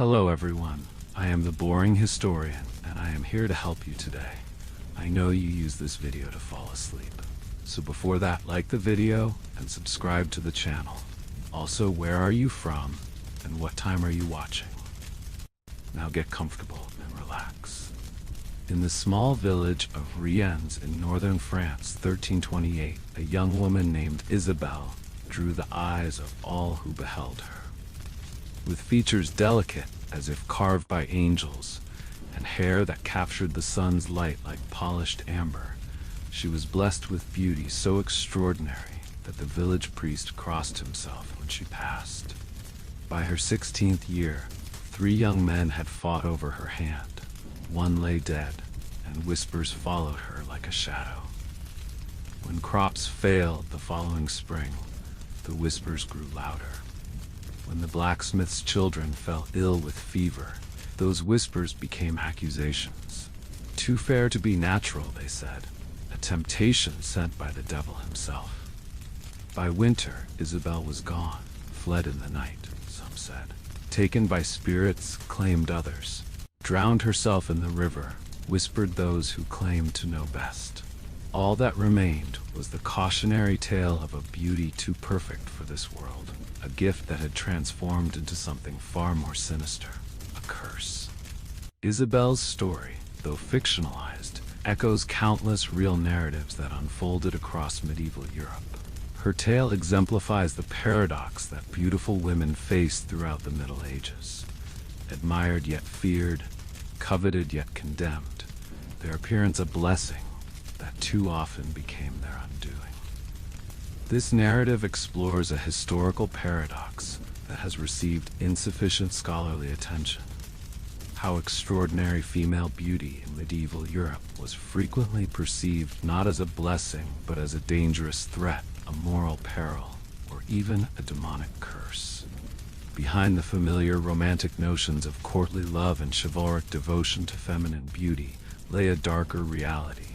Hello everyone, I am the Boring Historian, and I am here to help you today. I know you use this video to fall asleep. So before that, like the video and subscribe to the channel. Also, where are you from, and what time are you watching? Now get comfortable and relax. In the small village of Riens in northern France, 1328, a young woman named Isabelle drew the eyes of all who beheld her. With features delicate as if carved by angels, and hair that captured the sun's light like polished amber, she was blessed with beauty so extraordinary that the village priest crossed himself when she passed. By her 16th year, 3 young men had fought over her hand. One lay dead, and whispers followed her like a shadow. When crops failed the following spring, the whispers grew louder. When the blacksmith's children fell ill with fever, those whispers became accusations. Too fair to be natural, they said, a temptation sent by the devil himself. By winter, Isabelle was gone, fled in the night, some said. Taken by spirits, claimed others. Drowned herself in the river, whispered those who claimed to know best. All that remained was the cautionary tale of a beauty too perfect for this world, a gift that had transformed into something far more sinister, a curse. Isabelle's story, though fictionalized, echoes countless real narratives that unfolded across medieval Europe. Her tale exemplifies the paradox that beautiful women faced throughout the Middle Ages. Admired yet feared, coveted yet condemned, their appearance a blessing that too often became their undoing. This narrative explores a historical paradox that has received insufficient scholarly attention. How extraordinary female beauty in medieval Europe was frequently perceived not as a blessing but as a dangerous threat, a moral peril, or even a demonic curse. Behind the familiar romantic notions of courtly love and chivalric devotion to feminine beauty lay a darker reality.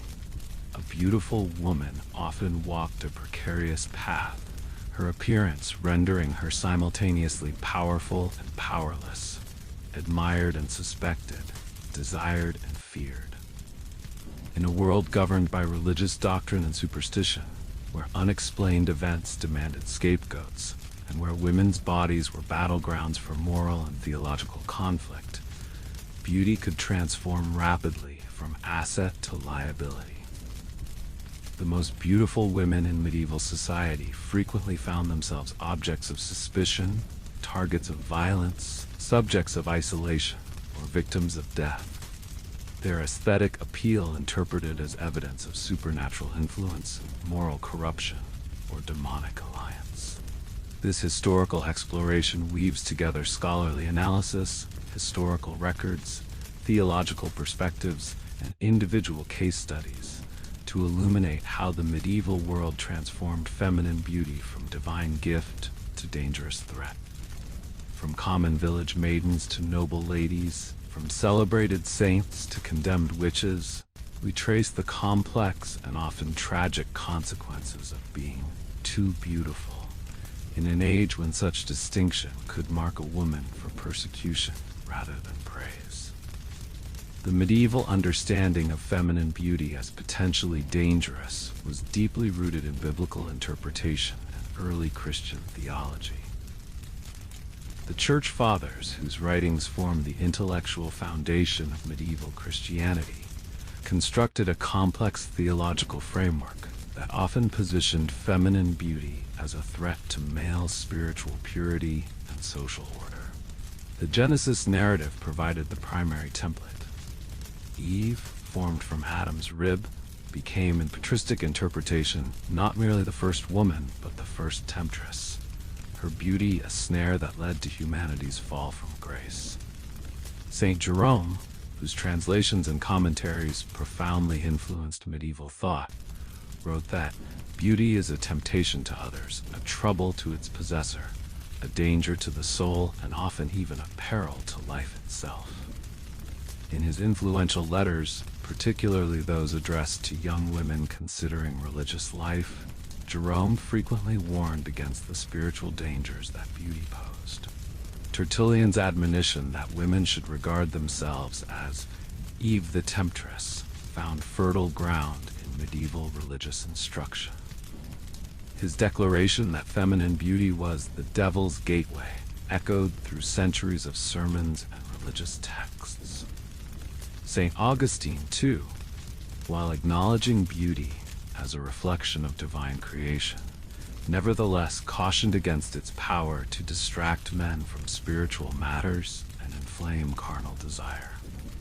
A beautiful woman often walked a precarious path, her appearance rendering her simultaneously powerful and powerless, admired and suspected, desired and feared. In a world governed by religious doctrine and superstition, where unexplained events demanded scapegoats, and where women's bodies were battlegrounds for moral and theological conflict, beauty could transform rapidly from asset to liability. The most beautiful women in medieval society frequently found themselves objects of suspicion, targets of violence, subjects of isolation, or victims of death. Their aesthetic appeal interpreted as evidence of supernatural influence, moral corruption, or demonic alliance. This historical exploration weaves together scholarly analysis, historical records, theological perspectives, and individual case studies to illuminate how the medieval world transformed feminine beauty from divine gift to dangerous threat. From common village maidens to noble ladies, from celebrated saints to condemned witches, we trace the complex and often tragic consequences of being too beautiful, in an age when such distinction could mark a woman for persecution rather than praise. The medieval understanding of feminine beauty as potentially dangerous was deeply rooted in biblical interpretation and early Christian theology. The Church Fathers, whose writings form the intellectual foundation of medieval Christianity, constructed a complex theological framework that often positioned feminine beauty as a threat to male spiritual purity and social order. The Genesis narrative provided the primary template. Eve, formed from Adam's rib, became in patristic interpretation not merely the first woman, but the first temptress. Her beauty a snare that led to humanity's fall from grace. Saint Jerome, whose translations and commentaries profoundly influenced medieval thought, wrote that beauty is a temptation to others, a trouble to its possessor, a danger to the soul, and often even a peril to life itself. In his influential letters, particularly those addressed to young women considering religious life, Jerome frequently warned against the spiritual dangers that beauty posed. Tertullian's admonition that women should regard themselves as Eve the temptress found fertile ground in medieval religious instruction. His declaration that feminine beauty was the devil's gateway echoed through centuries of sermons and religious texts. St. Augustine, too, while acknowledging beauty as a reflection of divine creation, nevertheless cautioned against its power to distract men from spiritual matters and inflame carnal desire.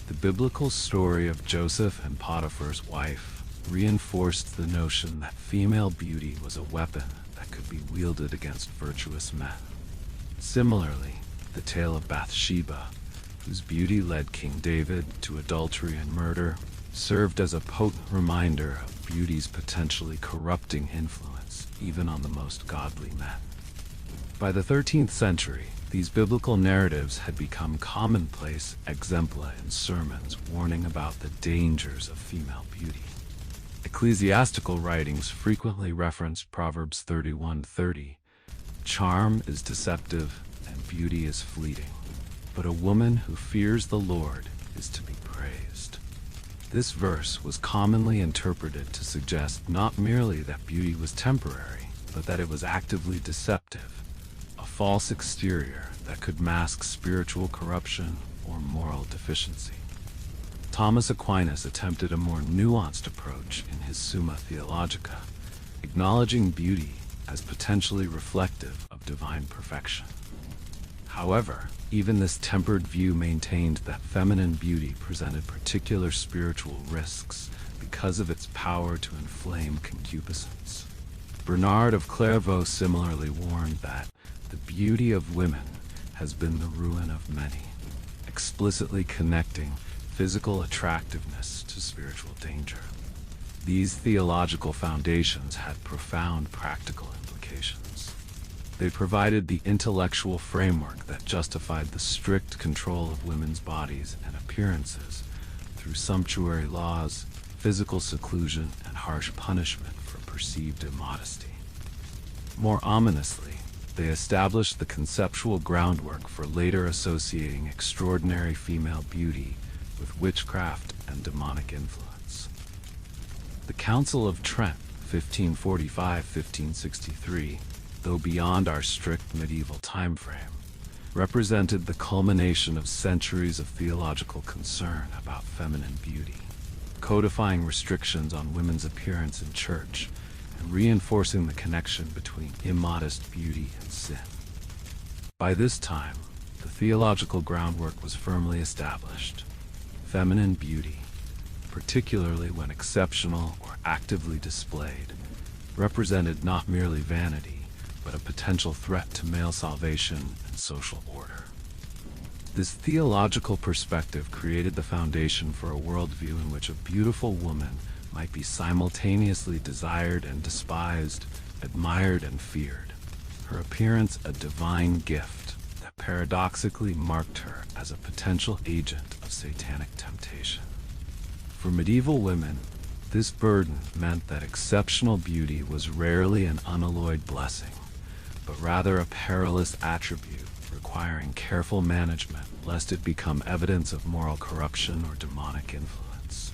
The biblical story of Joseph and Potiphar's wife reinforced the notion that female beauty was a weapon that could be wielded against virtuous men. Similarly, the tale of Bathsheba, whose beauty led King David to adultery and murder, served as a potent reminder of beauty's potentially corrupting influence even on the most godly men. By the 13th century, these biblical narratives had become commonplace exempla in sermons warning about the dangers of female beauty. Ecclesiastical writings frequently referenced Proverbs 31:30. Charm is deceptive and beauty is fleeting, but a woman who fears the Lord is to be praised. This verse was commonly interpreted to suggest not merely that beauty was temporary, but that it was actively deceptive, a false exterior that could mask spiritual corruption or moral deficiency. Thomas Aquinas attempted a more nuanced approach in his Summa Theologica, acknowledging beauty as potentially reflective of divine perfection. However, even this tempered view maintained that feminine beauty presented particular spiritual risks because of its power to inflame concupiscence. Bernard of Clairvaux similarly warned that the beauty of women has been the ruin of many, explicitly connecting physical attractiveness to spiritual danger. These theological foundations had profound practical implications. They provided the intellectual framework that justified the strict control of women's bodies and appearances through sumptuary laws, physical seclusion, and harsh punishment for perceived immodesty. More ominously, they established the conceptual groundwork for later associating extraordinary female beauty with witchcraft and demonic influence. The Council of Trent, 1545-1563, though beyond our strict medieval time frame, represented the culmination of centuries of theological concern about feminine beauty, codifying restrictions on women's appearance in church and reinforcing the connection between immodest beauty and sin. By this time, the theological groundwork was firmly established. Feminine beauty, particularly when exceptional or actively displayed, represented not merely vanity, but a potential threat to male salvation and social order. This theological perspective created the foundation for a worldview in which a beautiful woman might be simultaneously desired and despised, admired and feared, her appearance a divine gift that paradoxically marked her as a potential agent of satanic temptation. For medieval women, this burden meant that exceptional beauty was rarely an unalloyed blessing, but rather a perilous attribute requiring careful management lest it become evidence of moral corruption or demonic influence.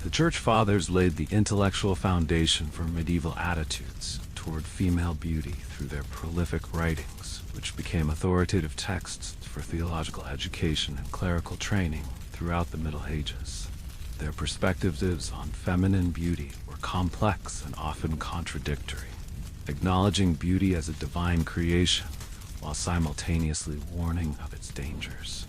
The Church Fathers laid the intellectual foundation for medieval attitudes toward female beauty through their prolific writings, which became authoritative texts for theological education and clerical training throughout the Middle Ages. Their perspectives on feminine beauty were complex and often contradictory, acknowledging beauty as a divine creation while simultaneously warning of its dangers.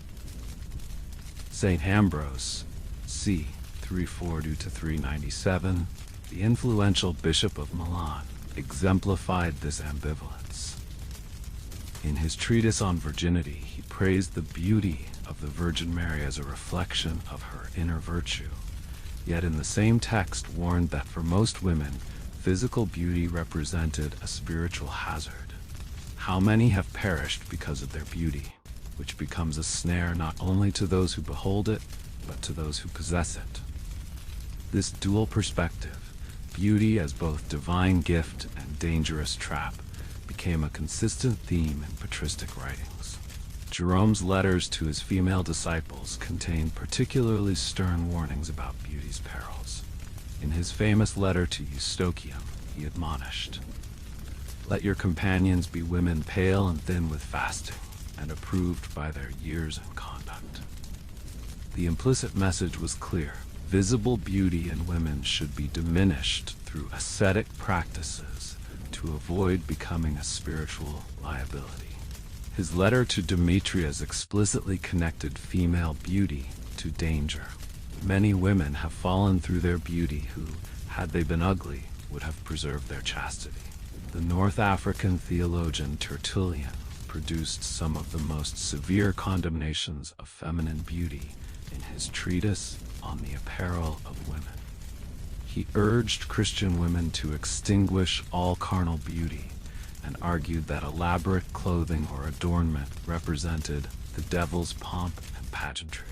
St. Ambrose, c. 340-397, the influential Bishop of Milan, exemplified this ambivalence. In his treatise on virginity, he praised the beauty of the Virgin Mary as a reflection of her inner virtue, yet in the same text warned that for most women, physical beauty represented a spiritual hazard. How many have perished because of their beauty, which becomes a snare not only to those who behold it, but to those who possess it. This dual perspective, beauty as both divine gift and dangerous trap, became a consistent theme in patristic writings. Jerome's letters to his female disciples contain particularly stern warnings about beauty's perils. In his famous letter to Eustochium, he admonished, "Let your companions be women pale and thin with fasting, and approved by their years and conduct." The implicit message was clear. Visible beauty in women should be diminished through ascetic practices to avoid becoming a spiritual liability. His letter to Demetrius explicitly connected female beauty to danger. Many women have fallen through their beauty who, had they been ugly, would have preserved their chastity. The North African theologian Tertullian produced some of the most severe condemnations of feminine beauty in his treatise on the apparel of women. He urged Christian women to extinguish all carnal beauty and argued that elaborate clothing or adornment represented the devil's pomp and pageantry.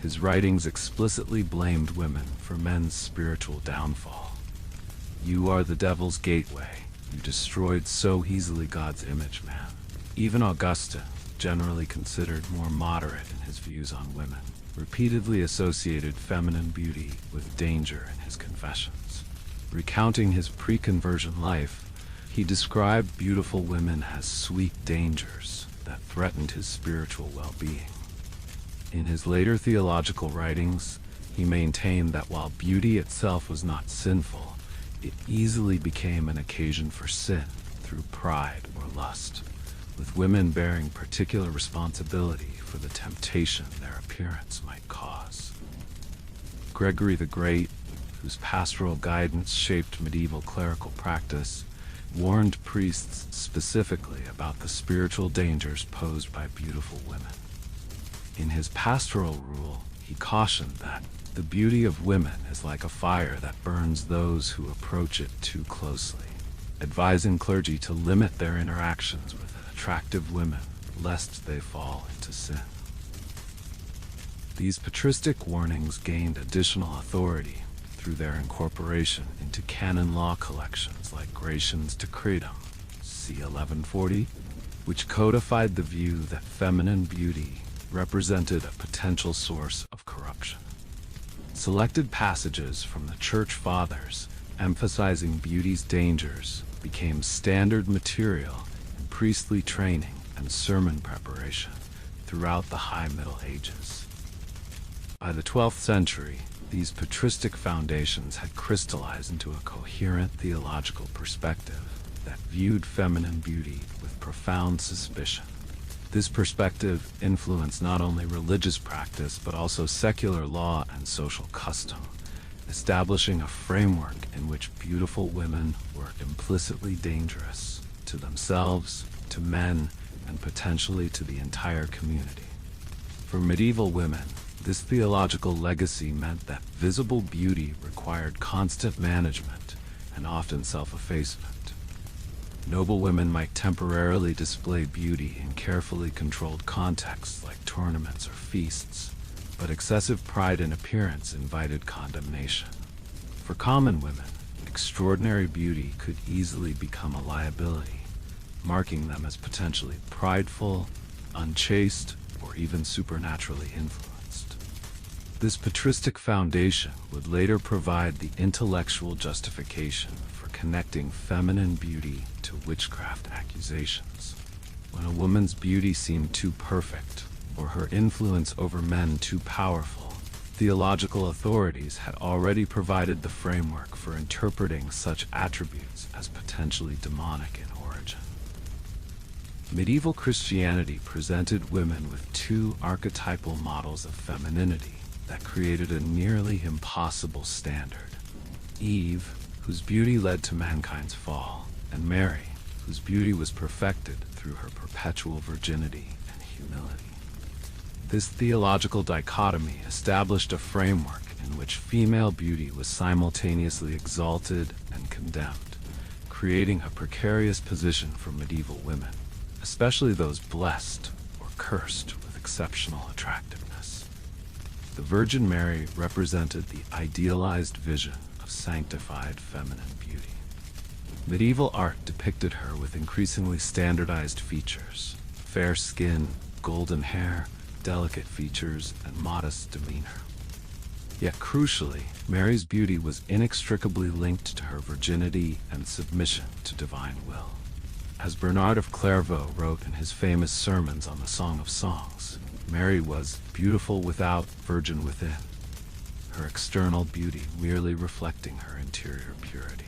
His writings explicitly blamed women for men's spiritual downfall. "You are the devil's gateway. You destroyed so easily God's image, man." Even Augustine, generally considered more moderate in his views on women, repeatedly associated feminine beauty with danger in his Confessions. Recounting his pre-conversion life, he described beautiful women as sweet dangers that threatened his spiritual well-being. In his later theological writings, he maintained that while beauty itself was not sinful, it easily became an occasion for sin through pride or lust, with women bearing particular responsibility for the temptation their appearance might cause. Gregory the Great, whose pastoral guidance shaped medieval clerical practice, warned priests specifically about the spiritual dangers posed by beautiful women. In his pastoral rule, he cautioned that the beauty of women is like a fire that burns those who approach it too closely, advising clergy to limit their interactions with attractive women lest they fall into sin. These patristic warnings gained additional authority through their incorporation into canon law collections like Gratian's Decretum, c. 1140, which codified the view that feminine beauty represented a potential source of corruption. Selected passages from the Church Fathers emphasizing beauty's dangers became standard material in priestly training and sermon preparation throughout the High Middle Ages. By the 12th century, these patristic foundations had crystallized into a coherent theological perspective that viewed feminine beauty with profound suspicion. This perspective influenced not only religious practice but also secular law and social custom, establishing a framework in which beautiful women were implicitly dangerous to themselves, to men, and potentially to the entire community. For medieval women, this theological legacy meant that visible beauty required constant management and often self-effacement. Noble women might temporarily display beauty in carefully controlled contexts like tournaments or feasts, but excessive pride in appearance invited condemnation. For common women, extraordinary beauty could easily become a liability, marking them as potentially prideful, unchaste, or even supernaturally influenced. This patristic foundation would later provide the intellectual justification for connecting feminine beauty to witchcraft accusations. When a woman's beauty seemed too perfect, or her influence over men too powerful, theological authorities had already provided the framework for interpreting such attributes as potentially demonic in origin. Medieval Christianity presented women with two archetypal models of femininity that created a nearly impossible standard. Eve, whose beauty led to mankind's fall, and Mary, whose beauty was perfected through her perpetual virginity and humility. This theological dichotomy established a framework in which female beauty was simultaneously exalted and condemned, creating a precarious position for medieval women, especially those blessed or cursed with exceptional attractiveness. The Virgin Mary represented the idealized vision of sanctified feminine beauty. Medieval art depicted her with increasingly standardized features: fair skin, golden hair, delicate features, and modest demeanor. Yet crucially, Mary's beauty was inextricably linked to her virginity and submission to divine will. As Bernard of Clairvaux wrote in his famous sermons on the Song of Songs, Mary was beautiful without, virgin within, her external beauty merely reflecting her interior purity.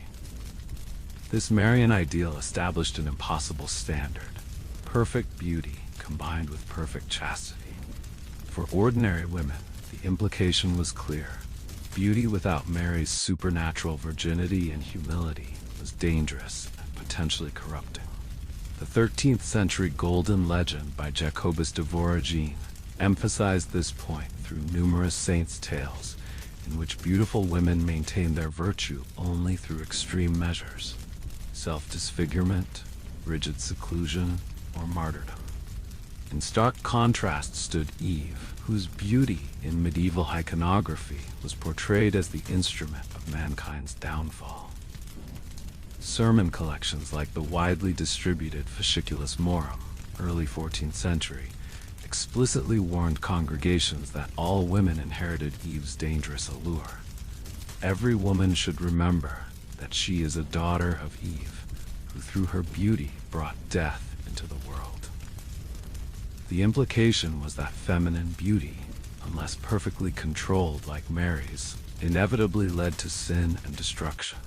This Marian ideal established an impossible standard: perfect beauty combined with perfect chastity. For ordinary women, the implication was clear: beauty without Mary's supernatural virginity and humility was dangerous and potentially corrupting. The 13th century Golden Legend by Jacobus de Voragine emphasized this point through numerous saints' tales, in which beautiful women maintained their virtue only through extreme measures: self-disfigurement, rigid seclusion, or martyrdom. In stark contrast stood Eve, whose beauty in medieval iconography was portrayed as the instrument of mankind's downfall. Sermon collections like the widely distributed Fasciculus Morum, early 14th century, explicitly warned congregations that all women inherited Eve's dangerous allure. Every woman should remember that she is a daughter of Eve, who through her beauty brought death into the world. The implication was that feminine beauty, unless perfectly controlled like Mary's, inevitably led to sin and destruction.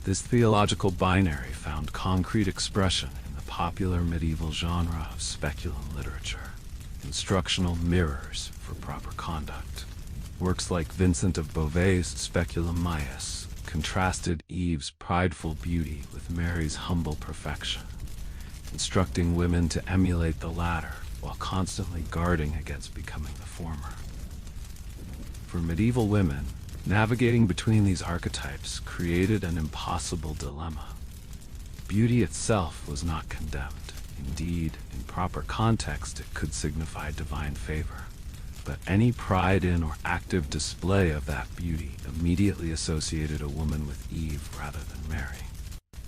This theological binary found concrete expression in the popular medieval genre of speculum literature, instructional mirrors for proper conduct. Works like Vincent of Beauvais' Speculum Maius contrasted Eve's prideful beauty with Mary's humble perfection, instructing women to emulate the latter while constantly guarding against becoming the former. For medieval women, navigating between these archetypes created an impossible dilemma. Beauty itself was not condemned. Indeed, in proper context, it could signify divine favor. But any pride in or active display of that beauty immediately associated a woman with Eve rather than Mary.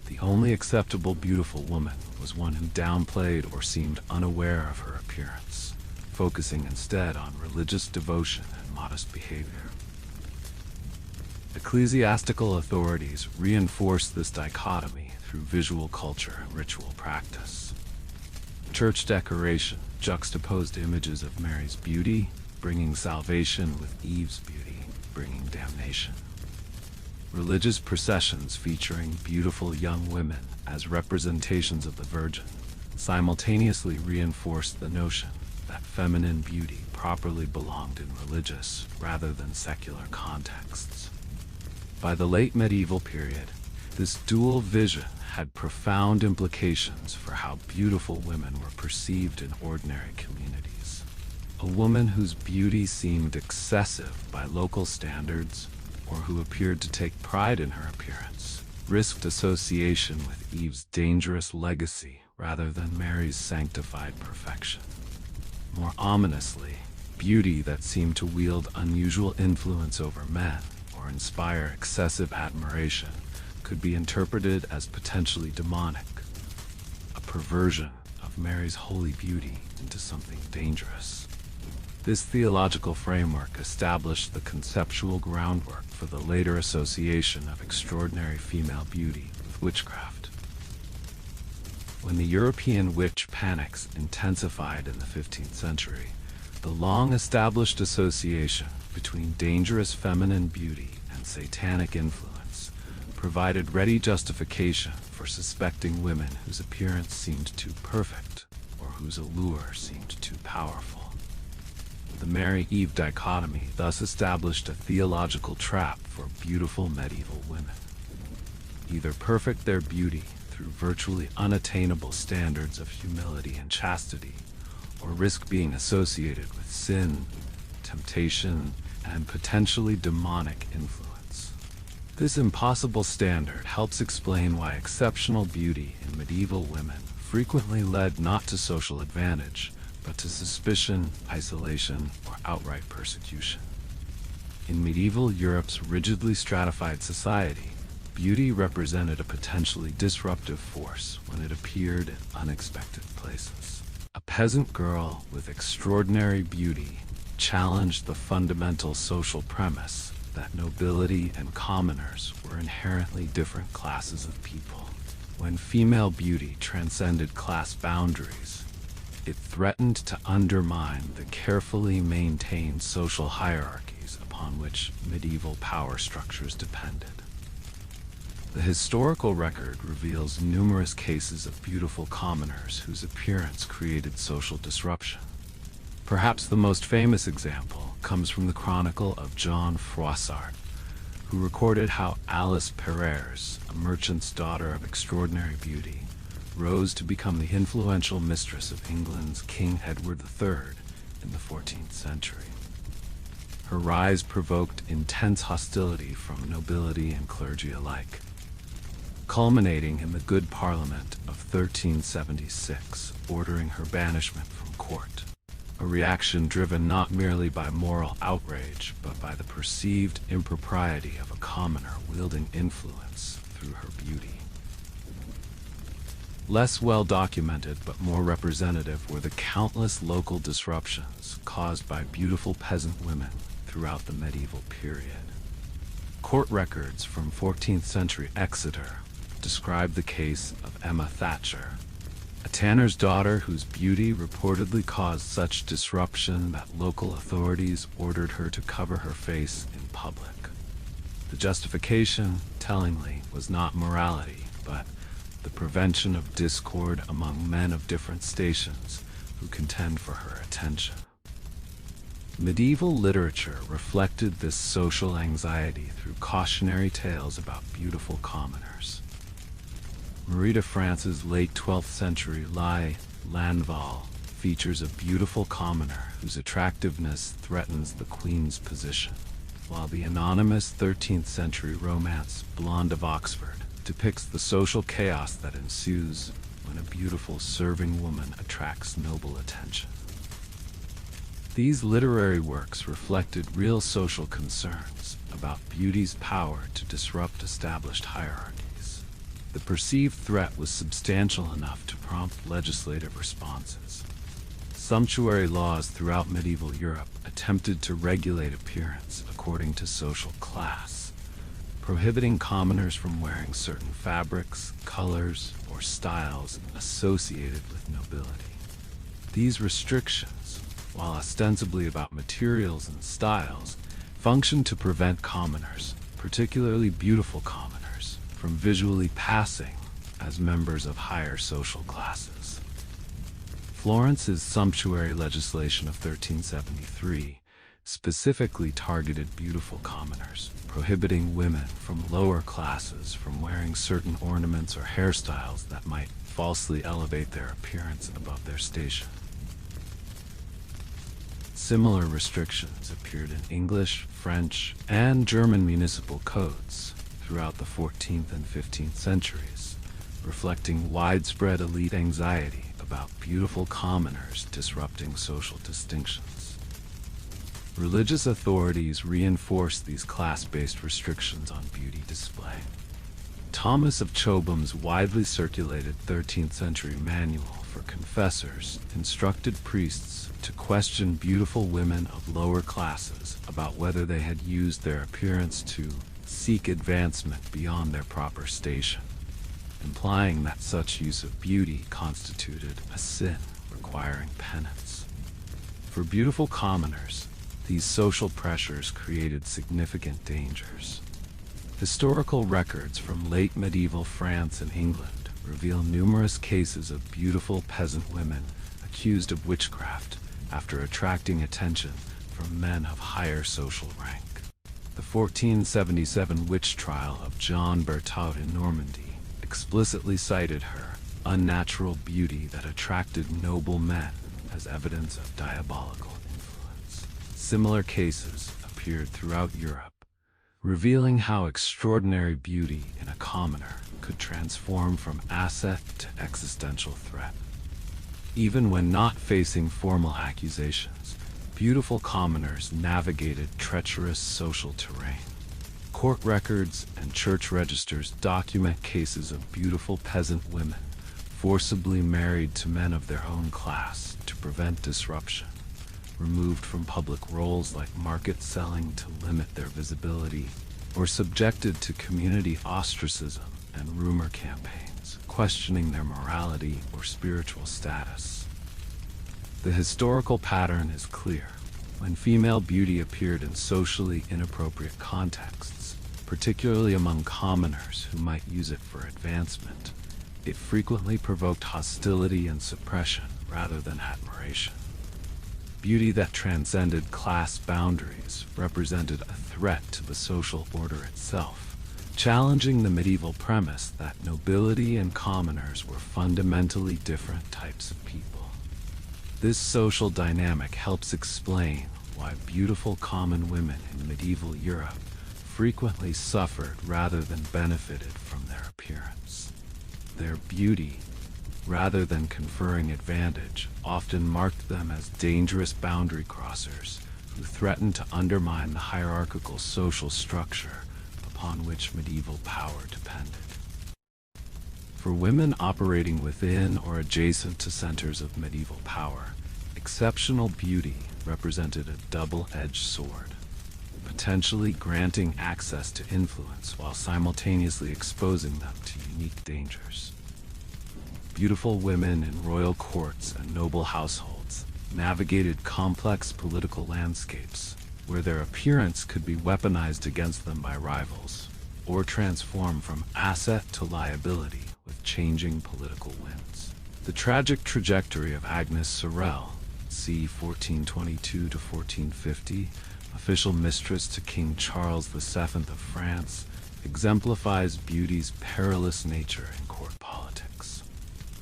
The only acceptable beautiful woman was one who downplayed or seemed unaware of her appearance, focusing instead on religious devotion and modest behavior. Ecclesiastical authorities reinforced this dichotomy through visual culture and ritual practice. Church decoration juxtaposed images of Mary's beauty, bringing salvation, with Eve's beauty, bringing damnation. Religious processions featuring beautiful young women as representations of the Virgin simultaneously reinforced the notion that feminine beauty properly belonged in religious rather than secular contexts. By the late medieval period, this dual vision had profound implications for how beautiful women were perceived in ordinary communities. A woman whose beauty seemed excessive by local standards, or who appeared to take pride in her appearance, risked association with Eve's dangerous legacy rather than Mary's sanctified perfection. More ominously, beauty that seemed to wield unusual influence over men or inspire excessive admiration could be interpreted as potentially demonic, a perversion of Mary's holy beauty into something dangerous. This theological framework established the conceptual groundwork for the later association of extraordinary female beauty with witchcraft. When the European witch panics intensified in the 15th century, the long-established association between dangerous feminine beauty and satanic influence provided ready justification for suspecting women whose appearance seemed too perfect or whose allure seemed too powerful. The Mary-Eve dichotomy thus established a theological trap for beautiful medieval women. Either perfect their beauty through virtually unattainable standards of humility and chastity, or risk being associated with sin, temptation, and potentially demonic influence. This impossible standard helps explain why exceptional beauty in medieval women frequently led not to social advantage, but to suspicion, isolation, or outright persecution. In medieval Europe's rigidly stratified society, beauty represented a potentially disruptive force when it appeared in unexpected places. A peasant girl with extraordinary beauty challenged the fundamental social premise that nobility and commoners were inherently different classes of people. When female beauty transcended class boundaries, it threatened to undermine the carefully maintained social hierarchies upon which medieval power structures depended. The historical record reveals numerous cases of beautiful commoners whose appearance created social disruption. Perhaps the most famous example comes from the chronicle of John Froissart, who recorded how Alice Perrers, a merchant's daughter of extraordinary beauty, rose to become the influential mistress of England's King Edward III in the 14th century. Her rise provoked intense hostility from nobility and clergy alike, culminating in the Good Parliament of 1376, ordering her banishment from court. A reaction driven not merely by moral outrage, but by the perceived impropriety of a commoner wielding influence through her beauty. Less well documented but more representative were the countless local disruptions caused by beautiful peasant women throughout the medieval period. Court records from 14th century Exeter describe the case of Emma Thatcher, a tanner's daughter whose beauty reportedly caused such disruption that local authorities ordered her to cover her face in public. The justification, tellingly, was not morality, but the prevention of discord among men of different stations who contend for her attention. Medieval literature reflected this social anxiety through cautionary tales about beautiful commoners. Marie de France's late 12th century lie, L'Envol, features a beautiful commoner whose attractiveness threatens the queen's position, while the anonymous 13th century romance Blonde of Oxford depicts the social chaos that ensues when a beautiful serving woman attracts noble attention. These literary works reflected real social concerns about beauty's power to disrupt established hierarchies. The perceived threat was substantial enough to prompt legislative responses. Sumptuary laws throughout medieval Europe attempted to regulate appearance according to social class, prohibiting commoners from wearing certain fabrics, colors, or styles associated with nobility. These restrictions, while ostensibly about materials and styles, functioned to prevent commoners, particularly beautiful commoners, from visually passing as members of higher social classes. Florence's sumptuary legislation of 1373 specifically targeted beautiful commoners, prohibiting women from lower classes from wearing certain ornaments or hairstyles that might falsely elevate their appearance above their station. Similar restrictions appeared in English, French, and German municipal codes throughout the 14th and 15th centuries, reflecting widespread elite anxiety about beautiful commoners disrupting social distinctions. Religious authorities reinforced these class-based restrictions on beauty display. Thomas of Chobham's widely circulated 13th century manual for confessors instructed priests to question beautiful women of lower classes about whether they had used their appearance to seek advancement beyond their proper station, implying that such use of beauty constituted a sin requiring penance. For beautiful commoners, these social pressures created significant dangers. Historical records from late medieval France and England reveal numerous cases of beautiful peasant women accused of witchcraft after attracting attention from men of higher social rank. The 1477 witch trial of Jeanne Berthaud in Normandy explicitly cited her unnatural beauty that attracted noble men as evidence of diabolical influence. Similar cases appeared throughout Europe, revealing how extraordinary beauty in a commoner could transform from asset to existential threat. Even when not facing formal accusations, beautiful commoners navigated treacherous social terrain. Court records and church registers document cases of beautiful peasant women forcibly married to men of their own class to prevent disruption, removed from public roles like market selling to limit their visibility, or subjected to community ostracism and rumor campaigns, questioning their morality or spiritual status. The historical pattern is clear. When female beauty appeared in socially inappropriate contexts, particularly among commoners who might use it for advancement, it frequently provoked hostility and suppression rather than admiration. Beauty that transcended class boundaries represented a threat to the social order itself, challenging the medieval premise that nobility and commoners were fundamentally different types of people. This social dynamic helps explain why beautiful common women in medieval Europe frequently suffered rather than benefited from their appearance. Their beauty, rather than conferring advantage, often marked them as dangerous boundary crossers who threatened to undermine the hierarchical social structure upon which medieval power depended. For women operating within or adjacent to centers of medieval power, exceptional beauty represented a double-edged sword, potentially granting access to influence while simultaneously exposing them to unique dangers. Beautiful women in royal courts and noble households navigated complex political landscapes where their appearance could be weaponized against them by rivals, or transform from asset to liability with changing political winds. The tragic trajectory of Agnes Sorel, c. 1422 to 1450, official mistress to King Charles VII of France, exemplifies beauty's perilous nature in court politics.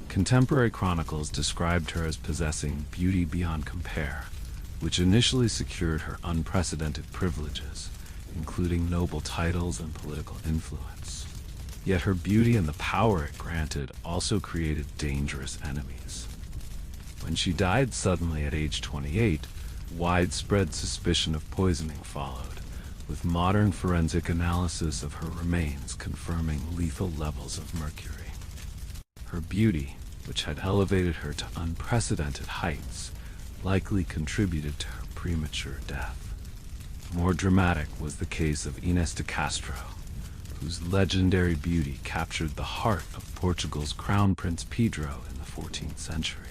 Contemporary chronicles described her as possessing beauty beyond compare, which initially secured her unprecedented privileges, including noble titles and political influence. Yet her beauty and the power it granted also created dangerous enemies. When she died suddenly at age 28, widespread suspicion of poisoning followed, with modern forensic analysis of her remains confirming lethal levels of mercury. Her beauty, which had elevated her to unprecedented heights, likely contributed to her premature death. More dramatic was the case of Inés de Castro, whose legendary beauty captured the heart of Portugal's Crown Prince Pedro in the 14th century.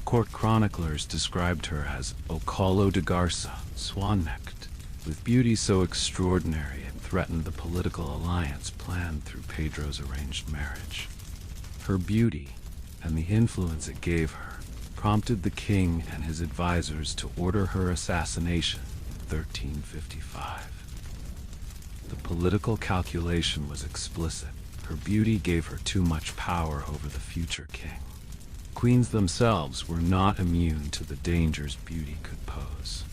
Court chroniclers described her as o colo de garça, swan-necked, with beauty so extraordinary it threatened the political alliance planned through Pedro's arranged marriage. Her beauty, and the influence it gave her, prompted the king and his advisors to order her assassination in 1355. The political calculation was explicit. Her beauty gave her too much power over the future king. Queens themselves were not immune to the dangers beauty could pose.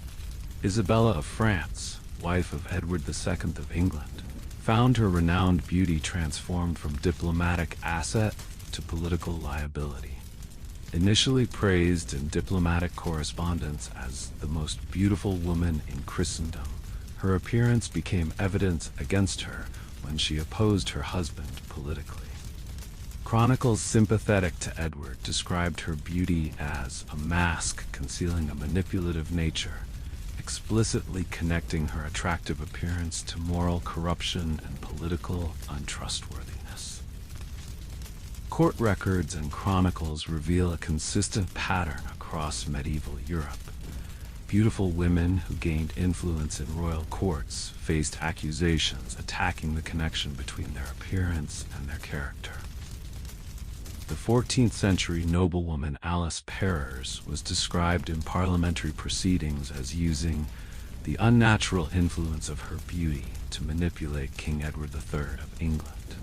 Isabella of France, wife of Edward II of England, found her renowned beauty transformed from diplomatic asset to political liability. Initially praised in diplomatic correspondence as the most beautiful woman in Christendom, her appearance became evidence against her when she opposed her husband politically. Chronicles sympathetic to Edward described her beauty as a mask concealing a manipulative nature, explicitly connecting her attractive appearance to moral corruption and political untrustworthiness. Court records and chronicles reveal a consistent pattern across medieval Europe. Beautiful women who gained influence in royal courts faced accusations attacking the connection between their appearance and their character. The 14th century noblewoman Alice Perrers was described in parliamentary proceedings as using the unnatural influence of her beauty to manipulate King Edward III of England.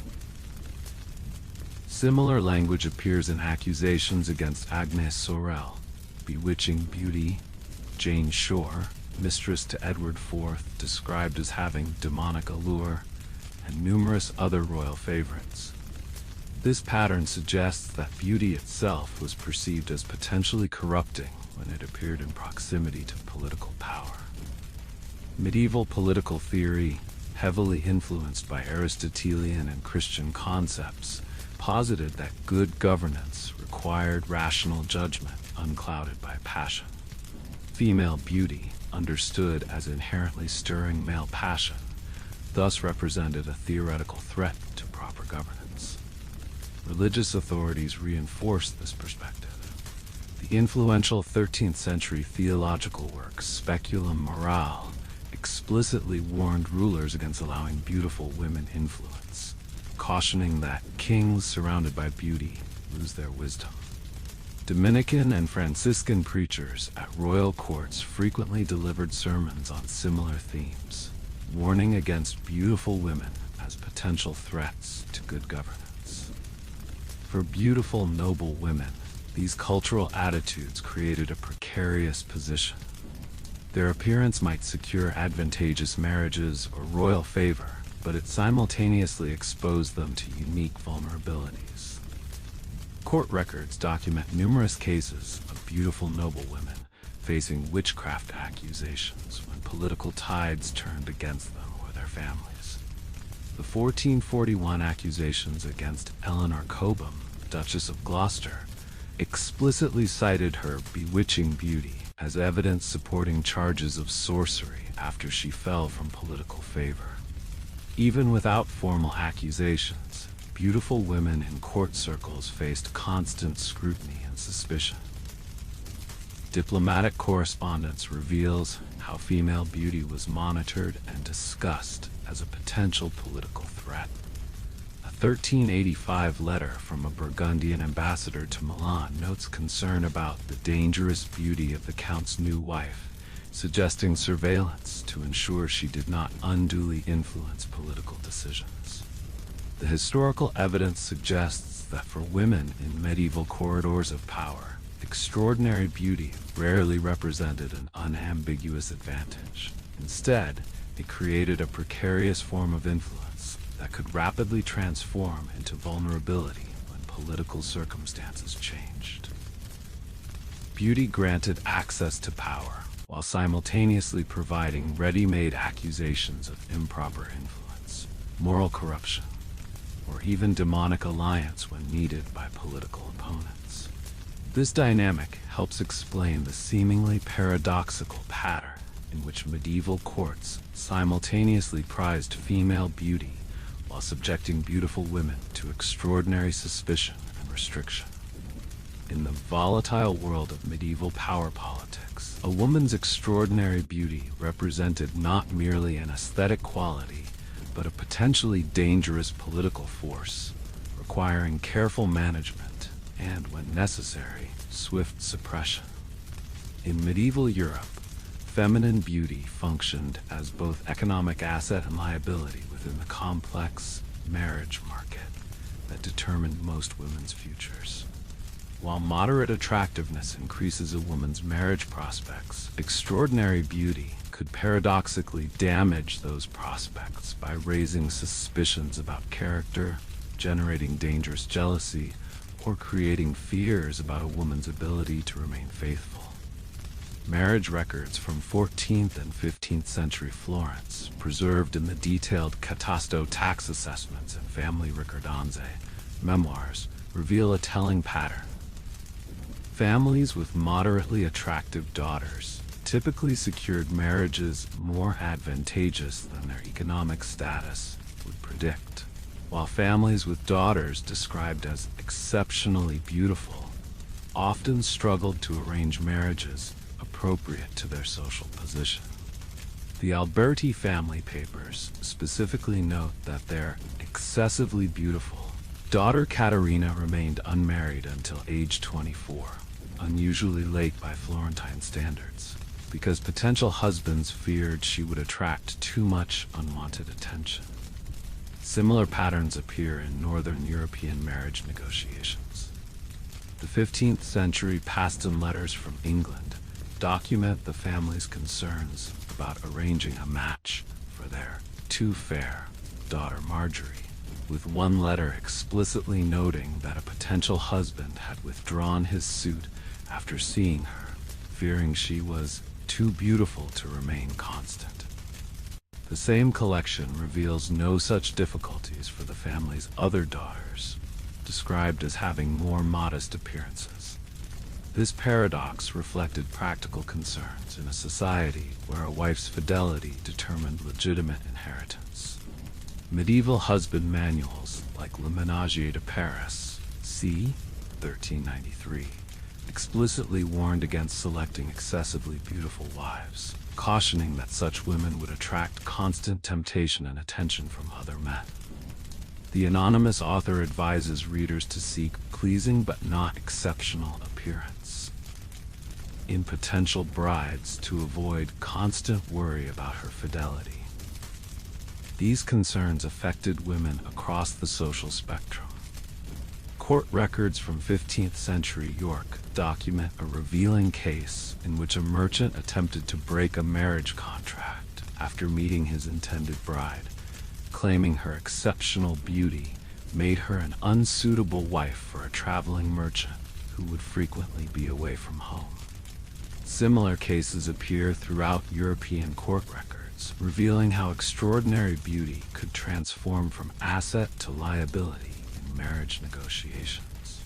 Similar language appears in accusations against Agnes Sorel, bewitching beauty, Jane Shore, mistress to Edward IV, described as having demonic allure, and numerous other royal favorites. This pattern suggests that beauty itself was perceived as potentially corrupting when it appeared in proximity to political power. Medieval political theory, heavily influenced by Aristotelian and Christian concepts, posited that good governance required rational judgment unclouded by passion. Female beauty, understood as inherently stirring male passion, thus represented a theoretical threat to proper governance. Religious authorities reinforced this perspective. The influential 13th century theological work Speculum Morale explicitly warned rulers against allowing beautiful women influence, cautioning that kings surrounded by beauty lose their wisdom. Dominican and Franciscan preachers at royal courts frequently delivered sermons on similar themes, warning against beautiful women as potential threats to good governance. For beautiful, noble women, these cultural attitudes created a precarious position. Their appearance might secure advantageous marriages or royal favor, but it simultaneously exposed them to unique vulnerabilities. Court records document numerous cases of beautiful noble women facing witchcraft accusations when political tides turned against them or their families. The 1441 accusations against Eleanor Cobham, Duchess of Gloucester, explicitly cited her bewitching beauty as evidence supporting charges of sorcery after she fell from political favor. Even without formal accusations, beautiful women in court circles faced constant scrutiny and suspicion. Diplomatic correspondence reveals how female beauty was monitored and discussed as a potential political threat. A 1385 letter from a Burgundian ambassador to Milan notes concern about the dangerous beauty of the Count's new wife, suggesting surveillance to ensure she did not unduly influence political decisions. The historical evidence suggests that for women in medieval corridors of power, extraordinary beauty rarely represented an unambiguous advantage. Instead, it created a precarious form of influence that could rapidly transform into vulnerability when political circumstances changed. Beauty granted access to power, while simultaneously providing ready-made accusations of improper influence, moral corruption, or even demonic alliance when needed by political opponents. This dynamic helps explain the seemingly paradoxical pattern in which medieval courts simultaneously prized female beauty while subjecting beautiful women to extraordinary suspicion and restriction. In the volatile world of medieval power politics, a woman's extraordinary beauty represented not merely an aesthetic quality, but a potentially dangerous political force, requiring careful management and, when necessary, swift suppression. In medieval Europe, feminine beauty functioned as both economic asset and liability within the complex marriage market that determined most women's futures. While moderate attractiveness increases a woman's marriage prospects, extraordinary beauty could paradoxically damage those prospects by raising suspicions about character, generating dangerous jealousy, or creating fears about a woman's ability to remain faithful. Marriage records from 14th and 15th century Florence, preserved in the detailed catasto tax assessments and family ricordanze memoirs, reveal a telling pattern. Families with moderately attractive daughters typically secured marriages more advantageous than their economic status would predict, while families with daughters described as exceptionally beautiful often struggled to arrange marriages appropriate to their social position. The Alberti family papers specifically note that their excessively beautiful daughter Caterina remained unmarried until age 24, unusually late by Florentine standards, because potential husbands feared she would attract too much unwanted attention. Similar patterns appear in Northern European marriage negotiations. The 15th century Paston letters from England document the family's concerns about arranging a match for their too fair daughter Marjorie, with one letter explicitly noting that a potential husband had withdrawn his suit after seeing her, fearing she was too beautiful to remain constant. The same collection reveals no such difficulties for the family's other daughters, described as having more modest appearances. This paradox reflected practical concerns in a society where a wife's fidelity determined legitimate inheritance. Medieval husband manuals like Le Ménager de Paris, c. 1393, explicitly warned against selecting excessively beautiful wives, cautioning that such women would attract constant temptation and attention from other men. The anonymous author advises readers to seek pleasing but not exceptional appearance in potential brides to avoid constant worry about her fidelity. These concerns affected women across the social spectrum. Court records from 15th century York document a revealing case in which a merchant attempted to break a marriage contract after meeting his intended bride, claiming her exceptional beauty made her an unsuitable wife for a traveling merchant who would frequently be away from home. Similar cases appear throughout European court records, revealing how extraordinary beauty could transform from asset to liability in marriage negotiations.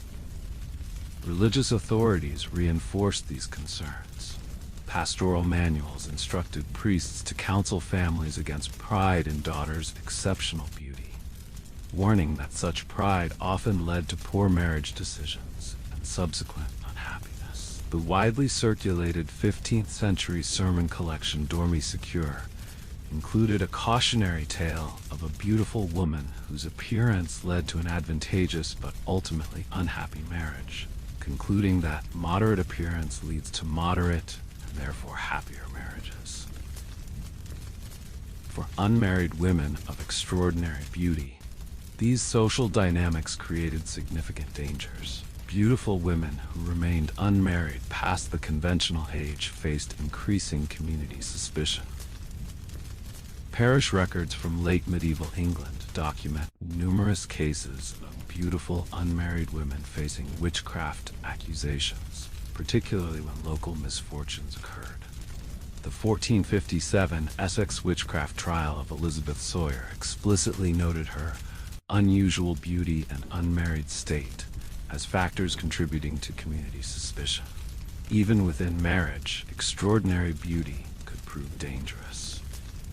Religious authorities reinforced these concerns. Pastoral manuals instructed priests to counsel families against pride in daughters' exceptional beauty, warning that such pride often led to poor marriage decisions and subsequent unhappiness. The widely circulated 15th century sermon collection Dormi Secure included a cautionary tale of a beautiful woman whose appearance led to an advantageous but ultimately unhappy marriage, concluding that moderate appearance leads to moderate and therefore happier marriages. For unmarried women of extraordinary beauty, these social dynamics created significant dangers. Beautiful women who remained unmarried past the conventional age faced increasing community suspicion. Parish records from late medieval England document numerous cases of beautiful unmarried women facing witchcraft accusations, particularly when local misfortunes occurred. The 1457 Essex witchcraft trial of Elizabeth Sawyer explicitly noted her unusual beauty and unmarried state as factors contributing to community suspicion. Even within marriage, extraordinary beauty could prove dangerous.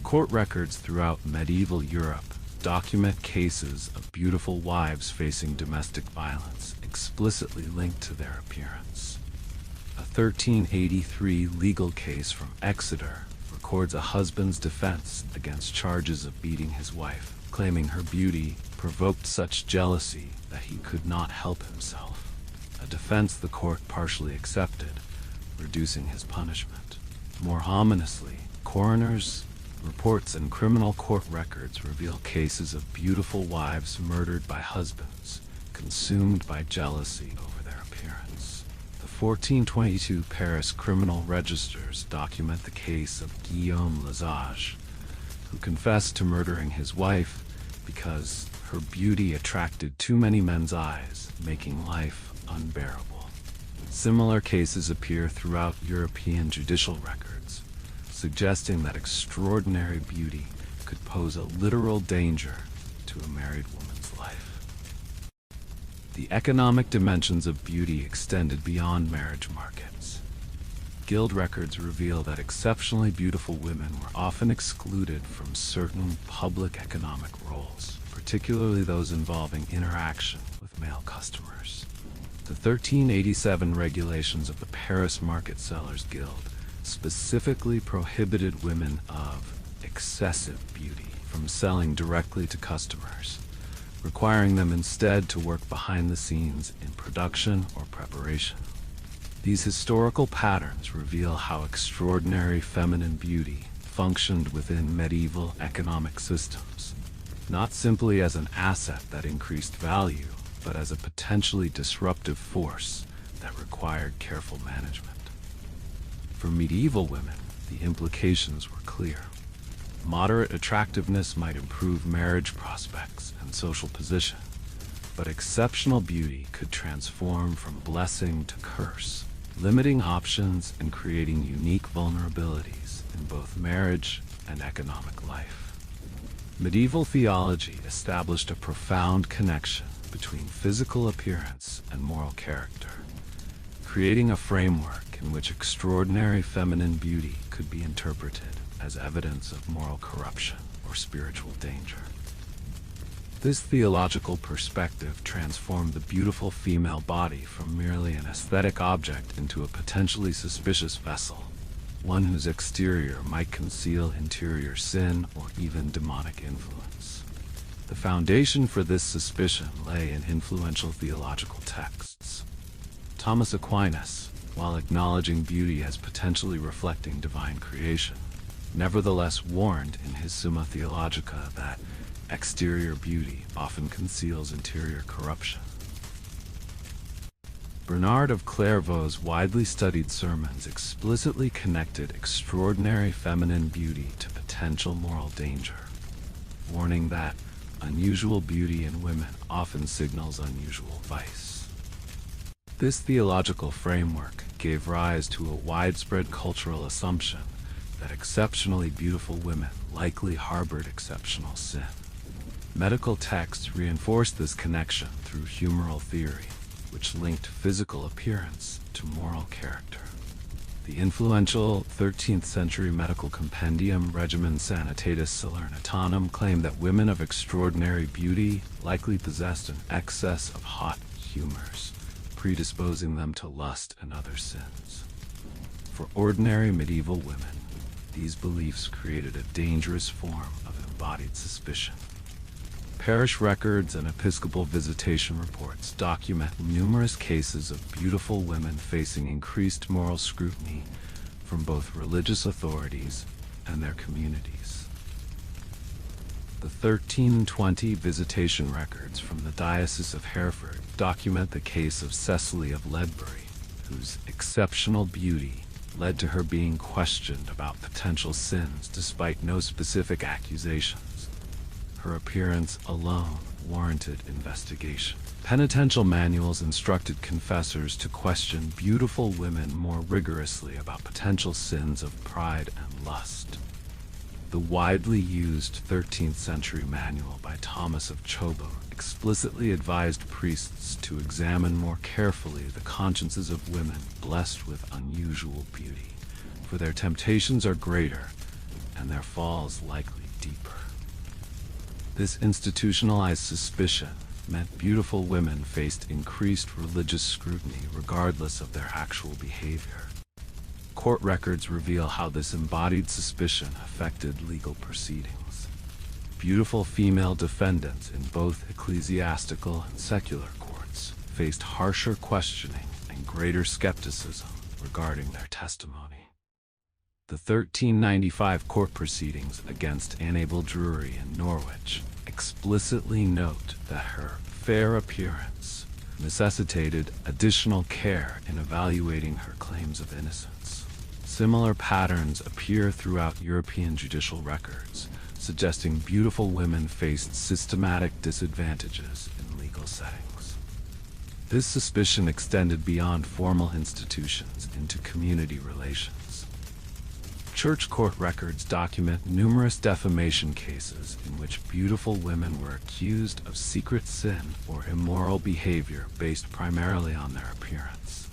Court records throughout medieval Europe document cases of beautiful wives facing domestic violence explicitly linked to their appearance. A 1383 legal case from Exeter records a husband's defense against charges of beating his wife, claiming her beauty provoked such jealousy that he could not help himself, a defense the court partially accepted, reducing his punishment. More ominously, coroners' reports and criminal court records reveal cases of beautiful wives murdered by husbands, consumed by jealousy over their appearance. The 1422 Paris criminal registers document the case of Guillaume Lesage, who confessed to murdering his wife because her beauty attracted too many men's eyes, making life unbearable. Similar cases appear throughout European judicial records, suggesting that extraordinary beauty could pose a literal danger to a married woman's life. The economic dimensions of beauty extended beyond marriage markets. Guild records reveal that exceptionally beautiful women were often excluded from certain public economic roles, particularly those involving interaction with male customers. The 1387 regulations of the Paris Market Sellers Guild specifically prohibited women of excessive beauty from selling directly to customers, requiring them instead to work behind the scenes in production or preparation. These historical patterns reveal how extraordinary feminine beauty functioned within medieval economic systems, not simply as an asset that increased value, but as a potentially disruptive force that required careful management. For medieval women, the implications were clear. Moderate attractiveness might improve marriage prospects and social position, but exceptional beauty could transform from blessing to curse, limiting options and creating unique vulnerabilities in both marriage and economic life. Medieval theology established a profound connection between physical appearance and moral character, creating a framework in which extraordinary feminine beauty could be interpreted as evidence of moral corruption or spiritual danger. This theological perspective transformed the beautiful female body from merely an aesthetic object into a potentially suspicious vessel, one whose exterior might conceal interior sin or even demonic influence. The foundation for this suspicion lay in influential theological texts. Thomas Aquinas, while acknowledging beauty as potentially reflecting divine creation, nevertheless warned in his Summa Theologica that exterior beauty often conceals interior corruption. Bernard of Clairvaux's widely studied sermons explicitly connected extraordinary feminine beauty to potential moral danger, warning that unusual beauty in women often signals unusual vice. This theological framework gave rise to a widespread cultural assumption that exceptionally beautiful women likely harbored exceptional sin. Medical texts reinforced this connection through humoral theory, which linked physical appearance to moral character. The influential 13th century medical compendium Regimen Sanitatis Salernitatum claimed that women of extraordinary beauty likely possessed an excess of hot humors, predisposing them to lust and other sins. For ordinary medieval women, these beliefs created a dangerous form of embodied suspicion. Parish records and episcopal visitation reports document numerous cases of beautiful women facing increased moral scrutiny from both religious authorities and their communities. The 1320 visitation records from the Diocese of Hereford document the case of Cecily of Ledbury, whose exceptional beauty led to her being questioned about potential sins despite no specific accusations. Her appearance alone warranted investigation. Penitential manuals instructed confessors to question beautiful women more rigorously about potential sins of pride and lust. The widely used 13th century manual by Thomas of Chobo explicitly advised priests to examine more carefully the consciences of women blessed with unusual beauty, for their temptations are greater and their falls likely deeper. This institutionalized suspicion meant beautiful women faced increased religious scrutiny regardless of their actual behavior. Court records reveal how this embodied suspicion affected legal proceedings. Beautiful female defendants in both ecclesiastical and secular courts faced harsher questioning and greater skepticism regarding their testimony. The 1395 court proceedings against Annabel Drury in Norwich explicitly note that her fair appearance necessitated additional care in evaluating her claims of innocence. Similar patterns appear throughout European judicial records, suggesting beautiful women faced systematic disadvantages in legal settings. This suspicion extended beyond formal institutions into community relations. Church court records document numerous defamation cases in which beautiful women were accused of secret sin or immoral behavior based primarily on their appearance.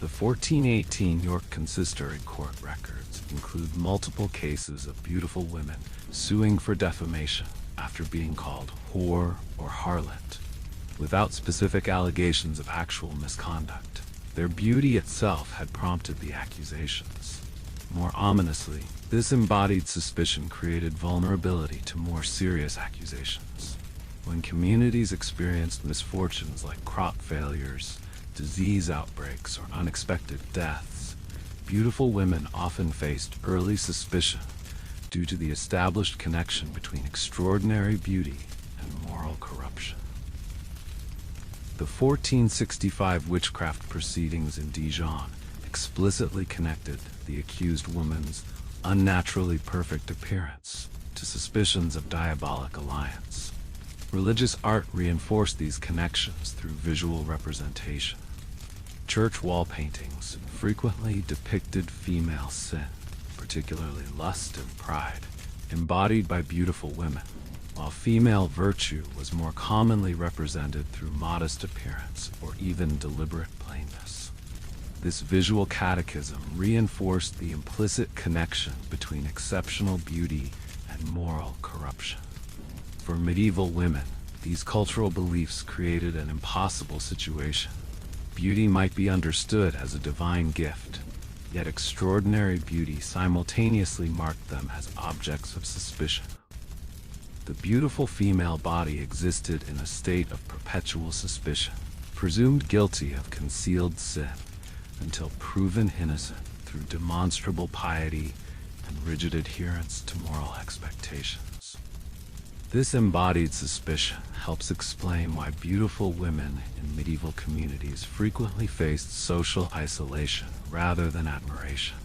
The 1418 York Consistory Court records include multiple cases of beautiful women suing for defamation after being called whore or harlot, without specific allegations of actual misconduct. Their beauty itself had prompted the accusations. More ominously, this embodied suspicion created vulnerability to more serious accusations. When communities experienced misfortunes like crop failures, disease outbreaks, or unexpected deaths, beautiful women often faced early suspicion due to the established connection between extraordinary beauty and moral corruption. The 1465 witchcraft proceedings in Dijon explicitly connected the accused woman's unnaturally perfect appearance to suspicions of diabolic alliance. Religious art reinforced these connections through visual representation. Church wall paintings frequently depicted female sin, particularly lust and pride, embodied by beautiful women, while female virtue was more commonly represented through modest appearance or even deliberate plainness. This visual catechism reinforced the implicit connection between exceptional beauty and moral corruption. For medieval women, these cultural beliefs created an impossible situation. Beauty might be understood as a divine gift, yet extraordinary beauty simultaneously marked them as objects of suspicion. The beautiful female body existed in a state of perpetual suspicion, presumed guilty of concealed sin, until proven innocent through demonstrable piety and rigid adherence to moral expectations. This embodied suspicion helps explain why beautiful women in medieval communities frequently faced social isolation rather than admiration.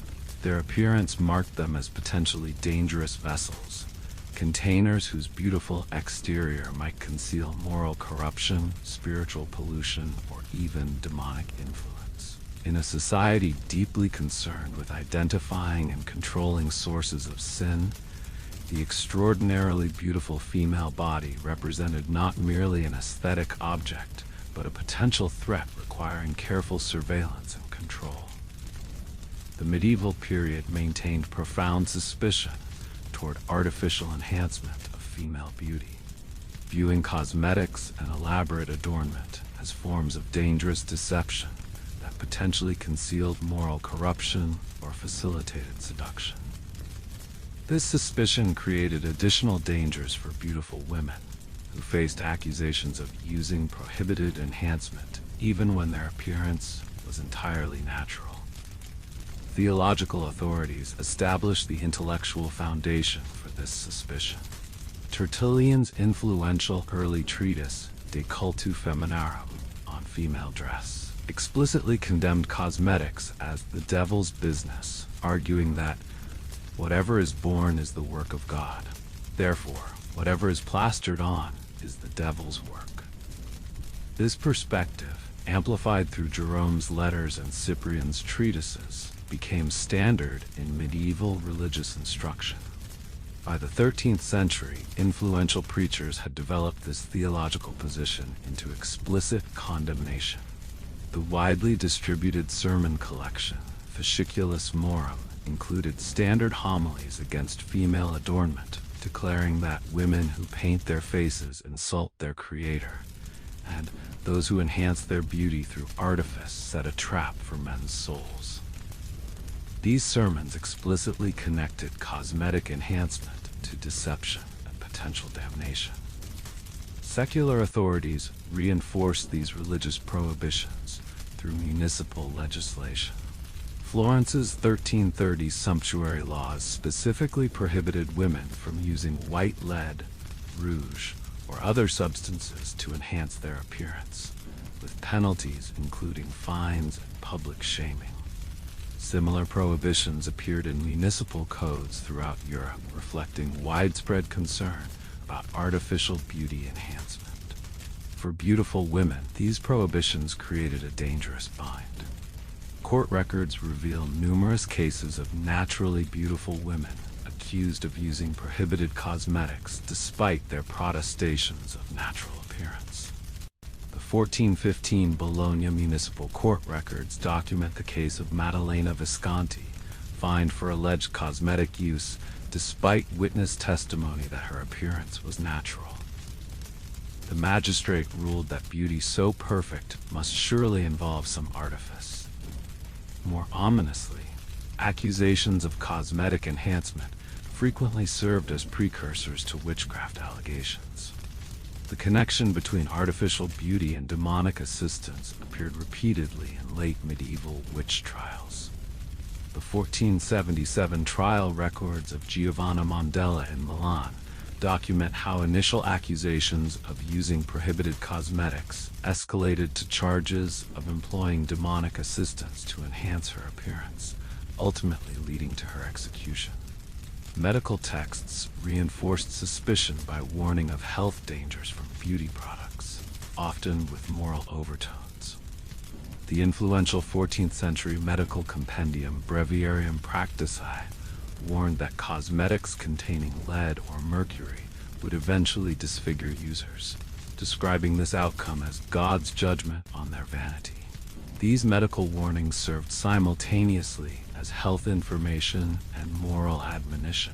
Their appearance marked them as potentially dangerous vessels, containers whose beautiful exterior might conceal moral corruption, spiritual pollution, or even demonic influence. In a society deeply concerned with identifying and controlling sources of sin, the extraordinarily beautiful female body represented not merely an aesthetic object, but a potential threat requiring careful surveillance and control. The medieval period maintained profound suspicion toward artificial enhancement of female beauty, viewing cosmetics and elaborate adornment as forms of dangerous deception that potentially concealed moral corruption or facilitated seduction. This suspicion created additional dangers for beautiful women, who faced accusations of using prohibited enhancement even when their appearance was entirely natural. Theological authorities established the intellectual foundation for this suspicion. Tertullian's influential early treatise, De Cultu Feminarum, on female dress, explicitly condemned cosmetics as the devil's business, arguing that whatever is born is the work of God. Therefore, whatever is plastered on is the devil's work. This perspective, amplified through Jerome's letters and Cyprian's treatises, became standard in medieval religious instruction. By the 13th century, influential preachers had developed this theological position into explicit condemnation. The widely distributed sermon collection, Fasciculus Morum, included standard homilies against female adornment, declaring that women who paint their faces insult their Creator, and those who enhance their beauty through artifice set a trap for men's souls. These sermons explicitly connected cosmetic enhancement to deception and potential damnation. Secular authorities reinforced these religious prohibitions through municipal legislation. Florence's 1330 sumptuary laws specifically prohibited women from using white lead, rouge, or other substances to enhance their appearance, with penalties including fines and public shaming. Similar prohibitions appeared in municipal codes throughout Europe, reflecting widespread concern about artificial beauty enhancement. For beautiful women, these prohibitions created a dangerous bind. Court records reveal numerous cases of naturally beautiful women accused of using prohibited cosmetics despite their protestations of natural appearance. The 1415 Bologna municipal court records document the case of Maddalena Visconti, fined for alleged cosmetic use despite witness testimony that her appearance was natural. The magistrate ruled that beauty so perfect must surely involve some artifice. More ominously, accusations of cosmetic enhancement frequently served as precursors to witchcraft allegations. The connection between artificial beauty and demonic assistance appeared repeatedly in late medieval witch trials. The 1477 trial records of Giovanna Mondella in Milan document how initial accusations of using prohibited cosmetics escalated to charges of employing demonic assistance to enhance her appearance, ultimately leading to her execution. Medical texts reinforced suspicion by warning of health dangers from beauty products, often with moral overtones. The influential 14th century medical compendium Breviarium Practicae warned that cosmetics containing lead or mercury would eventually disfigure users, describing this outcome as God's judgment on their vanity. These medical warnings served simultaneously as health information and moral admonition,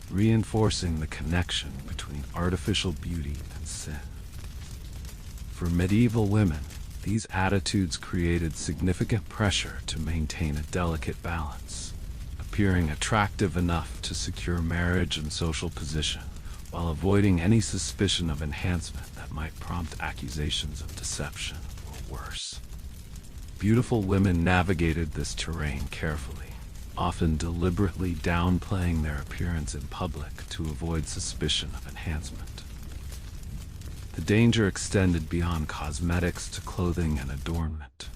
reinforcing the connection between artificial beauty and sin. For medieval women, these attitudes created significant pressure to maintain a delicate balance, appearing attractive enough to secure marriage and social position, while avoiding any suspicion of enhancement that might prompt accusations of deception or worse. Beautiful women navigated this terrain carefully, often deliberately downplaying their appearance in public to avoid suspicion of enhancement. The danger extended beyond cosmetics to clothing and adornment.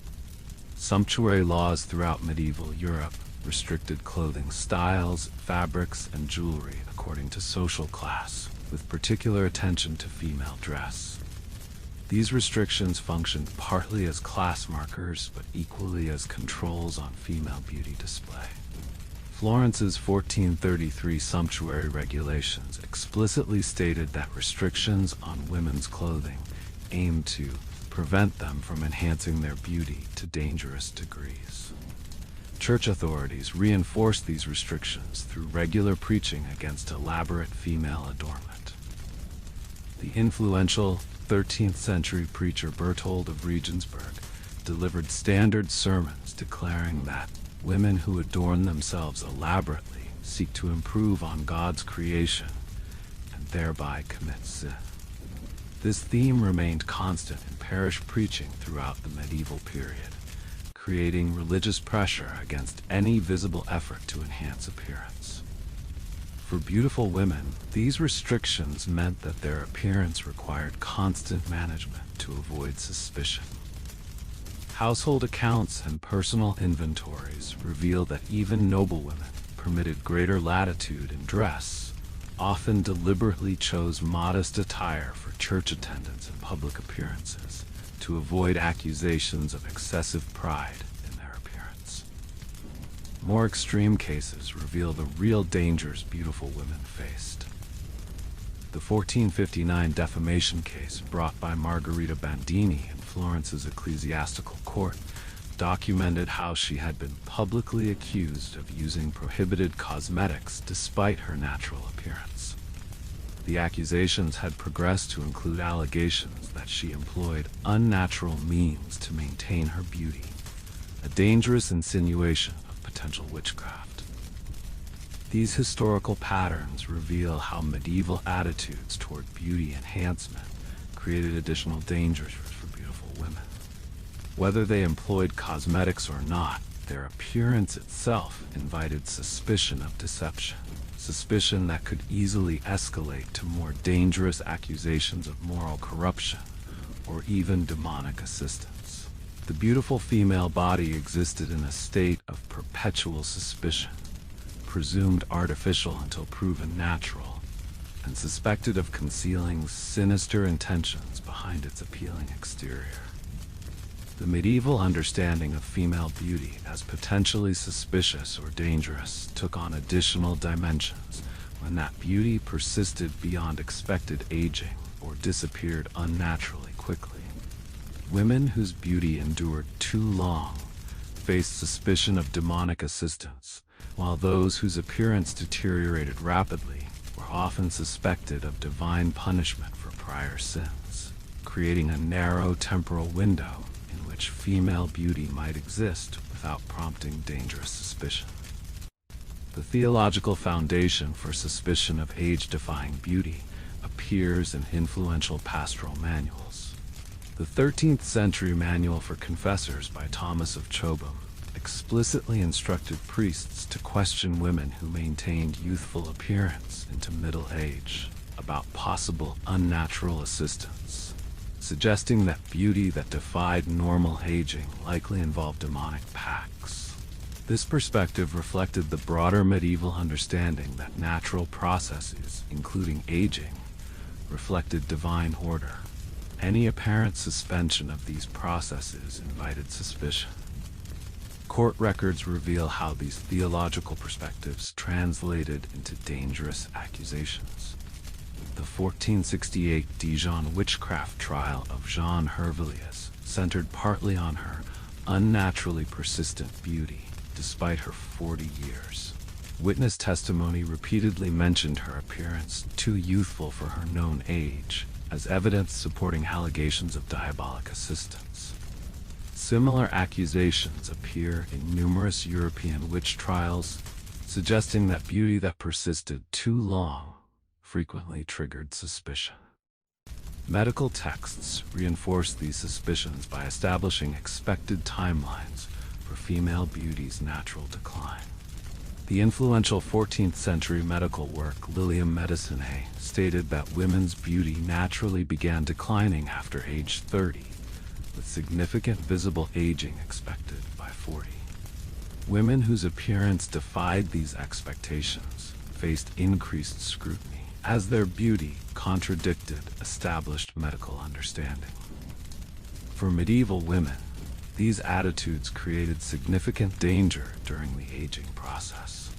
Sumptuary laws throughout medieval Europe restricted clothing styles, fabrics, and jewelry according to social class, with particular attention to female dress. These restrictions functioned partly as class markers, but equally as controls on female beauty display. Florence's 1433 sumptuary regulations explicitly stated that restrictions on women's clothing aimed to prevent them from enhancing their beauty to dangerous degrees. Church authorities reinforced these restrictions through regular preaching against elaborate female adornment. The influential 13th century preacher Berthold of Regensburg delivered standard sermons declaring that women who adorn themselves elaborately seek to improve on God's creation and thereby commit sin. This theme remained constant in parish preaching throughout the medieval period, creating religious pressure against any visible effort to enhance appearance. For beautiful women, these restrictions meant that their appearance required constant management to avoid suspicion. Household accounts and personal inventories reveal that even noblewomen permitted greater latitude in dress, often deliberately chose modest attire for church attendance and public appearances to avoid accusations of excessive pride in their appearance. More extreme cases reveal the real dangers beautiful women faced. The 1459 defamation case brought by Margherita Bandini in Florence's ecclesiastical court documented how she had been publicly accused of using prohibited cosmetics despite her natural appearance. The accusations had progressed to include allegations that she employed unnatural means to maintain her beauty, a dangerous insinuation of potential witchcraft. These historical patterns reveal how medieval attitudes toward beauty enhancement created additional dangers for beautiful women. Whether they employed cosmetics or not, their appearance itself invited suspicion of deception, suspicion that could easily escalate to more dangerous accusations of moral corruption or even demonic assistance. The beautiful female body existed in a state of perpetual suspicion, presumed artificial until proven natural, and suspected of concealing sinister intentions behind its appealing exterior. The medieval understanding of female beauty as potentially suspicious or dangerous took on additional dimensions when that beauty persisted beyond expected aging or disappeared unnaturally quickly. Women whose beauty endured too long faced suspicion of demonic assistance, while those whose appearance deteriorated rapidly were often suspected of divine punishment for prior sins, creating a narrow temporal window in which female beauty might exist without prompting dangerous suspicion. The theological foundation for suspicion of age-defying beauty appears in influential pastoral manuals. The 13th century Manual for Confessors by Thomas of Chobham explicitly instructed priests to question women who maintained youthful appearance into middle age about possible unnatural assistance, suggesting that beauty that defied normal aging likely involved demonic pacts. This perspective reflected the broader medieval understanding that natural processes, including aging, reflected divine order. Any apparent suspension of these processes invited suspicion. Court records reveal how these theological perspectives translated into dangerous accusations. The 1468 Dijon witchcraft trial of Jeanne Hervelius centered partly on her unnaturally persistent beauty, despite her 40 years. Witness testimony repeatedly mentioned her appearance too youthful for her known age, as evidence supporting allegations of diabolic assistance. Similar accusations appear in numerous European witch trials, suggesting that beauty that persisted too long frequently triggered suspicion. Medical texts reinforce these suspicions by establishing expected timelines for female beauty's natural decline. The influential 14th century medical work Lilium Medicinae stated that women's beauty naturally began declining after age 30, with significant visible aging expected by 40. Women whose appearance defied these expectations faced increased scrutiny, as their beauty contradicted established medical understanding. For medieval women, these attitudes created significant danger during the aging process.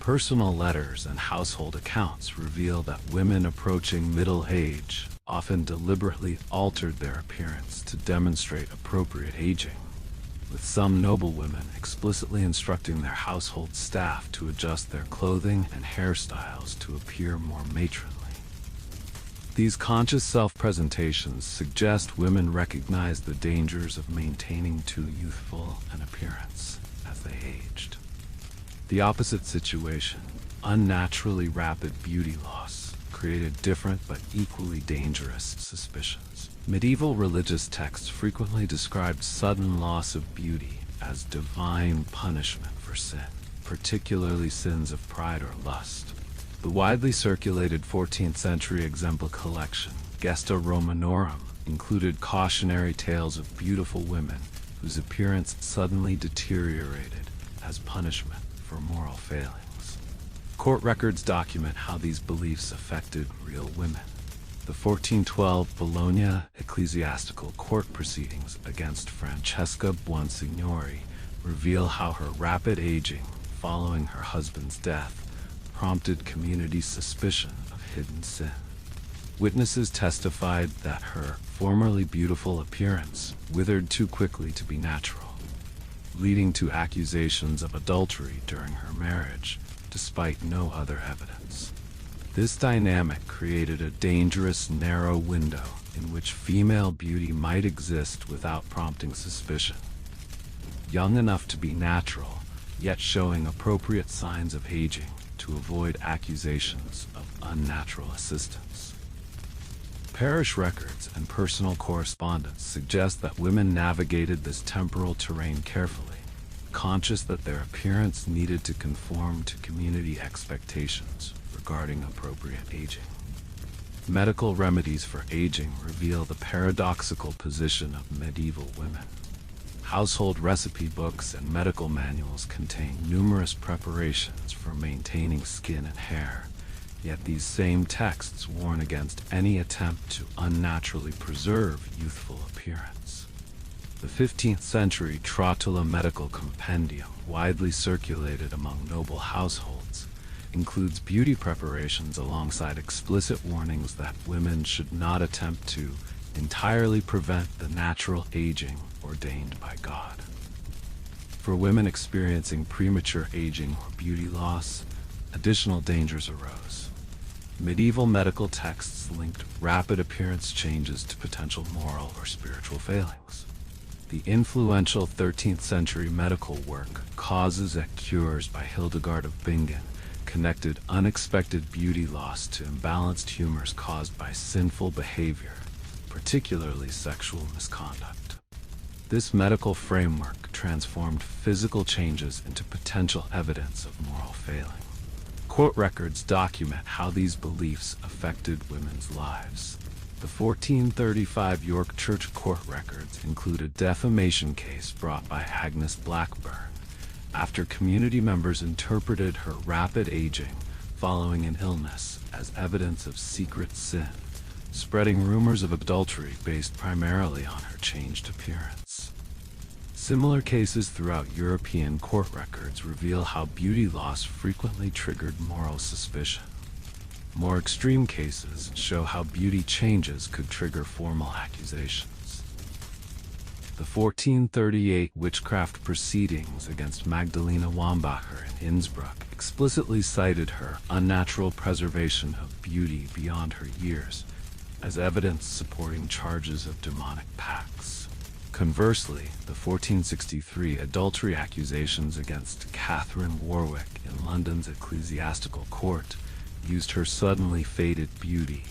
Personal letters and household accounts reveal that women approaching middle age often deliberately altered their appearance to demonstrate appropriate aging, with some noble women explicitly instructing their household staff to adjust their clothing and hairstyles to appear more matronly. These conscious self-presentations suggest women recognize the dangers of maintaining too youthful an appearance as they aged. The opposite situation, unnaturally rapid beauty loss, created different but equally dangerous suspicions. Medieval religious texts frequently described sudden loss of beauty as divine punishment for sin, particularly sins of pride or lust. The widely circulated 14th century exemplar collection, Gesta Romanorum, included cautionary tales of beautiful women whose appearance suddenly deteriorated as punishment for moral failings. Court records document how these beliefs affected real women. The 1412 Bologna ecclesiastical court proceedings against Francesca Buonsignori reveal how her rapid aging following her husband's death prompted community suspicion of hidden sin. Witnesses testified that her formerly beautiful appearance withered too quickly to be natural, leading to accusations of adultery during her marriage, despite no other evidence. This dynamic created a dangerous, narrow window in which female beauty might exist without prompting suspicion. Young enough to be natural, yet showing appropriate signs of aging to avoid accusations of unnatural assistance. Parish records and personal correspondence suggest that women navigated this temporal terrain carefully, conscious that their appearance needed to conform to community expectations regarding appropriate aging. Medical remedies for aging reveal the paradoxical position of medieval women. Household recipe books and medical manuals contain numerous preparations for maintaining skin and hair, yet these same texts warn against any attempt to unnaturally preserve youthful appearance. The 15th century Trotula Medical Compendium, widely circulated among noble households, includes beauty preparations alongside explicit warnings that women should not attempt to entirely prevent the natural aging ordained by God. For women experiencing premature aging or beauty loss, additional dangers arose. Medieval medical texts linked rapid appearance changes to potential moral or spiritual failings. The influential 13th century medical work Causes et Cures by Hildegard of Bingen connected unexpected beauty loss to imbalanced humors caused by sinful behavior, particularly sexual misconduct. This medical framework transformed physical changes into potential evidence of moral failing. Court records document how these beliefs affected women's lives. The 1435 York Church court records include a defamation case brought by Agnes Blackburn, after community members interpreted her rapid aging following an illness as evidence of secret sin, spreading rumors of adultery based primarily on her changed appearance. Similar cases throughout European court records reveal how beauty loss frequently triggered moral suspicion. More extreme cases show how beauty changes could trigger formal accusations. The 1438 witchcraft proceedings against Magdalena Wambacher in Innsbruck explicitly cited her unnatural preservation of beauty beyond her years as evidence supporting charges of demonic pacts. Conversely, the 1463 adultery accusations against Catherine Warwick in London's ecclesiastical court used her suddenly faded beauty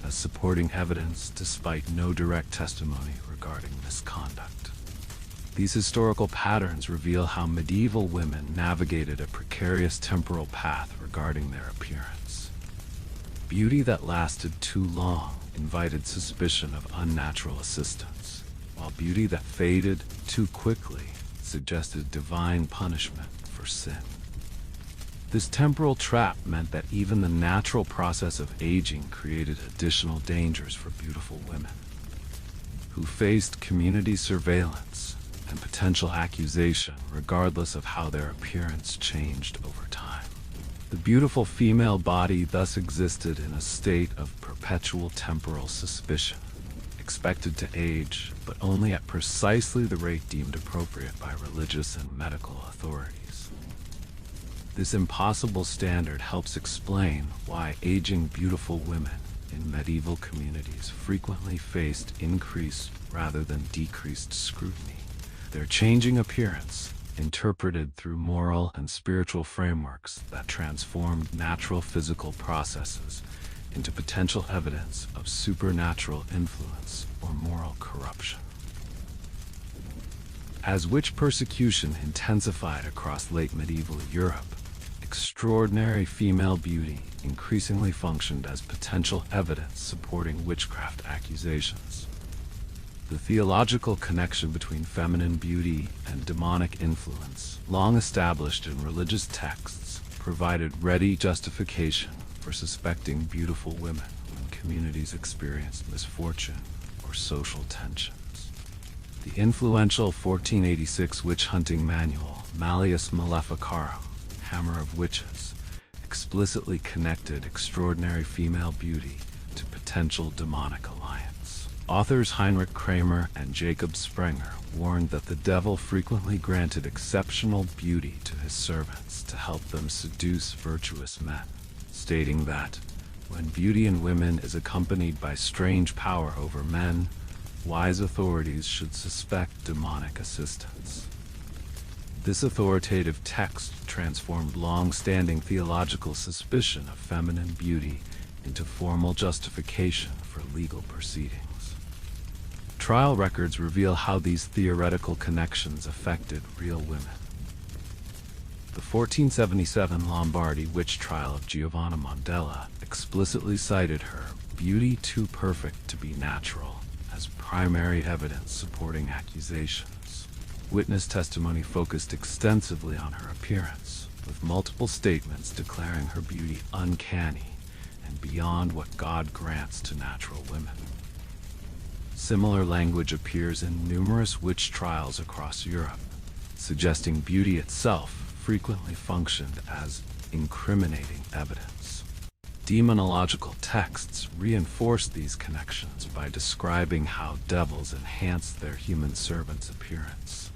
as supporting evidence despite no direct testimony regarding misconduct. These historical patterns reveal how medieval women navigated a precarious temporal path regarding their appearance. Beauty that lasted too long invited suspicion of unnatural assistance, while beauty that faded too quickly suggested divine punishment for sin. This temporal trap meant that even the natural process of aging created additional dangers for beautiful women, who faced community surveillance and potential accusation regardless of how their appearance changed over time. The beautiful female body thus existed in a state of perpetual temporal suspicion, expected to age, but only at precisely the rate deemed appropriate by religious and medical authorities. This impossible standard helps explain why aging beautiful women in medieval communities frequently faced increased rather than decreased scrutiny. Their changing appearance, interpreted through moral and spiritual frameworks that transformed natural physical processes into potential evidence of supernatural influence or moral corruption. As witch persecution intensified across late medieval Europe, extraordinary female beauty increasingly functioned as potential evidence supporting witchcraft accusations. The theological connection between feminine beauty and demonic influence, long established in religious texts, provided ready justification for suspecting beautiful women when communities experienced misfortune or social tensions. The influential 1486 witch-hunting manual, Malleus Maleficarum, Hammer of Witches, explicitly connected extraordinary female beauty to potential demonic alliance. Authors Heinrich Kramer and Jacob Sprenger warned that the devil frequently granted exceptional beauty to his servants to help them seduce virtuous men, stating that, when beauty in women is accompanied by strange power over men, wise authorities should suspect demonic assistance. This authoritative text transformed long-standing theological suspicion of feminine beauty into formal justification for legal proceedings. Trial records reveal how these theoretical connections affected real women. The 1477 Lombardy witch trial of Giovanna Mondella explicitly cited her beauty too perfect to be natural as primary evidence supporting accusations. Witness testimony focused extensively on her appearance, with multiple statements declaring her beauty uncanny and beyond what God grants to natural women. Similar language appears in numerous witch trials across Europe, suggesting beauty itself frequently functioned as incriminating evidence. Demonological texts reinforced these connections by describing how devils enhanced their human servants' appearance.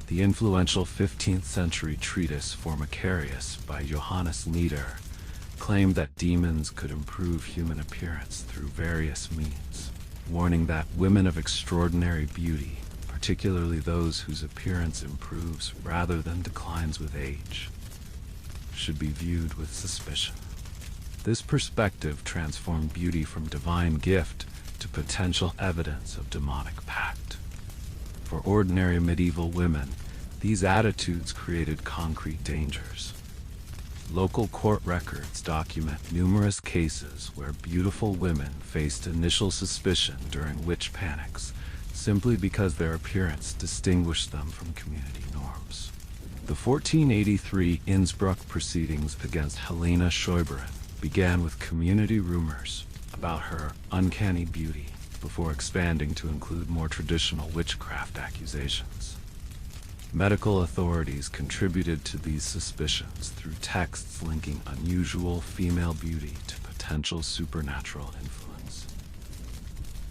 The influential 15th century treatise Formicarius by Johannes Nieder claimed that demons could improve human appearance through various means, warning that women of extraordinary beauty, particularly those whose appearance improves rather than declines with age, should be viewed with suspicion. This perspective transformed beauty from divine gift to potential evidence of demonic pact. For ordinary medieval women, these attitudes created concrete dangers. Local court records document numerous cases where beautiful women faced initial suspicion during witch panics simply because their appearance distinguished them from community norms. The 1483 Innsbruck proceedings against Helena Schäuberin began with community rumors about her uncanny beauty, before expanding to include more traditional witchcraft accusations. Medical authorities contributed to these suspicions through texts linking unusual female beauty to potential supernatural influence.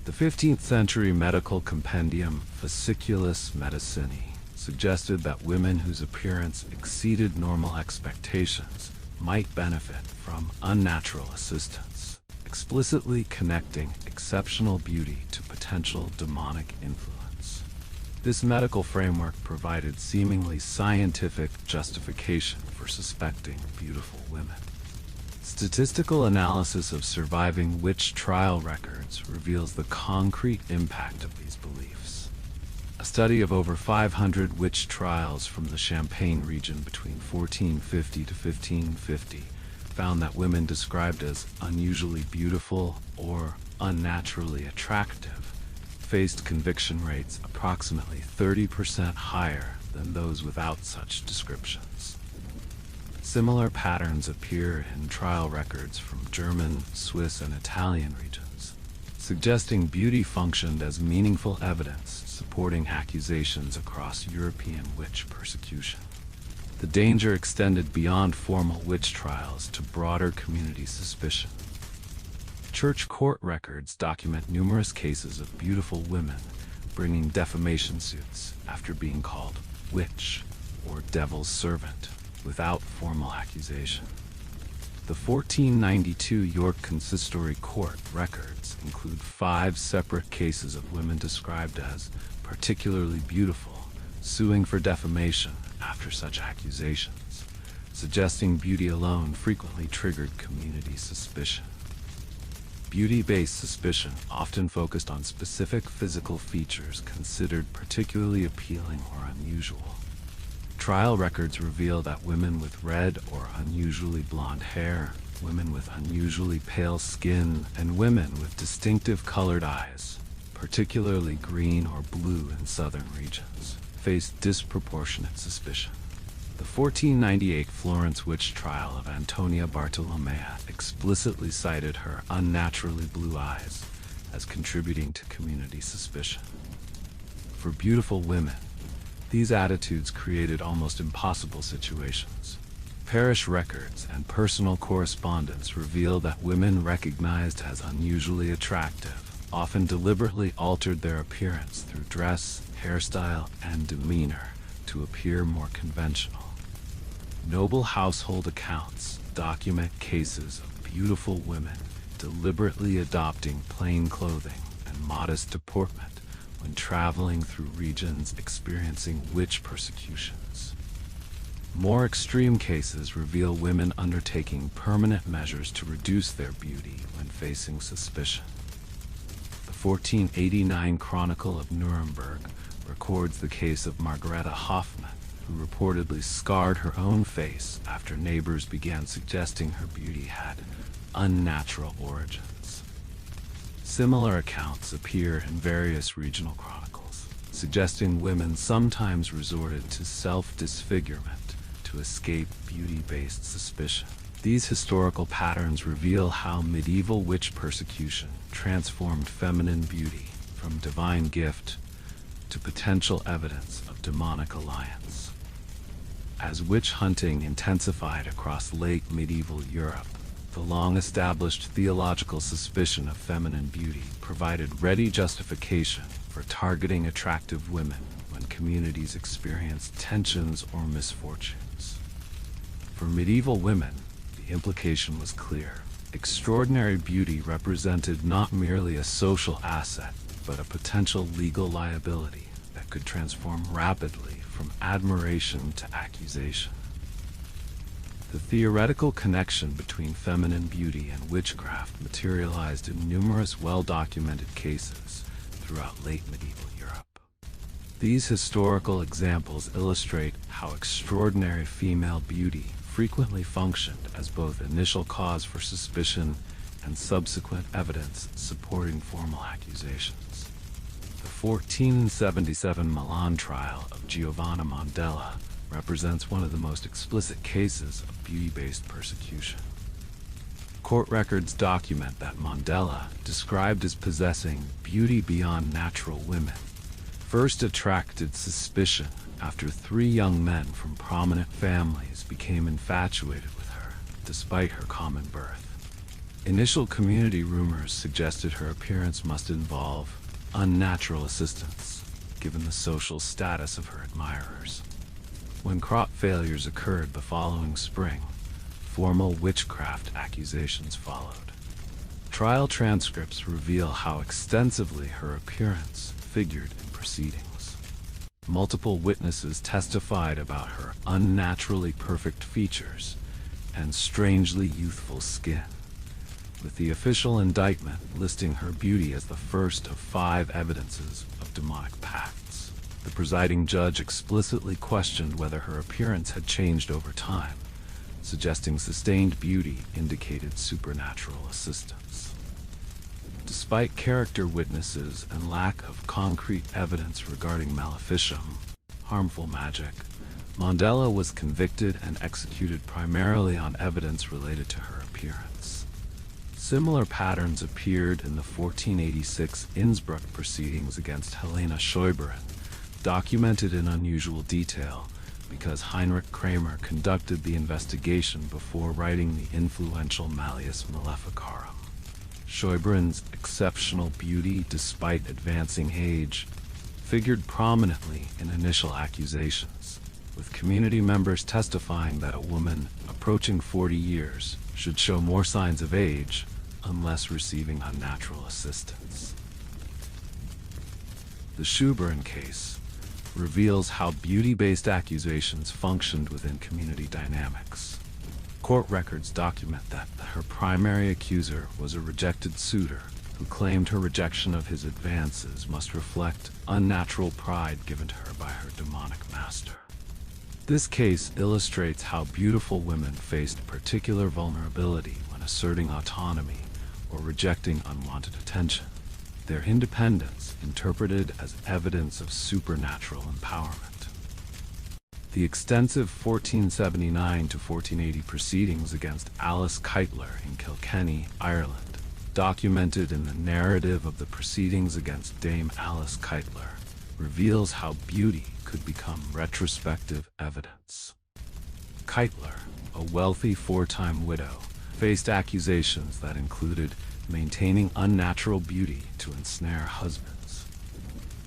The 15th century medical compendium Fasciculus Medicinae suggested that women whose appearance exceeded normal expectations might benefit from unnatural assistance, explicitly connecting exceptional beauty to potential demonic influence. This medical framework provided seemingly scientific justification for suspecting beautiful women. Statistical analysis of surviving witch trial records reveals the concrete impact of these beliefs. A study of over 500 witch trials from the Champagne region between 1450 to 1550 found that women described as unusually beautiful or unnaturally attractive faced conviction rates approximately 30% higher than those without such descriptions. Similar patterns appear in trial records from German, Swiss, and Italian regions, suggesting beauty functioned as meaningful evidence supporting accusations across European witch persecution. The danger extended beyond formal witch trials to broader community suspicion. Church court records document numerous cases of beautiful women bringing defamation suits after being called witch or devil's servant without formal accusation. The 1492 York Consistory Court records include 5 separate cases of women described as particularly beautiful, suing for defamation after such accusations, suggesting beauty alone frequently triggered community suspicion. Beauty-based suspicion often focused on specific physical features considered particularly appealing or unusual. Trial records reveal that women with red or unusually blonde hair, women with unusually pale skin, and women with distinctive colored eyes, particularly green or blue in southern regions, faced disproportionate suspicion. The 1498 Florence witch trial of Antonia Bartolomea explicitly cited her unnaturally blue eyes as contributing to community suspicion. For beautiful women, these attitudes created almost impossible situations. Parish records and personal correspondence reveal that women recognized as unusually attractive often deliberately altered their appearance through dress, hairstyle, and demeanor to appear more conventional. Noble household accounts document cases of beautiful women deliberately adopting plain clothing and modest deportment when traveling through regions experiencing witch persecutions. More extreme cases reveal women undertaking permanent measures to reduce their beauty when facing suspicion. The 1489 Chronicle of Nuremberg records the case of Margareta Hoffmann, who reportedly scarred her own face after neighbors began suggesting her beauty had unnatural origins. Similar accounts appear in various regional chronicles, suggesting women sometimes resorted to self-disfigurement to escape beauty-based suspicion. These historical patterns reveal how medieval witch persecution transformed feminine beauty from divine gift to potential evidence of demonic alliance. As witch hunting intensified across late medieval Europe, the long-established theological suspicion of feminine beauty provided ready justification for targeting attractive women when communities experienced tensions or misfortunes. For medieval women, the implication was clear. Extraordinary beauty represented not merely a social asset, but a potential legal liability that could transform rapidly from admiration to accusation. The theoretical connection between feminine beauty and witchcraft materialized in numerous well-documented cases throughout late medieval Europe. These historical examples illustrate how extraordinary female beauty frequently functioned as both initial cause for suspicion and subsequent evidence supporting formal accusations. The 1477 Milan trial of Giovanna Mondella represents one of the most explicit cases of beauty-based persecution. Court records document that Mandela, described as possessing beauty beyond natural women, first attracted suspicion after 3 young men from prominent families became infatuated with her, despite her common birth. Initial community rumors suggested her appearance must involve unnatural assistance, given the social status of her admirers. When crop failures occurred the following spring, formal witchcraft accusations followed. Trial transcripts reveal how extensively her appearance figured in proceedings. Multiple witnesses testified about her unnaturally perfect features and strangely youthful skin, with the official indictment listing her beauty as the first of 5 evidences of demonic pacts. The presiding judge explicitly questioned whether her appearance had changed over time, suggesting sustained beauty indicated supernatural assistance. Despite character witnesses and lack of concrete evidence regarding maleficium, harmful magic, Mandela was convicted and executed primarily on evidence related to her appearance. Similar patterns appeared in the 1486 Innsbruck proceedings against Helena Schäuberin, documented in unusual detail because Heinrich Kramer conducted the investigation before writing the influential Malleus Maleficarum. Schäuberin's exceptional beauty despite advancing age figured prominently in initial accusations, with community members testifying that a woman approaching 40 years should show more signs of age unless receiving unnatural assistance. The Schäuberin case reveals how beauty-based accusations functioned within community dynamics. Court records document that her primary accuser was a rejected suitor who claimed her rejection of his advances must reflect unnatural pride given to her by her demonic master. This case illustrates how beautiful women faced particular vulnerability when asserting autonomy or rejecting unwanted attention, their independence interpreted as evidence of supernatural empowerment. The extensive 1479 to 1480 proceedings against Alice Keitler in Kilkenny, Ireland, documented in the narrative of the proceedings against Dame Alice Keitler, reveals how beauty could become retrospective evidence. Keitler, a wealthy 4-time widow, faced accusations that included maintaining unnatural beauty to ensnare husbands.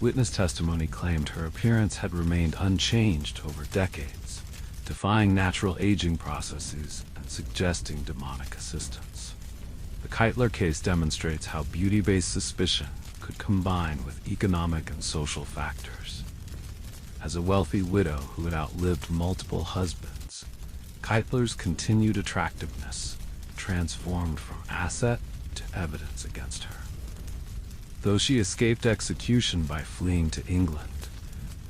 Witness testimony claimed her appearance had remained unchanged over decades, defying natural aging processes and suggesting demonic assistance. The Keitler case demonstrates how beauty-based suspicion could combine with economic and social factors. As a wealthy widow who had outlived multiple husbands, Keitler's continued attractiveness transformed from asset to evidence against her. Though she escaped execution by fleeing to England,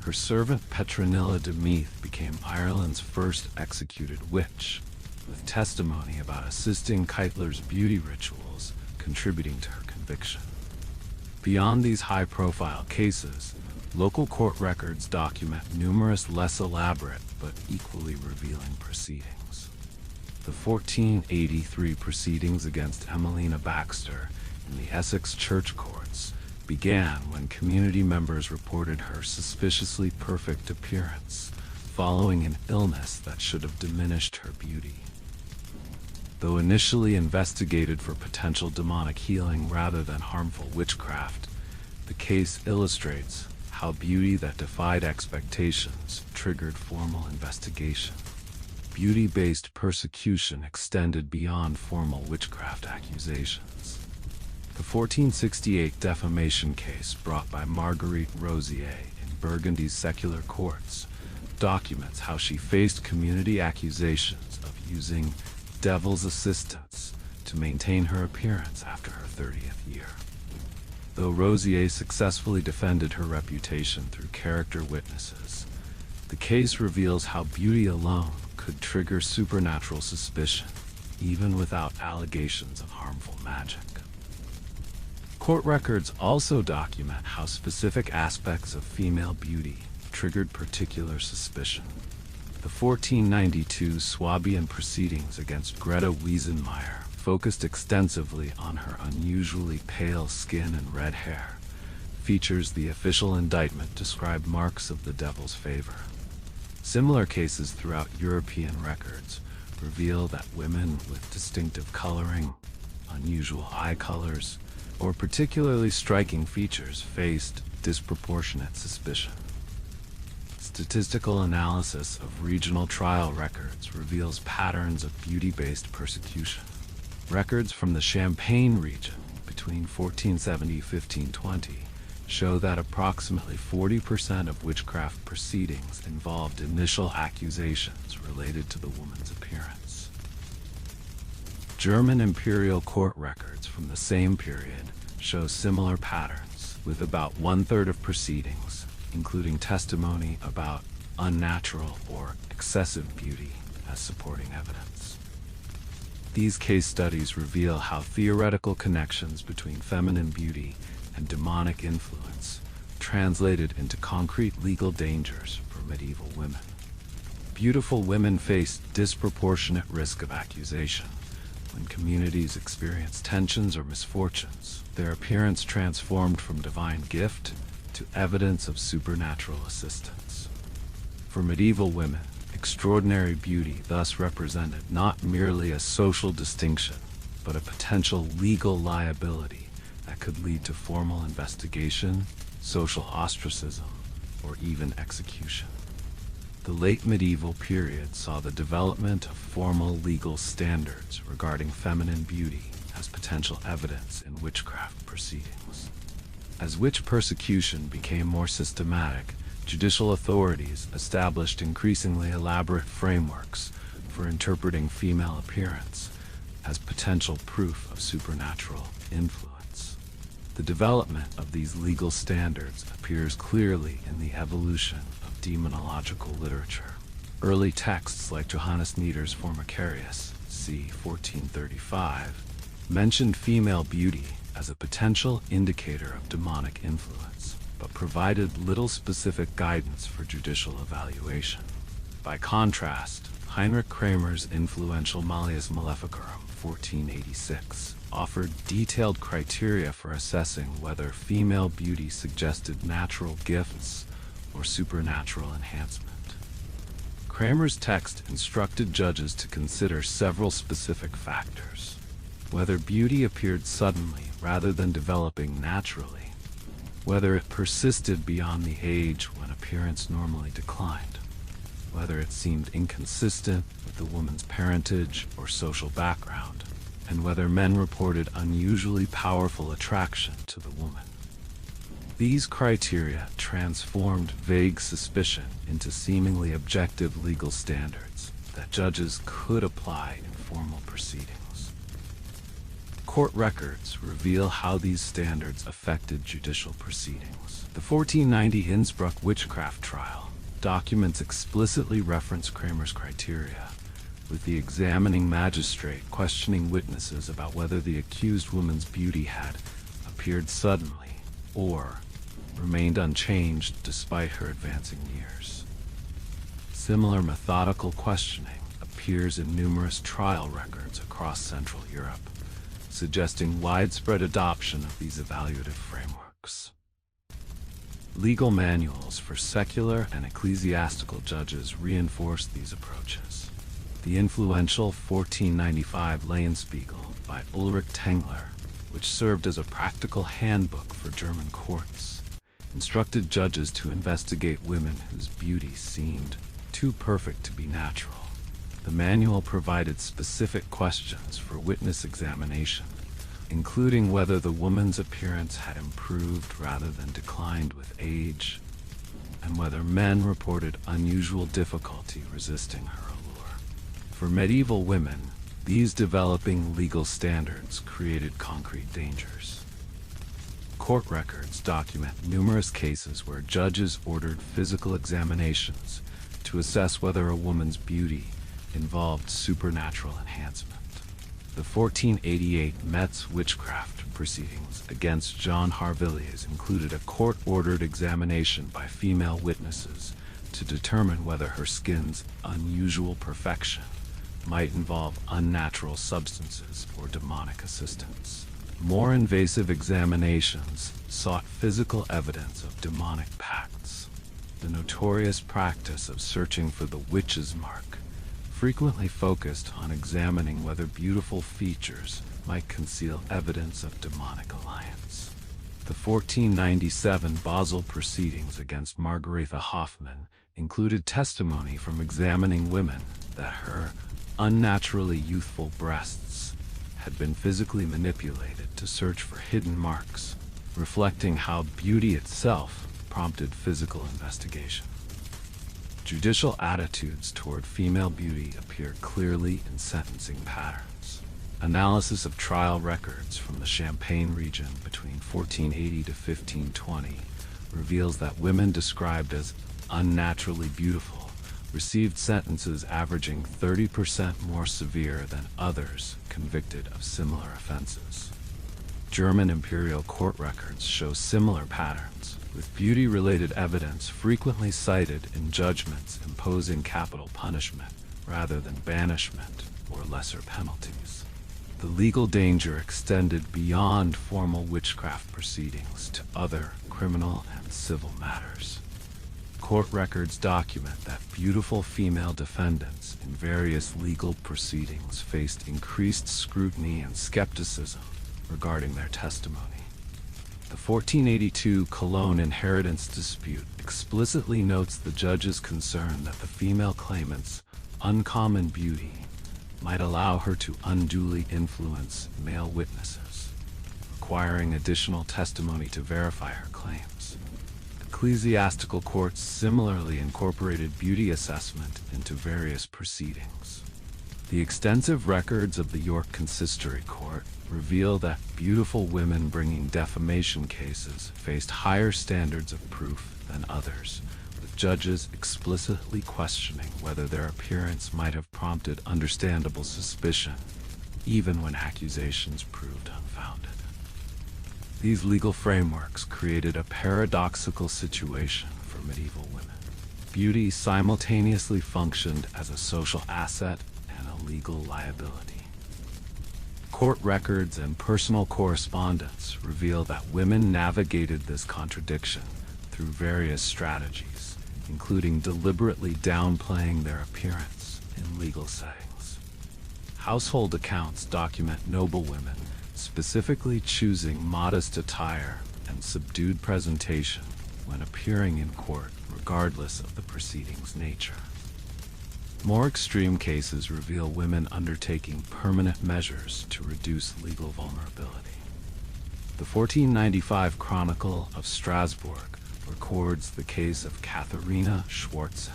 her servant Petronilla de Meath became Ireland's first executed witch, with testimony about assisting Keitler's beauty rituals contributing to her conviction. Beyond these high-profile cases, local court records document numerous less elaborate but equally revealing proceedings. The 1483 proceedings against Emelina Baxter in the Essex Church Courts began when community members reported her suspiciously perfect appearance following an illness that should have diminished her beauty. Though initially investigated for potential demonic healing rather than harmful witchcraft, the case illustrates how beauty that defied expectations triggered formal investigation. Beauty-based persecution extended beyond formal witchcraft accusations. The 1468 defamation case brought by Marguerite Rosier in Burgundy's secular courts documents how she faced community accusations of using devil's assistance to maintain her appearance after her 30th year. Though Rosier successfully defended her reputation through character witnesses, the case reveals how beauty alone could trigger supernatural suspicion, even without allegations of harmful magic. Court records also document how specific aspects of female beauty triggered particular suspicion. The 1492 Swabian proceedings against Greta Wiesenmeyer focused extensively on her unusually pale skin and red hair. Features the official indictment describe marks of the devil's favor. Similar cases throughout European records reveal that women with distinctive coloring, unusual eye colors, or particularly striking features faced disproportionate suspicion. Statistical analysis of regional trial records reveals patterns of beauty-based persecution. Records from the Champagne region between 1470–1520 show that approximately 40% of witchcraft proceedings involved initial accusations related to the woman's appearance. German imperial court records from the same period show similar patterns, with about one-third of proceedings, including testimony about unnatural or excessive beauty, as supporting evidence. These case studies reveal how theoretical connections between feminine beauty and demonic influence translated into concrete legal dangers for medieval women. Beautiful women faced disproportionate risk of accusation. When communities experienced tensions or misfortunes, their appearance transformed from divine gift to evidence of supernatural assistance. For medieval women, extraordinary beauty thus represented not merely a social distinction, but a potential legal liability that could lead to formal investigation, social ostracism, or even execution. The late medieval period saw the development of formal legal standards regarding feminine beauty as potential evidence in witchcraft proceedings. As witch persecution became more systematic, judicial authorities established increasingly elaborate frameworks for interpreting female appearance as potential proof of supernatural influence. The development of these legal standards appears clearly in the evolution of demonological literature. Early texts like Johannes Nieder's Formicarius, c. 1435, mentioned female beauty as a potential indicator of demonic influence, but provided little specific guidance for judicial evaluation. By contrast, Heinrich Kramer's influential Malleus Maleficarum, 1486, offered detailed criteria for assessing whether female beauty suggested natural gifts or supernatural enhancement. Kramer's text instructed judges to consider several specific factors: whether beauty appeared suddenly rather than developing naturally, whether it persisted beyond the age when appearance normally declined, whether it seemed inconsistent with the woman's parentage or social background, and whether men reported unusually powerful attraction to the woman. These criteria transformed vague suspicion into seemingly objective legal standards that judges could apply in formal proceedings. Court records reveal how these standards affected judicial proceedings. The 1490 Innsbruck witchcraft trial documents explicitly reference Kramer's criteria, with the examining magistrate questioning witnesses about whether the accused woman's beauty had appeared suddenly or remained unchanged despite her advancing years. Similar methodical questioning appears in numerous trial records across Central Europe, suggesting widespread adoption of these evaluative frameworks. Legal manuals for secular and ecclesiastical judges reinforced these approaches. The influential 1495 Lehenspiegel by Ulrich Tengler, which served as a practical handbook for German courts, instructed judges to investigate women whose beauty seemed too perfect to be natural. The manual provided specific questions for witness examination, including whether the woman's appearance had improved rather than declined with age, and whether men reported unusual difficulty resisting her allure. For medieval women, these developing legal standards created concrete dangers. Court records document numerous cases where judges ordered physical examinations to assess whether a woman's beauty involved supernatural enhancement. The 1488 Metz witchcraft proceedings against Jean Harvilliers included a court-ordered examination by female witnesses to determine whether her skin's unusual perfection might involve unnatural substances or demonic assistance. More invasive examinations sought physical evidence of demonic pacts. The notorious practice of searching for the witch's mark frequently focused on examining whether beautiful features might conceal evidence of demonic alliance. The 1497 Basel proceedings against Margaretha Hoffmann included testimony from examining women that her unnaturally youthful breasts had been physically manipulated to search for hidden marks, reflecting how beauty itself prompted physical investigation. Judicial attitudes toward female beauty appear clearly in sentencing patterns. Analysis of trial records from the Champagne region between 1480 to 1520 reveals that women described as unnaturally beautiful received sentences averaging 30% more severe than others convicted of similar offenses. German imperial court records show similar patterns, with beauty-related evidence frequently cited in judgments imposing capital punishment rather than banishment or lesser penalties. The legal danger extended beyond formal witchcraft proceedings to other criminal and civil matters. Court records document that beautiful female defendants in various legal proceedings faced increased scrutiny and skepticism regarding their testimony. The 1482 Cologne inheritance dispute explicitly notes the judge's concern that the female claimant's uncommon beauty might allow her to unduly influence male witnesses, requiring additional testimony to verify her claims. Ecclesiastical courts similarly incorporated beauty assessment into various proceedings. The extensive records of the York Consistory Court reveal that beautiful women bringing defamation cases faced higher standards of proof than others, with judges explicitly questioning whether their appearance might have prompted understandable suspicion, even when accusations proved unfounded. These legal frameworks created a paradoxical situation for medieval women. Beauty simultaneously functioned as a social asset and a legal liability. Court records and personal correspondence reveal that women navigated this contradiction through various strategies, including deliberately downplaying their appearance in legal settings. Household accounts document noblewomen specifically choosing modest attire and subdued presentation when appearing in court, regardless of the proceeding's nature. More extreme cases reveal women undertaking permanent measures to reduce legal vulnerability. The 1495 Chronicle of Strasbourg records the case of Katharina Schwarzen,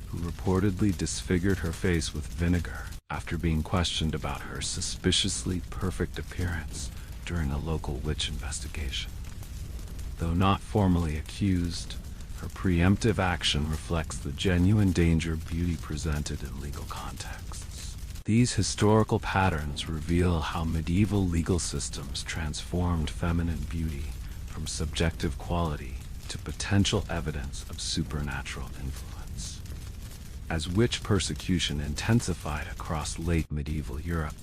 who reportedly disfigured her face with vinegar after being questioned about her suspiciously perfect appearance during a local witch investigation. Though not formally accused, her preemptive action reflects the genuine danger beauty presented in legal contexts. These historical patterns reveal how medieval legal systems transformed feminine beauty from subjective quality to potential evidence of supernatural influence. As witch persecution intensified across late medieval Europe,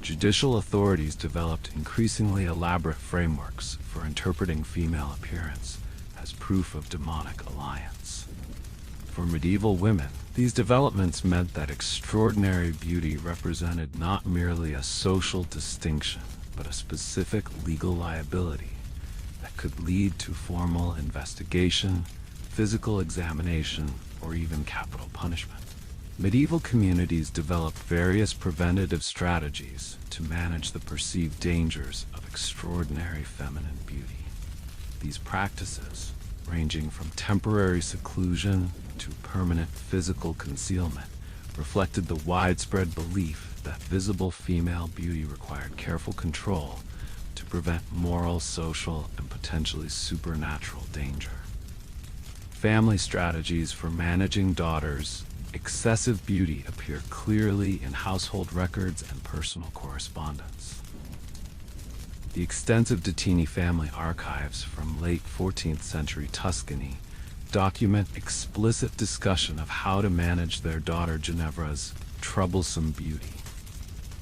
judicial authorities developed increasingly elaborate frameworks for interpreting female appearance as proof of demonic alliance. For medieval women, these developments meant that extraordinary beauty represented not merely a social distinction, but a specific legal liability that could lead to formal investigation, physical examination, or even capital punishment. Medieval communities developed various preventative strategies to manage the perceived dangers of extraordinary feminine beauty. These practices, ranging from temporary seclusion to permanent physical concealment, reflected the widespread belief that visible female beauty required careful control to prevent moral, social, and potentially supernatural danger. Family strategies for managing daughters' excessive beauty appear clearly in household records and personal correspondence. The extensive Dettini family archives from late 14th century Tuscany document explicit discussion of how to manage their daughter Ginevra's troublesome beauty.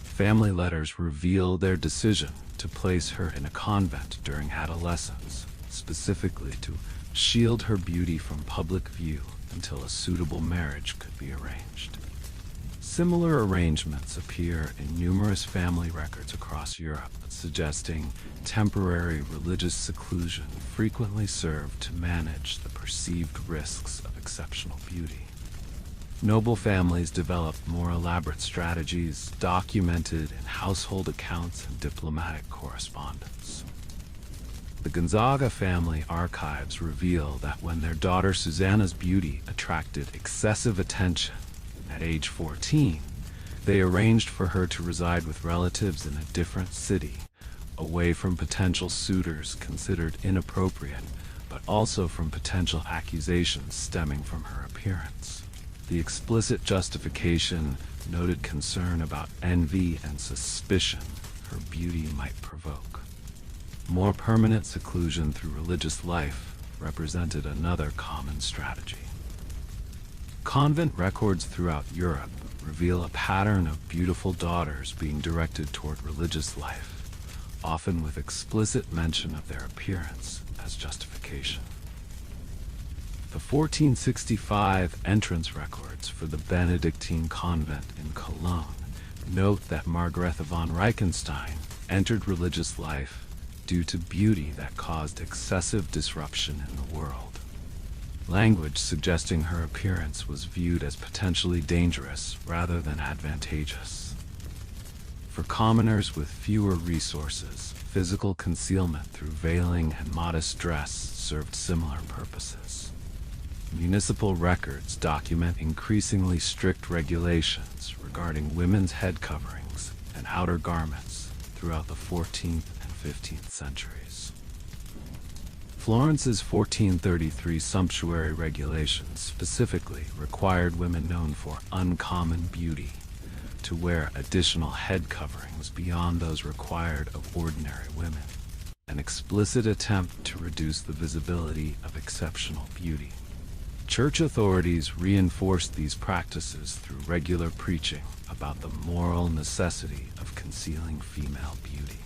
Family letters reveal their decision to place her in a convent during adolescence, specifically to shield her beauty from public view until a suitable marriage could be arranged. Similar arrangements appear in numerous family records across Europe, suggesting temporary religious seclusion frequently served to manage the perceived risks of exceptional beauty. Noble families developed more elaborate strategies documented in household accounts and diplomatic correspondence. The Gonzaga family archives reveal that when their daughter Susanna's beauty attracted excessive attention at age 14, they arranged for her to reside with relatives in a different city, away from potential suitors considered inappropriate, but also from potential accusations stemming from her appearance. The explicit justification noted concern about envy and suspicion her beauty might provoke. More permanent seclusion through religious life represented another common strategy. Convent records throughout Europe reveal a pattern of beautiful daughters being directed toward religious life, often with explicit mention of their appearance as justification. The 1465 entrance records for the Benedictine convent in Cologne note that Margaretha von Reichenstein entered religious life due to beauty that caused excessive disruption in the world. Language suggesting her appearance was viewed as potentially dangerous rather than advantageous. For commoners with fewer resources, physical concealment through veiling and modest dress served similar purposes. Municipal records document increasingly strict regulations regarding women's head coverings and outer garments throughout the 14th and 15th centuries. Florence's 1433 sumptuary regulations specifically required women known for uncommon beauty to wear additional head coverings beyond those required of ordinary women, an explicit attempt to reduce the visibility of exceptional beauty. Church authorities reinforced these practices through regular preaching about the moral necessity of concealing female beauty.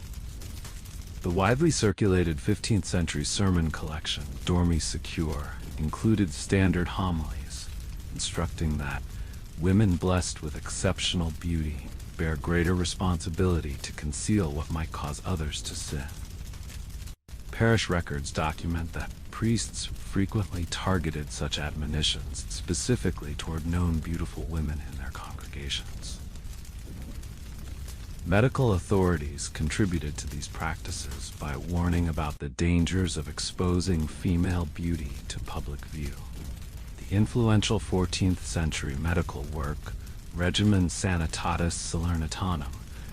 The widely circulated 15th century sermon collection, Dormi Secure, included standard homilies, instructing that women blessed with exceptional beauty bear greater responsibility to conceal what might cause others to sin. Parish records document that priests frequently targeted such admonitions specifically toward known beautiful women in their congregations. Medical authorities contributed to these practices by warning about the dangers of exposing female beauty to public view. The influential 14th century medical work, Regimen Sanitatis Salernitanum,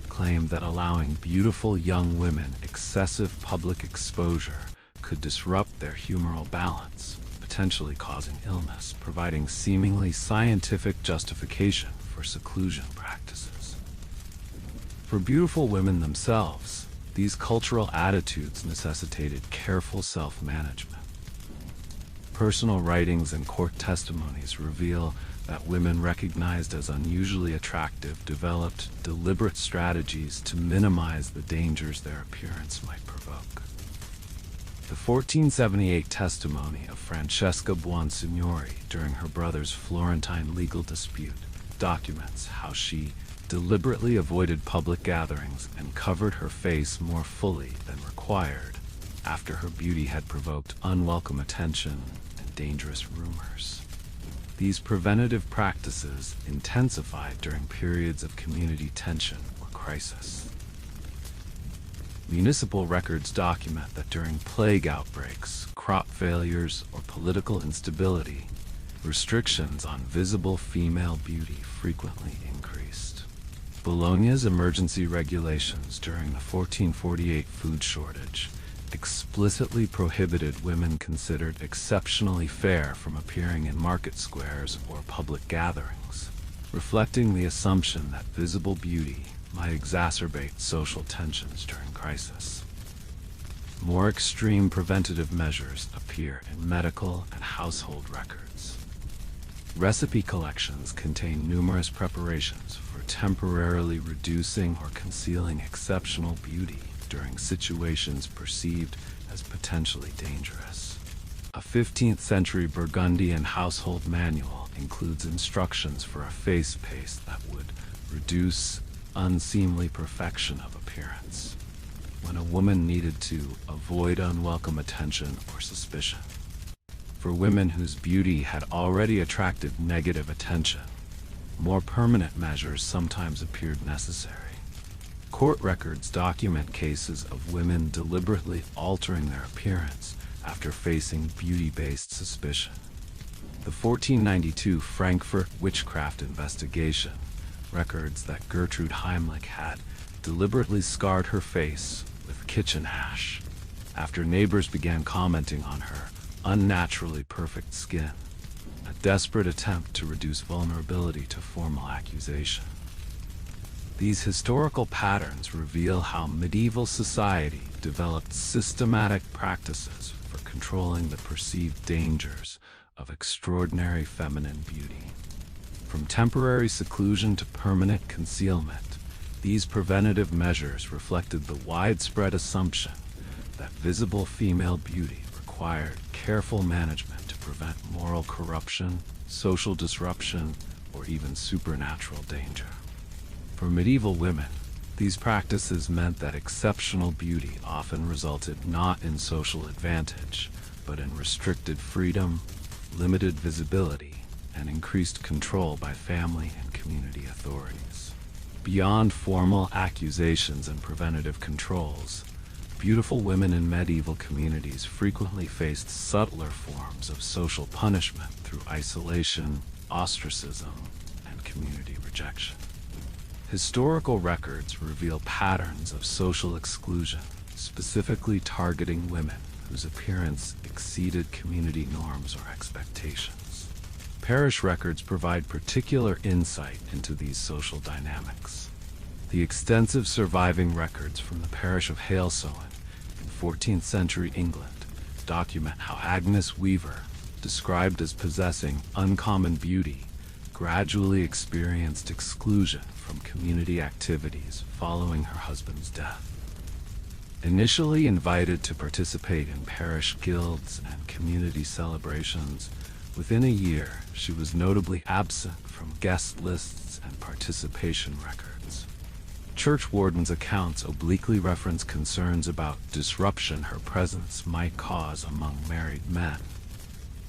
claimed that allowing beautiful young women excessive public exposure could disrupt their humoral balance, potentially causing illness, providing seemingly scientific justification for seclusion practices. For beautiful women themselves, these cultural attitudes necessitated careful self-management. Personal writings and court testimonies reveal that women recognized as unusually attractive developed deliberate strategies to minimize the dangers their appearance might provoke. The 1478 testimony of Francesca Buonsignori during her brother's Florentine legal dispute documents how she deliberately avoided public gatherings and covered her face more fully than required after her beauty had provoked unwelcome attention and dangerous rumors. These preventative practices intensified during periods of community tension or crisis. Municipal records document that during plague outbreaks, crop failures, or political instability, restrictions on visible female beauty frequently increased. Bologna's emergency regulations during the 1448 food shortage explicitly prohibited women considered exceptionally fair from appearing in market squares or public gatherings, reflecting the assumption that visible beauty might exacerbate social tensions during crisis. More extreme preventative measures appear in medical and household records. Recipe collections contain numerous preparations for temporarily reducing or concealing exceptional beauty during situations perceived as potentially dangerous. A 15th century Burgundian household manual includes instructions for a face paste that would reduce unseemly perfection of appearance when a woman needed to avoid unwelcome attention or suspicion. For women whose beauty had already attracted negative attention, more permanent measures sometimes appeared necessary. Court records document cases of women deliberately altering their appearance after facing beauty-based suspicion. The 1492 Frankfurt witchcraft investigation records that Gertrude Heimlich had deliberately scarred her face with kitchen ash after neighbors began commenting on her unnaturally perfect skin, a desperate attempt to reduce vulnerability to formal accusation. These historical patterns reveal how medieval society developed systematic practices for controlling the perceived dangers of extraordinary feminine beauty. From temporary seclusion to permanent concealment, these preventative measures reflected the widespread assumption that visible female beauty required careful management to prevent moral corruption, social disruption, or even supernatural danger. For medieval women, these practices meant that exceptional beauty often resulted not in social advantage, but in restricted freedom, limited visibility, and increased control by family and community authorities. Beyond formal accusations and preventative controls, beautiful women in medieval communities frequently faced subtler forms of social punishment through isolation, ostracism, and community rejection. Historical records reveal patterns of social exclusion, specifically targeting women whose appearance exceeded community norms or expectations. Parish records provide particular insight into these social dynamics. The extensive surviving records from the parish of Hailsowen in 14th century England document how Agnes Weaver, described as possessing uncommon beauty, gradually experienced exclusion from community activities following her husband's death. Initially invited to participate in parish guilds and community celebrations, within a year she was notably absent from guest lists and participation records. Church wardens' accounts obliquely reference concerns about disruption her presence might cause among married men,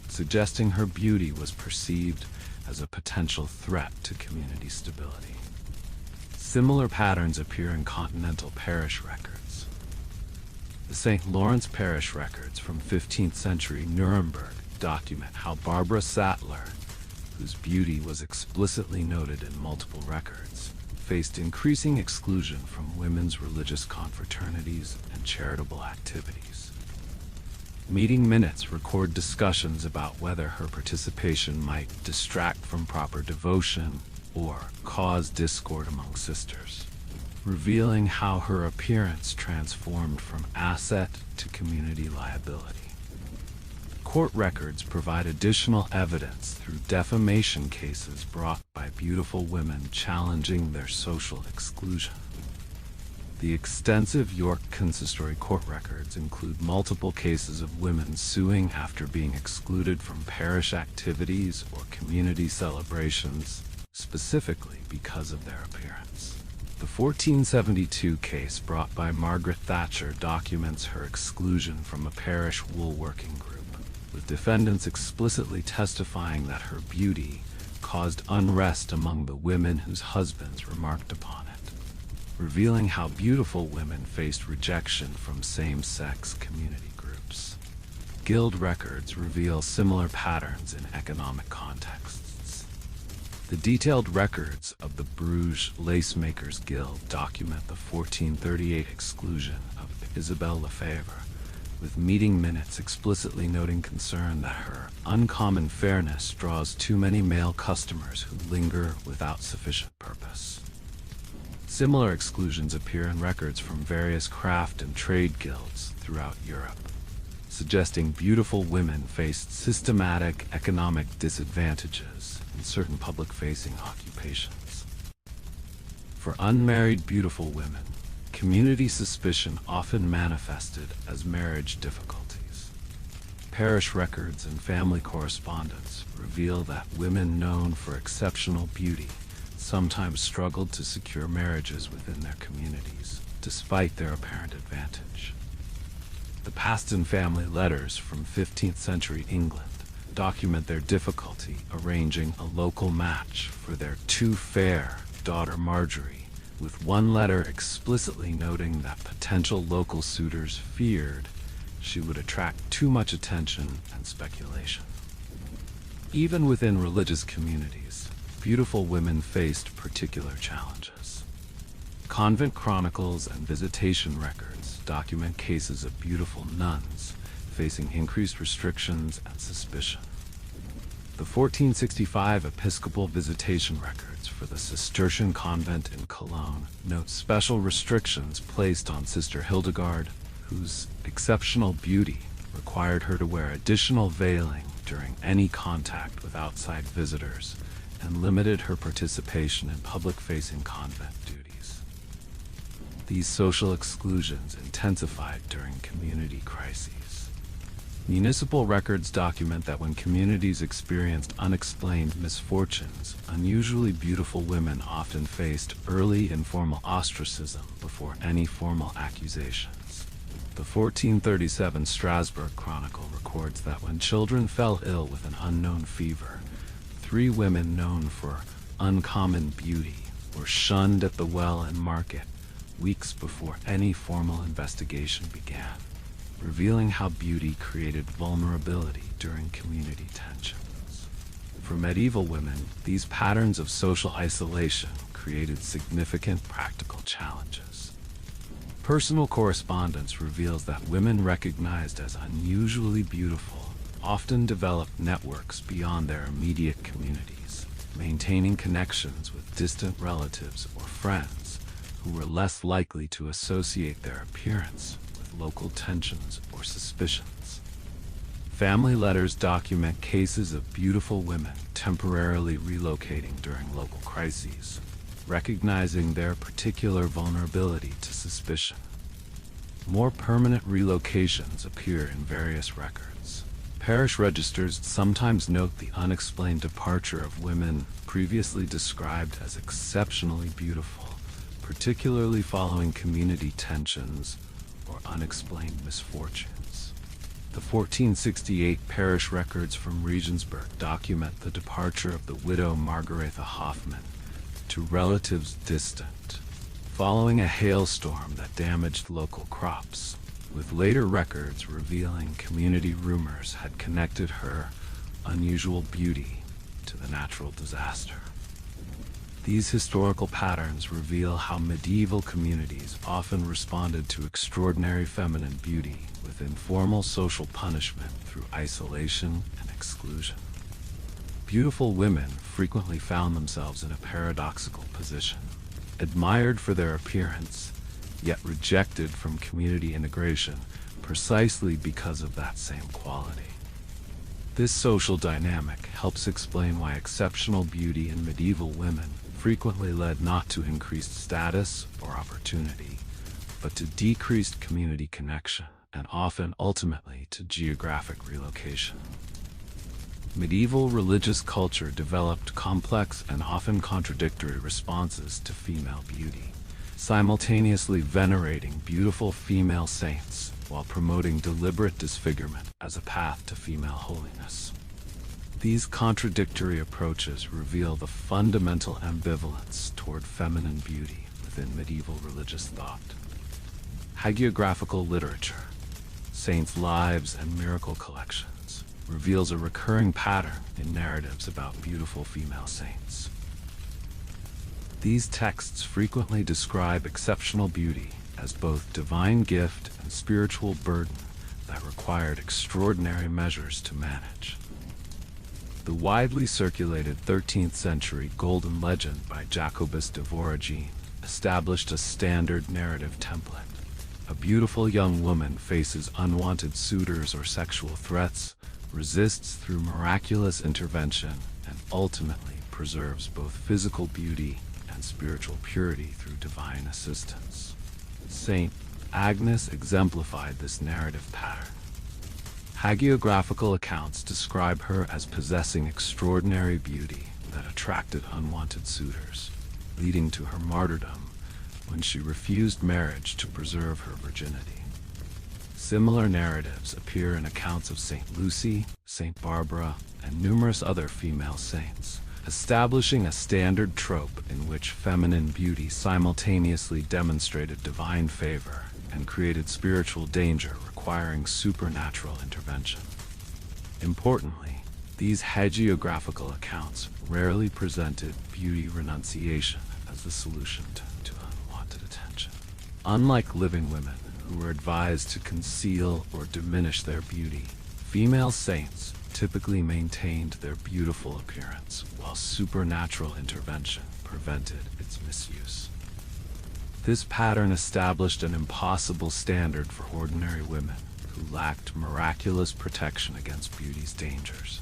suggesting her beauty was perceived as a potential threat to community stability. Similar patterns appear in continental parish records. The St. Lawrence parish records from 15th century Nuremberg document how Barbara Sattler, whose beauty was explicitly noted in multiple records, faced increasing exclusion from women's religious confraternities and charitable activities. Meeting minutes record discussions about whether her participation might distract from proper devotion or cause discord among sisters, revealing how her appearance transformed from asset to community liability. Court records provide additional evidence through defamation cases brought by beautiful women challenging their social exclusion. The extensive York consistory court records include multiple cases of women suing after being excluded from parish activities or community celebrations, specifically because of their appearance. The 1472 case brought by Margaret Thatcher documents her exclusion from a parish woolworking group, with defendants explicitly testifying that her beauty caused unrest among the women whose husbands remarked upon it, revealing how beautiful women faced rejection from same-sex community groups. Guild records reveal similar patterns in economic contexts. The detailed records of the Bruges Lacemakers Guild document the 1438 exclusion of Isabelle Lefebvre, with meeting minutes explicitly noting concern that her uncommon fairness draws too many male customers who linger without sufficient purpose. Similar exclusions appear in records from various craft and trade guilds throughout Europe. suggesting beautiful women faced systematic economic disadvantages in certain public-facing occupations. For unmarried beautiful women, community suspicion often manifested as marriage difficulties. Parish records and family correspondence reveal that women known for exceptional beauty sometimes struggled to secure marriages within their communities, despite their apparent advantage. The Paston family letters from 15th century England document their difficulty arranging a local match for their too fair daughter Marjorie, with one letter explicitly noting that potential local suitors feared she would attract too much attention and speculation. Even within religious communities, beautiful women faced particular challenges. Convent chronicles and visitation records document cases of beautiful nuns facing increased restrictions and suspicion. The 1465 Episcopal visitation records for the Cistercian convent in Cologne note special restrictions placed on Sister Hildegard, whose exceptional beauty required her to wear additional veiling during any contact with outside visitors and limited her participation in public-facing convent duties. These social exclusions intensified during community crises. Municipal records document that when communities experienced unexplained misfortunes, unusually beautiful women often faced early informal ostracism before any formal accusations. The 1437 Strasbourg Chronicle records that when children fell ill with an unknown fever, 3 women known for uncommon beauty were shunned at the well and market weeks before any formal investigation began, revealing how beauty created vulnerability during community tensions. For medieval women, these patterns of social isolation created significant practical challenges. Personal correspondence reveals that women recognized as unusually beautiful often developed networks beyond their immediate communities, maintaining connections with distant relatives or friends who were less likely to associate their appearance with local tensions or suspicions. Family letters document cases of beautiful women temporarily relocating during local crises, recognizing their particular vulnerability to suspicion. More permanent relocations appear in various records. Parish registers sometimes note the unexplained departure of women previously described as exceptionally beautiful, particularly following community tensions or unexplained misfortunes. The 1468 parish records from Regensburg document the departure of the widow Margaretha Hoffmann to relatives distant, following a hailstorm that damaged local crops, with later records revealing community rumors had connected her unusual beauty to the natural disaster. These historical patterns reveal how medieval communities often responded to extraordinary feminine beauty with informal social punishment through isolation and exclusion. Beautiful women frequently found themselves in a paradoxical position, admired for their appearance, yet rejected from community integration precisely because of that same quality. This social dynamic helps explain why exceptional beauty in medieval women frequently led not to increased status or opportunity, but to decreased community connection and often ultimately to geographic relocation. Medieval religious culture developed complex and often contradictory responses to female beauty, simultaneously venerating beautiful female saints while promoting deliberate disfigurement as a path to female holiness. These contradictory approaches reveal the fundamental ambivalence toward feminine beauty within medieval religious thought. Hagiographical literature, saints' lives and miracle collections, reveals a recurring pattern in narratives about beautiful female saints. These texts frequently describe exceptional beauty as both divine gift and spiritual burden that required extraordinary measures to manage. The widely circulated 13th century Golden Legend by Jacobus de Voragine established a standard narrative template, A beautiful young woman faces unwanted suitors or sexual threats, resists through miraculous intervention, and ultimately preserves both physical beauty and spiritual purity through divine assistance. Saint Agnes exemplified this narrative pattern. Hagiographical accounts describe her as possessing extraordinary beauty that attracted unwanted suitors, leading to her martyrdom when she refused marriage to preserve her virginity. Similar narratives appear in accounts of Saint Lucy, Saint Barbara, and numerous other female saints, establishing a standard trope in which feminine beauty simultaneously demonstrated divine favor and created spiritual danger requiring supernatural intervention. Importantly, these hagiographical accounts rarely presented beauty renunciation as the solution to unwanted attention. Unlike living women, who were advised to conceal or diminish their beauty, female saints typically maintained their beautiful appearance, while supernatural intervention prevented its misuse. This pattern established an impossible standard for ordinary women who lacked miraculous protection against beauty's dangers.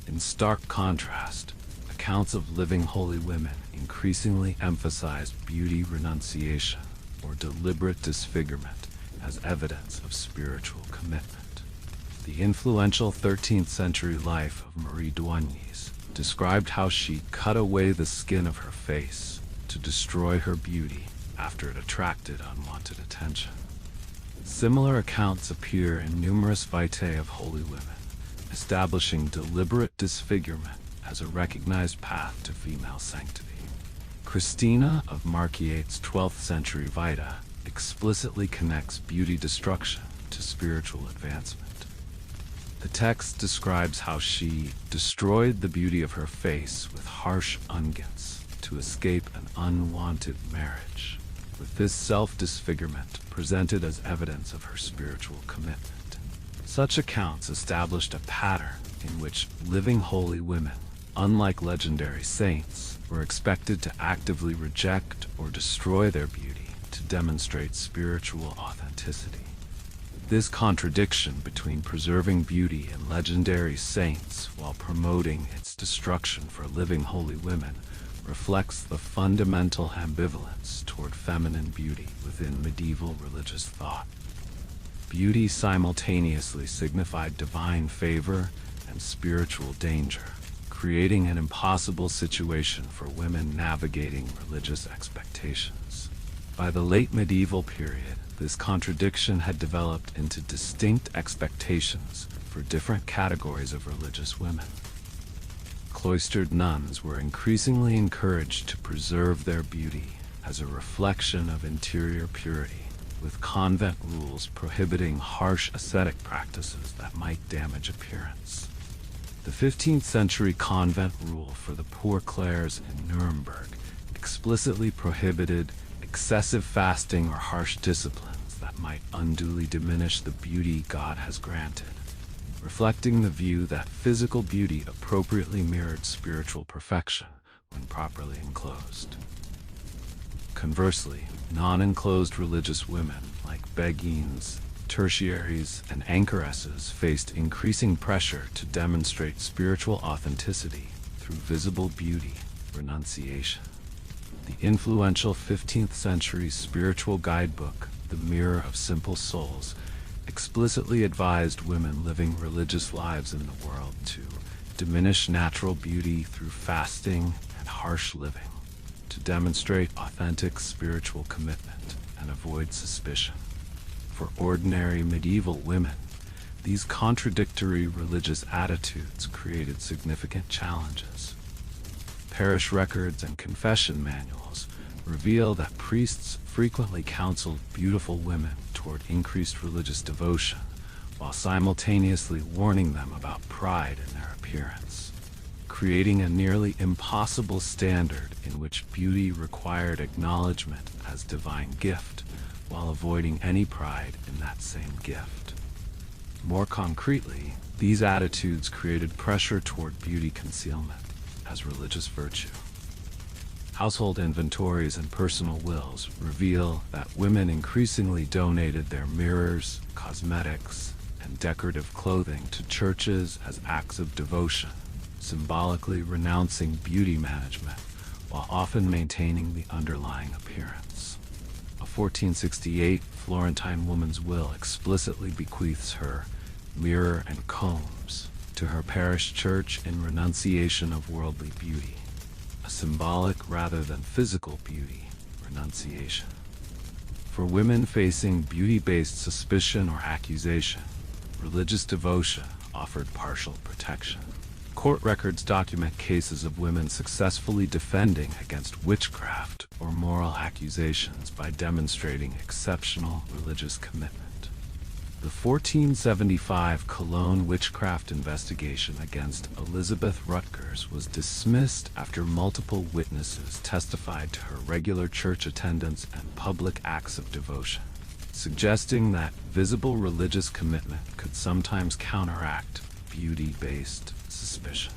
In stark contrast, accounts of living holy women increasingly emphasized beauty renunciation or deliberate disfigurement as evidence of spiritual commitment. The influential 13th century life of Marie d'Oignies described how she cut away the skin of her face to destroy her beauty after it attracted unwanted attention. Similar accounts appear in numerous vitae of holy women, establishing deliberate disfigurement as a recognized path to female sanctity. Christina of Marquiate's 12th century Vita explicitly connects beauty destruction to spiritual advancement. The text describes how she destroyed the beauty of her face with harsh unguents to escape an unwanted marriage, with this self-disfigurement presented as evidence of her spiritual commitment. Such accounts established a pattern in which living holy women, unlike legendary saints, were expected to actively reject or destroy their beauty to demonstrate spiritual authenticity. This contradiction between preserving beauty in legendary saints while promoting its destruction for living holy women reflects the fundamental ambivalence toward feminine beauty within medieval religious thought. Beauty simultaneously signified divine favor and spiritual danger, creating an impossible situation for women navigating religious expectations. By the late medieval period, this contradiction had developed into distinct expectations for different categories of religious women. Cloistered nuns were increasingly encouraged to preserve their beauty as a reflection of interior purity, with convent rules prohibiting harsh ascetic practices that might damage appearance. The 15th century convent rule for the poor clerks in Nuremberg explicitly prohibited excessive fasting or harsh disciplines that might unduly diminish the beauty God has granted, reflecting the view that physical beauty appropriately mirrored spiritual perfection when properly enclosed. Conversely, non-enclosed religious women like beguines, tertiaries, and anchoresses faced increasing pressure to demonstrate spiritual authenticity through visible beauty renunciation. The influential 15th century spiritual guidebook, The Mirror of Simple Souls, explicitly advised women living religious lives in the world to diminish natural beauty through fasting and harsh living, to demonstrate authentic spiritual commitment and avoid suspicion. For ordinary medieval women, these contradictory religious attitudes created significant challenges. Parish records and confession manuals reveal that priests frequently counseled beautiful women toward increased religious devotion, while simultaneously warning them about pride in their appearance, creating a nearly impossible standard in which beauty required acknowledgement as divine gift, while avoiding any pride in that same gift. More concretely, these attitudes created pressure toward beauty concealment as religious virtue. household inventories and personal wills reveal that women increasingly donated their mirrors, cosmetics, and decorative clothing to churches as acts of devotion, symbolically renouncing beauty management while often maintaining the underlying appearance. A 1468 Florentine woman's will explicitly bequeaths her mirror and combs to her parish church in renunciation of worldly beauty, a symbolic rather than physical beauty renunciation. For women facing beauty-based suspicion or accusation, religious devotion offered partial protection. Court records document cases of women successfully defending against witchcraft or moral accusations by demonstrating exceptional religious commitment. The 1475 Cologne witchcraft investigation against Elizabeth Rutgers was dismissed after multiple witnesses testified to her regular church attendance and public acts of devotion, suggesting that visible religious commitment could sometimes counteract beauty-based suspicion.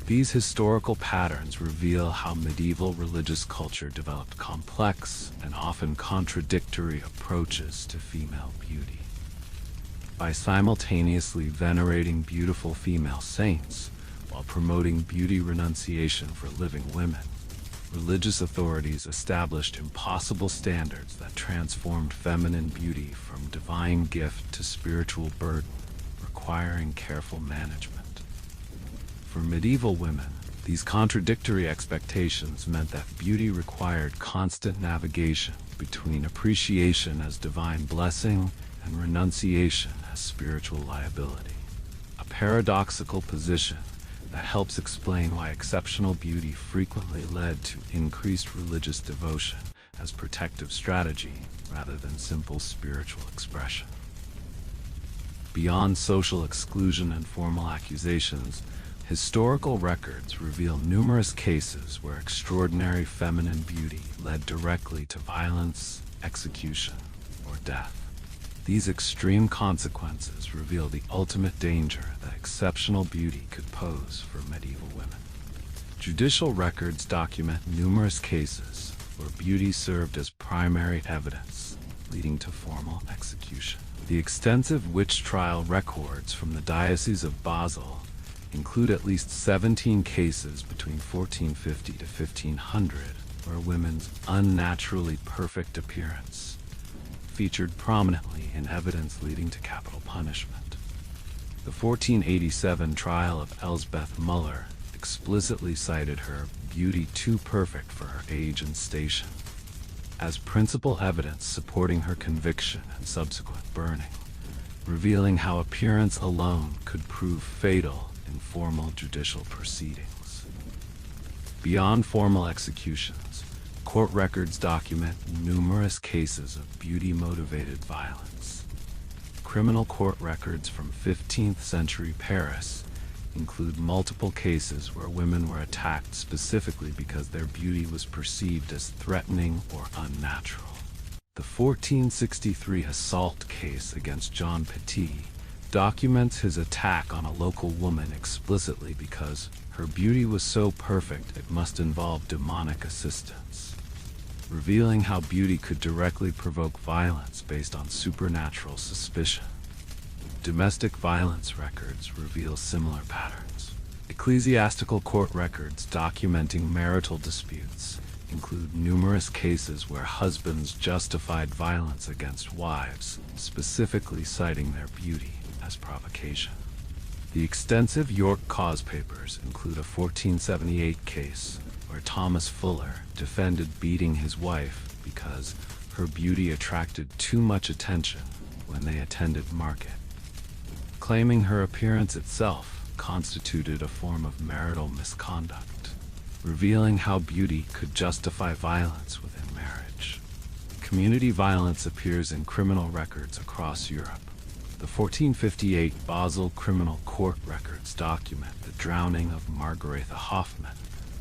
These historical patterns reveal how medieval religious culture developed complex and often contradictory approaches to female beauty. By simultaneously venerating beautiful female saints while promoting beauty renunciation for living women, religious authorities established impossible standards that transformed feminine beauty from divine gift to spiritual burden, requiring careful management. For medieval women, these contradictory expectations meant that beauty required constant navigation between appreciation as divine blessing and renunciation as spiritual liability. A paradoxical position that helps explain why exceptional beauty frequently led to increased religious devotion as protective strategy rather than simple spiritual expression. Beyond social exclusion and formal accusations, historical records reveal numerous cases where extraordinary feminine beauty led directly to violence, execution, or death. These extreme consequences reveal the ultimate danger that exceptional beauty could pose for medieval women. Judicial records document numerous cases where beauty served as primary evidence, leading to formal execution. The extensive witch trial records from the Diocese of Basel include at least 17 cases between 1450 to 1500 where women's unnaturally perfect appearance featured prominently in evidence leading to capital punishment. The 1487 trial of Elsbeth Muller explicitly cited her beauty too perfect for her age and station as principal evidence supporting her conviction and subsequent burning, revealing how appearance alone could prove fatal in formal judicial proceedings. Beyond formal executions, court records document numerous cases of beauty-motivated violence. Criminal court records from 15th century Paris include multiple cases where women were attacked specifically because their beauty was perceived as threatening or unnatural. The 1463 assault case against John Petit documents his attack on a local woman explicitly because her beauty was so perfect it must involve demonic assistance, revealing how beauty could directly provoke violence based on supernatural suspicion. Domestic violence records reveal similar patterns. Ecclesiastical court records documenting marital disputes include numerous cases where husbands justified violence against wives, specifically citing their beauty as provocation. The extensive York cause papers include a 1478 case where Thomas Fuller defended beating his wife because her beauty attracted too much attention when they attended market, claiming her appearance itself constituted a form of marital misconduct, revealing how beauty could justify violence within marriage. Community violence appears in criminal records across Europe. The 1458 Basel Criminal Court records document the drowning of Margaretha Hoffmann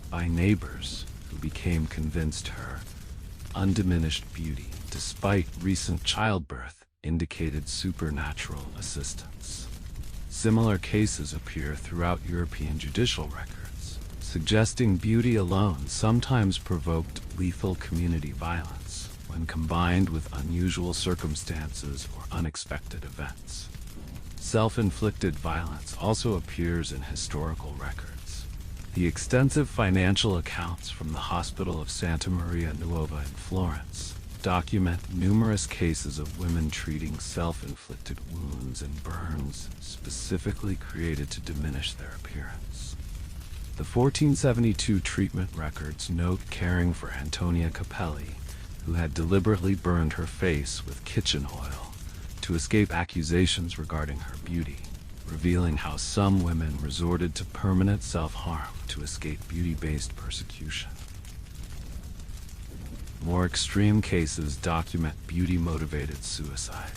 by neighbors who became convinced her undiminished beauty, despite recent childbirth, indicated supernatural assistance. Similar cases appear throughout European judicial records, suggesting beauty alone sometimes provoked lethal community violence when combined with unusual circumstances or unexpected events. Self-inflicted violence also appears in historical records. The extensive financial accounts from the Hospital of Santa Maria Nuova in Florence document numerous cases of women treating self-inflicted wounds and burns specifically created to diminish their appearance. The 1472 treatment records note caring for Antonia Capelli, who had deliberately burned her face with kitchen oil to escape accusations regarding her beauty, revealing how some women resorted to permanent self-harm to escape beauty-based persecution. More extreme cases document beauty-motivated suicide.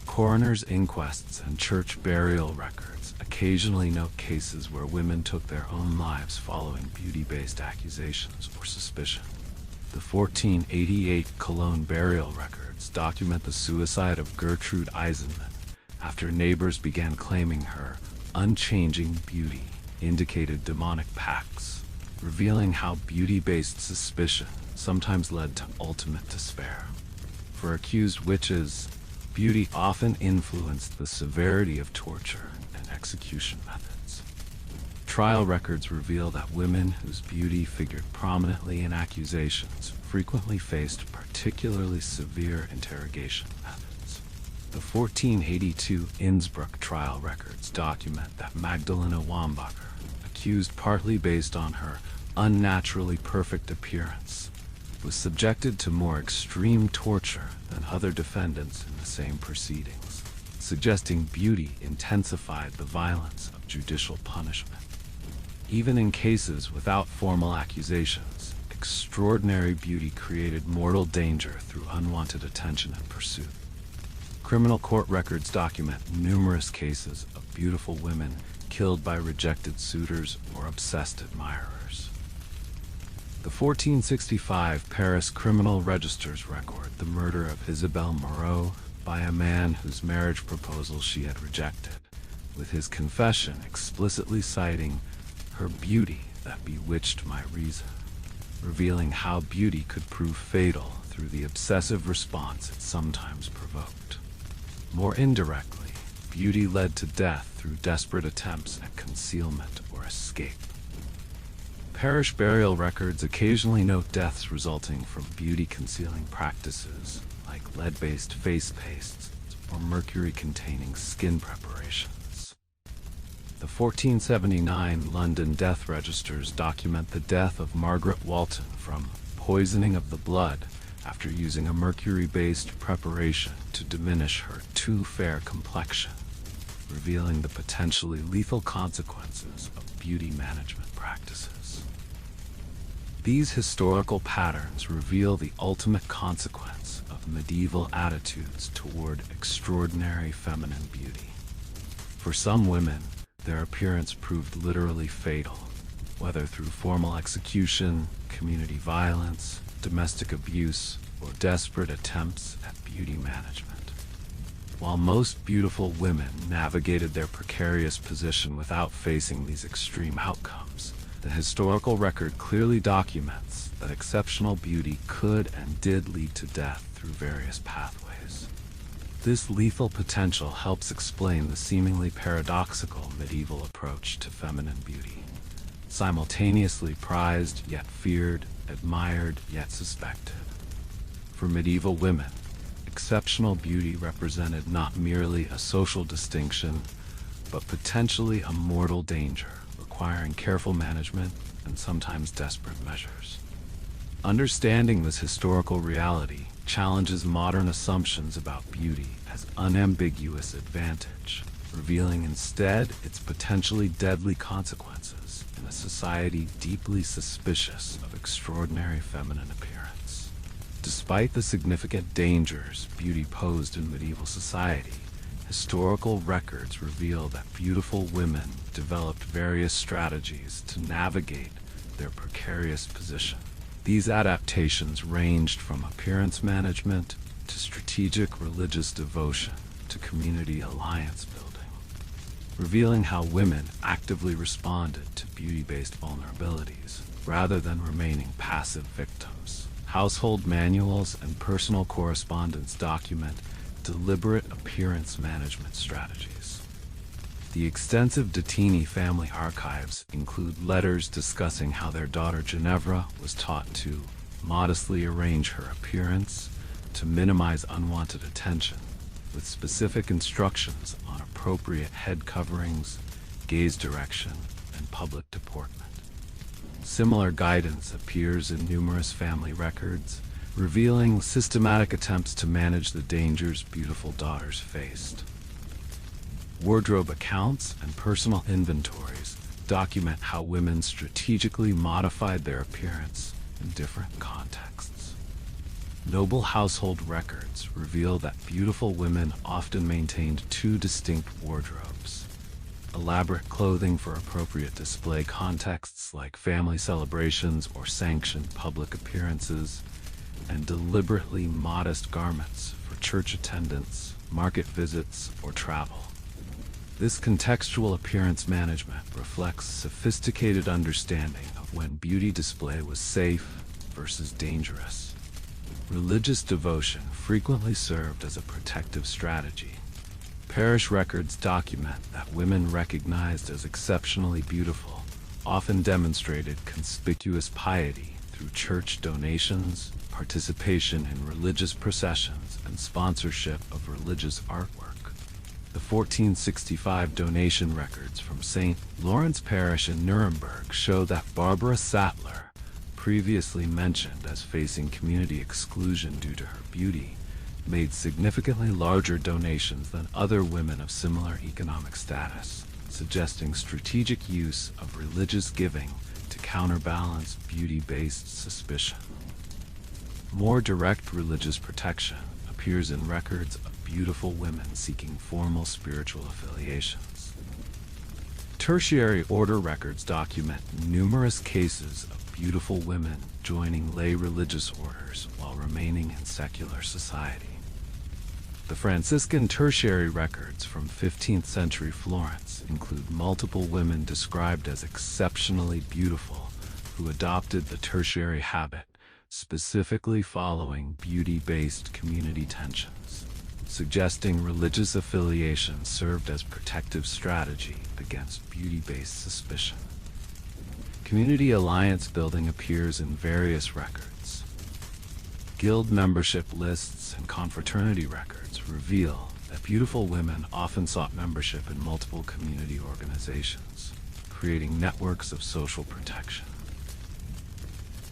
Coroners' inquests and church burial records occasionally note cases where women took their own lives following beauty-based accusations or suspicion. The 1488 Cologne burial records document the suicide of Gertrude Eisenman after neighbors began claiming her unchanging beauty indicated demonic pacts, revealing how beauty-based suspicion sometimes led to ultimate despair. For accused witches, beauty often influenced the severity of torture and execution methods. Trial records reveal that women whose beauty figured prominently in accusations frequently faced particularly severe interrogation methods. The 1482 Innsbruck trial records document that Magdalena Wambacher, accused partly based on her unnaturally perfect appearance, was subjected to more extreme torture than other defendants in the same proceedings, suggesting beauty intensified the violence of judicial punishment. Even in cases without formal accusations, extraordinary beauty created mortal danger through unwanted attention and pursuit. Criminal court records document numerous cases of beautiful women killed by rejected suitors or obsessed admirers. The 1465 Paris criminal registers record the murder of Isabelle Moreau by a man whose marriage proposal she had rejected, with his confession explicitly citing her beauty that bewitched my reason, revealing how beauty could prove fatal through the obsessive response it sometimes provoked. More indirectly, beauty led to death through desperate attempts at concealment or escape. Parish burial records occasionally note deaths resulting from beauty-concealing practices like lead-based face pastes or mercury-containing skin preparations. The 1479 London death registers document the death of Margaret Walton from poisoning of the blood after using a mercury-based preparation to diminish her too fair complexion, revealing the potentially lethal consequences of beauty management practices. These historical patterns reveal the ultimate consequence of medieval attitudes toward extraordinary feminine beauty. For some women, their appearance proved literally fatal, whether through formal execution, community violence, domestic abuse, or desperate attempts at beauty management. While most beautiful women navigated their precarious position without facing these extreme outcomes, the historical record clearly documents that exceptional beauty could and did lead to death through various pathways. This lethal potential helps explain the seemingly paradoxical medieval approach to feminine beauty, simultaneously prized yet feared, admired yet suspected. For medieval women, exceptional beauty represented not merely a social distinction, but potentially a mortal danger, requiring careful management and sometimes desperate measures. Understanding this historical reality challenges modern assumptions about beauty as unambiguous advantage, revealing instead its potentially deadly consequences in a society deeply suspicious of extraordinary feminine appearance. Despite the significant dangers beauty posed in medieval society, historical records reveal that beautiful women developed various strategies to navigate their precarious position. These adaptations ranged from appearance management to strategic religious devotion to community alliance building. revealing how women actively responded to beauty-based vulnerabilities, rather than remaining passive victims. Household manuals and personal correspondence document deliberate appearance management strategies. The extensive Dettini family archives include letters discussing how their daughter Ginevra was taught to modestly arrange her appearance to minimize unwanted attention, with specific instructions on appropriate head coverings, gaze direction, and public deportment. Similar guidance appears in numerous family records, revealing systematic attempts to manage the dangers beautiful daughters faced. Wardrobe accounts and personal inventories document how women strategically modified their appearance in different contexts. Noble household records reveal that beautiful women often maintained two distinct wardrobes: elaborate clothing for appropriate display contexts like family celebrations or sanctioned public appearances, and deliberately modest garments for church attendance, market visits, or travel. This contextual appearance management reflects sophisticated understanding of when beauty display was safe versus dangerous. Religious devotion frequently served as a protective strategy. Parish records document that women recognized as exceptionally beautiful often demonstrated conspicuous piety through church donations, participation in religious processions, and sponsorship of religious artwork. The 1465 donation records from St. Lawrence Parish in Nuremberg show that Barbara Sattler, previously mentioned as facing community exclusion due to her beauty, made significantly larger donations than other women of similar economic status, suggesting strategic use of religious giving to counterbalance beauty-based suspicion. More direct religious protection appears in records of beautiful women seeking formal spiritual affiliations. Tertiary order records document numerous cases of beautiful women joining lay religious orders while remaining in secular society. The Franciscan tertiary records from 15th century Florence include multiple women described as exceptionally beautiful who adopted the tertiary habit, specifically following beauty-based community tensions, suggesting religious affiliation served as protective strategy against beauty-based suspicion. Community alliance building appears in various records. Guild membership lists and confraternity records reveal that beautiful women often sought membership in multiple community organizations, creating networks of social protection.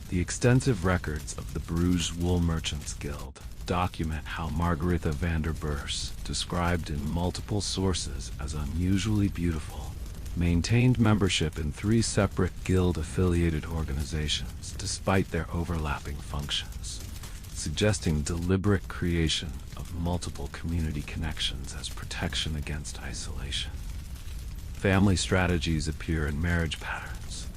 The extensive records of the Bruges Wool Merchants Guild document how Margaretha van der Beurs, described in multiple sources as unusually beautiful, maintained membership in 3 separate guild-affiliated organizations despite their overlapping functions, suggesting deliberate creation of multiple community connections as protection against isolation. Family strategies appear in marriage patterns.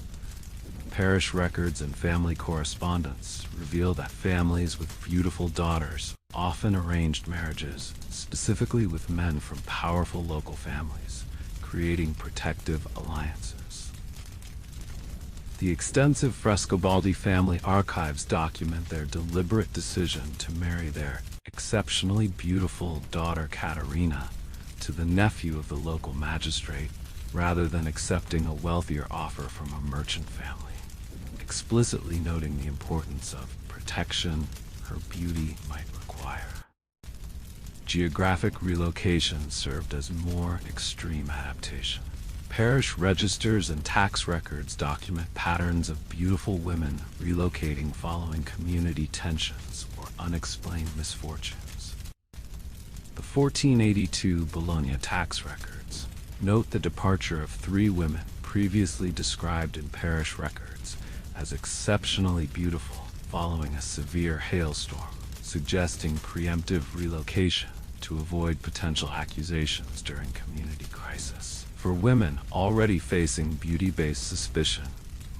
Parish records and family correspondence reveal that families with beautiful daughters often arranged marriages, specifically with men from powerful local families, creating protective alliances. The extensive Frescobaldi family archives document their deliberate decision to marry their exceptionally beautiful daughter Caterina to the nephew of the local magistrate, rather than accepting a wealthier offer from a merchant family, explicitly noting the importance of protection her beauty might require. Geographic relocation served as more extreme adaptation. Parish registers and tax records document patterns of beautiful women relocating following community tensions or unexplained misfortunes. The 1482 Bologna tax records note the departure of 3 women previously described in parish records as exceptionally beautiful following a severe hailstorm, suggesting preemptive relocation to avoid potential accusations during community crisis. For women already facing beauty-based suspicion,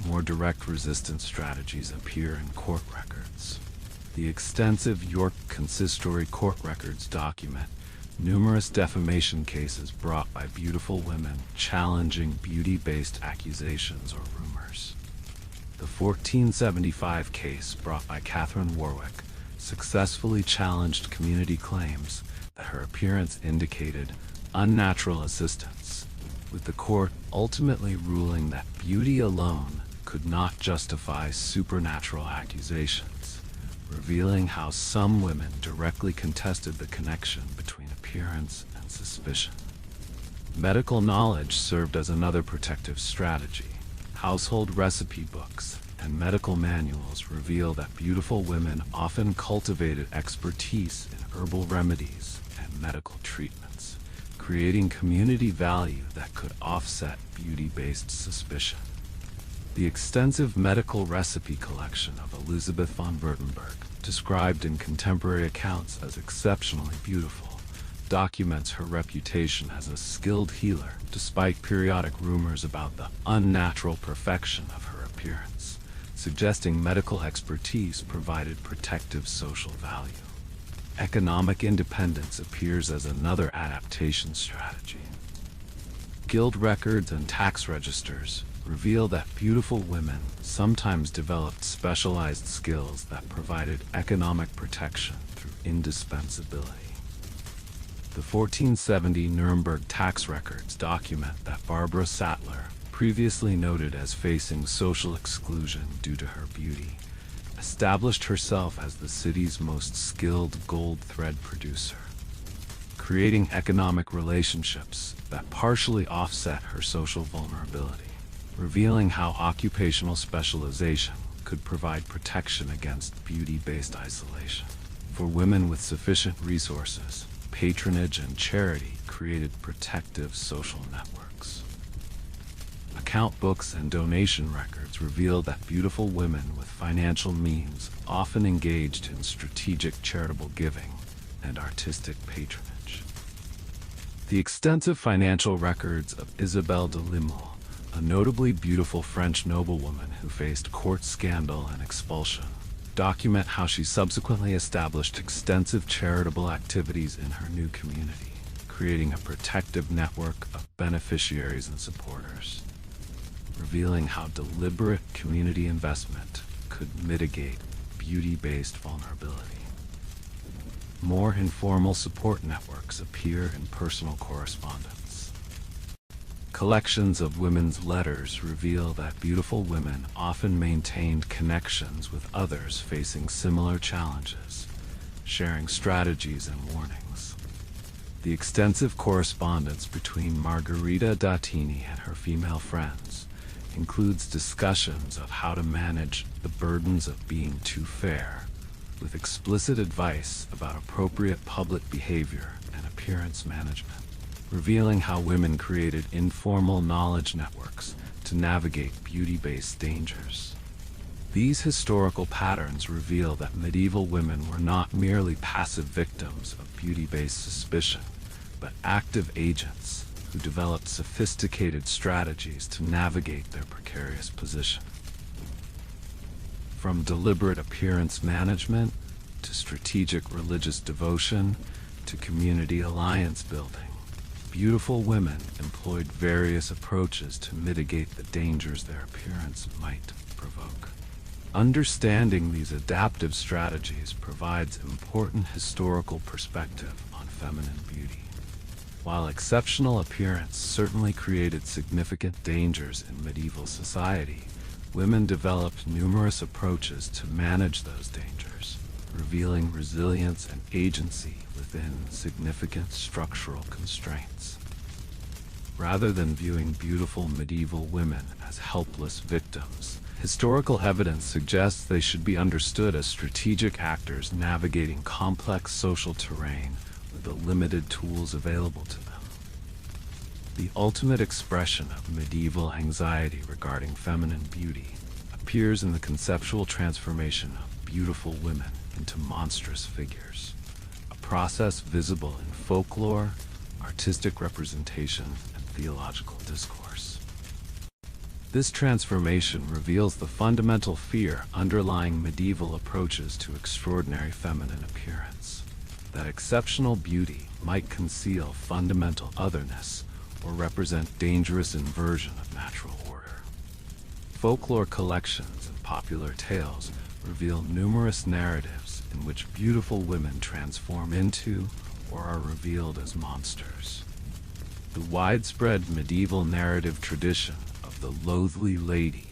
more direct resistance strategies appear in court records. The extensive York consistory court records document numerous defamation cases brought by beautiful women challenging beauty-based accusations or rumors. The 1475 case brought by Catherine Warwick successfully challenged community claims that her appearance indicated unnatural assistance, with the court ultimately ruling that beauty alone could not justify supernatural accusations, revealing how some women directly contested the connection between appearance and suspicion. Medical knowledge served as another protective strategy. Household recipe books and medical manuals reveal that beautiful women often cultivated expertise in herbal remedies and medical treatments, creating community value that could offset beauty-based suspicion. The extensive medical recipe collection of Elizabeth von Württemberg, described in contemporary accounts as exceptionally beautiful, documents her reputation as a skilled healer, despite periodic rumors about the unnatural perfection of her appearance, suggesting medical expertise provided protective social value. Economic independence appears as another adaptation strategy. Guild records and tax registers reveal that beautiful women sometimes developed specialized skills that provided economic protection through indispensability. The 1470 Nuremberg tax records document that Barbara Sattler, previously noted as facing social exclusion due to her beauty, established herself as the city's most skilled gold thread producer, creating economic relationships that partially offset her social vulnerability, revealing how occupational specialization could provide protection against beauty-based isolation. For women with sufficient resources, patronage and charity created protective social networks. Account books and donation records reveal that beautiful women with financial means often engaged in strategic charitable giving and artistic patronage. The extensive financial records of Isabelle de Limol, a notably beautiful French noblewoman who faced court scandal and expulsion, document how she subsequently established extensive charitable activities in her new community, creating a protective network of beneficiaries and supporters, revealing how deliberate community investment could mitigate beauty-based vulnerability. More informal support networks appear in personal correspondence. Collections of women's letters reveal that beautiful women often maintained connections with others facing similar challenges, sharing strategies and warnings. The extensive correspondence between Margherita Dattini and her female friends includes discussions of how to manage the burdens of being too fair, with explicit advice about appropriate public behavior and appearance management, revealing how women created informal knowledge networks to navigate beauty-based dangers. These historical patterns reveal that medieval women were not merely passive victims of beauty-based suspicion, but active agents who developed sophisticated strategies to navigate their precarious position. From deliberate appearance management, to strategic religious devotion, to community alliance building, beautiful women employed various approaches to mitigate the dangers their appearance might provoke. Understanding these adaptive strategies provides important historical perspective on feminine beauty. While exceptional appearance certainly created significant dangers in medieval society, women developed numerous approaches to manage those dangers, revealing resilience and agency within significant structural constraints. Rather than viewing beautiful medieval women as helpless victims, historical evidence suggests they should be understood as strategic actors navigating complex social terrain with the limited tools available to them. The ultimate expression of medieval anxiety regarding feminine beauty appears in the conceptual transformation of beautiful women into monstrous figures, a process visible in folklore, artistic representation, and theological discourse. This transformation reveals the fundamental fear underlying medieval approaches to extraordinary feminine appearance. that exceptional beauty might conceal fundamental otherness or represent dangerous inversion of natural order. Folklore collections and popular tales reveal numerous narratives in which beautiful women transform into or are revealed as monsters. The widespread medieval narrative tradition of the loathly lady,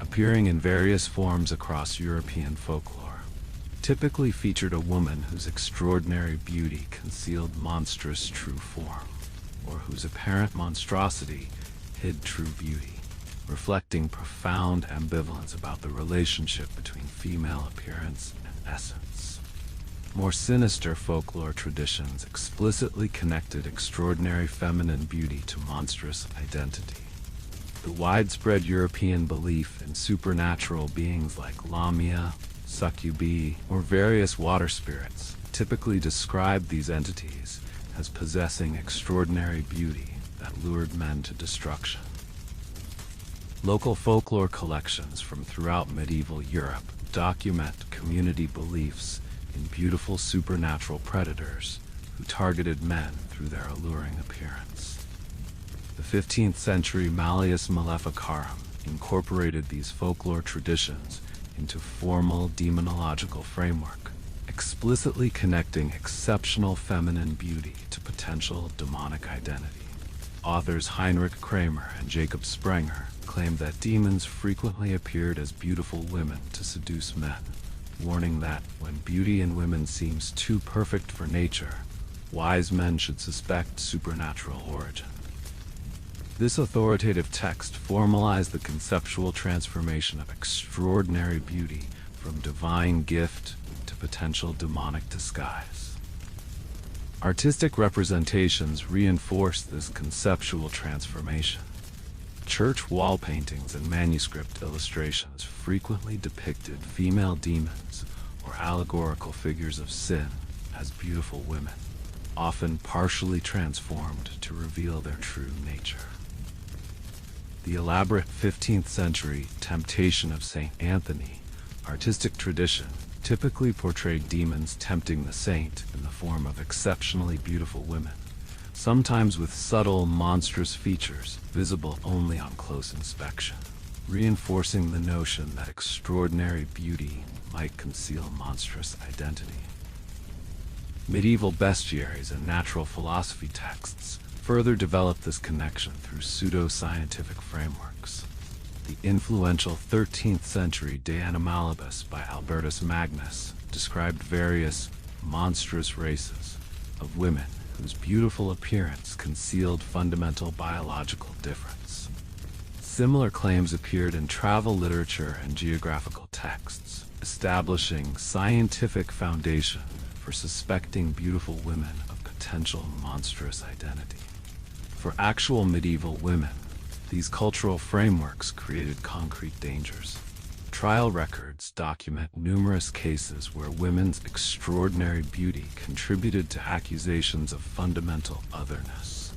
appearing in various forms across European folklore, typically featured a woman whose extraordinary beauty concealed monstrous true form, or whose apparent monstrosity hid true beauty, reflecting profound ambivalence about the relationship between female appearance and essence. More sinister folklore traditions explicitly connected extraordinary feminine beauty to monstrous identity. The widespread European belief in supernatural beings like lamia, succubi, or various water spirits typically described these entities as possessing extraordinary beauty that lured men to destruction. Local folklore collections from throughout medieval Europe document community beliefs in beautiful supernatural predators who targeted men through their alluring appearance. The 15th century Malleus Maleficarum incorporated these folklore traditions into formal demonological framework, explicitly connecting exceptional feminine beauty to potential demonic identity. Authors Heinrich Kramer and Jacob Sprenger claimed that demons frequently appeared as beautiful women to seduce men, warning that when beauty in women seems too perfect for nature, wise men should suspect supernatural origin. This authoritative text formalized the conceptual transformation of extraordinary beauty from divine gift to potential demonic disguise. Artistic representations reinforced this conceptual transformation. Church wall paintings and manuscript illustrations frequently depicted female demons or allegorical figures of sin as beautiful women, often partially transformed to reveal their true nature. The elaborate 15th century Temptation of St. Anthony artistic tradition typically portrayed demons tempting the saint in the form of exceptionally beautiful women, sometimes with subtle, monstrous features visible only on close inspection, reinforcing the notion that extraordinary beauty might conceal monstrous identity. Medieval bestiaries and natural philosophy texts further developed this connection through pseudo-scientific frameworks. The influential 13th century De Animalibus by Albertus Magnus described various monstrous races of women whose beautiful appearance concealed fundamental biological difference. Similar claims appeared in travel literature and geographical texts, establishing scientific foundation for suspecting beautiful women of potential monstrous identity. For actual medieval women, these cultural frameworks created concrete dangers. Trial records document numerous cases where women's extraordinary beauty contributed to accusations of fundamental otherness.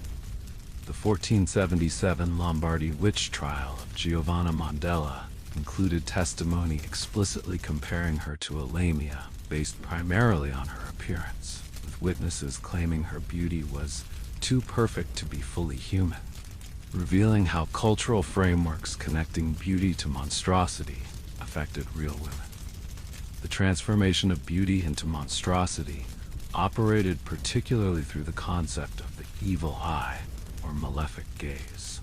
The 1477 Lombardy witch trial of Giovanna Mondella included testimony explicitly comparing her to a lamia, based primarily on her appearance, with witnesses claiming her beauty was too perfect to be fully human, revealing how cultural frameworks connecting beauty to monstrosity affected real women. The transformation of beauty into monstrosity operated particularly through the concept of the evil eye, or malefic gaze.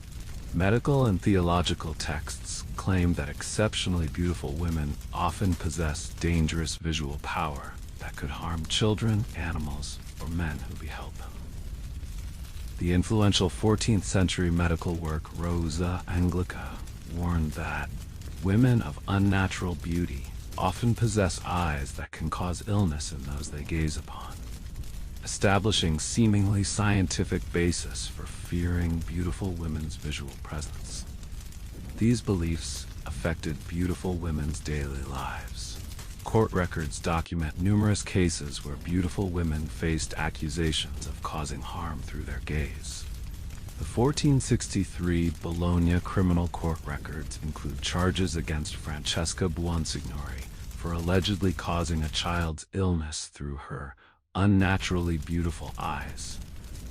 Medical and theological texts claim that exceptionally beautiful women often possess dangerous visual power that could harm children, animals, or men who beheld them. The influential 14th century medical work Rosa Anglica warned that women of unnatural beauty often possess eyes that can cause illness in those they gaze upon, establishing seemingly scientific basis for fearing beautiful women's visual presence. These beliefs affected beautiful women's daily lives. Court records document numerous cases where beautiful women faced accusations of causing harm through their gaze. The 1463 Bologna criminal court records include charges against Francesca Buonsignori for allegedly causing a child's illness through her unnaturally beautiful eyes,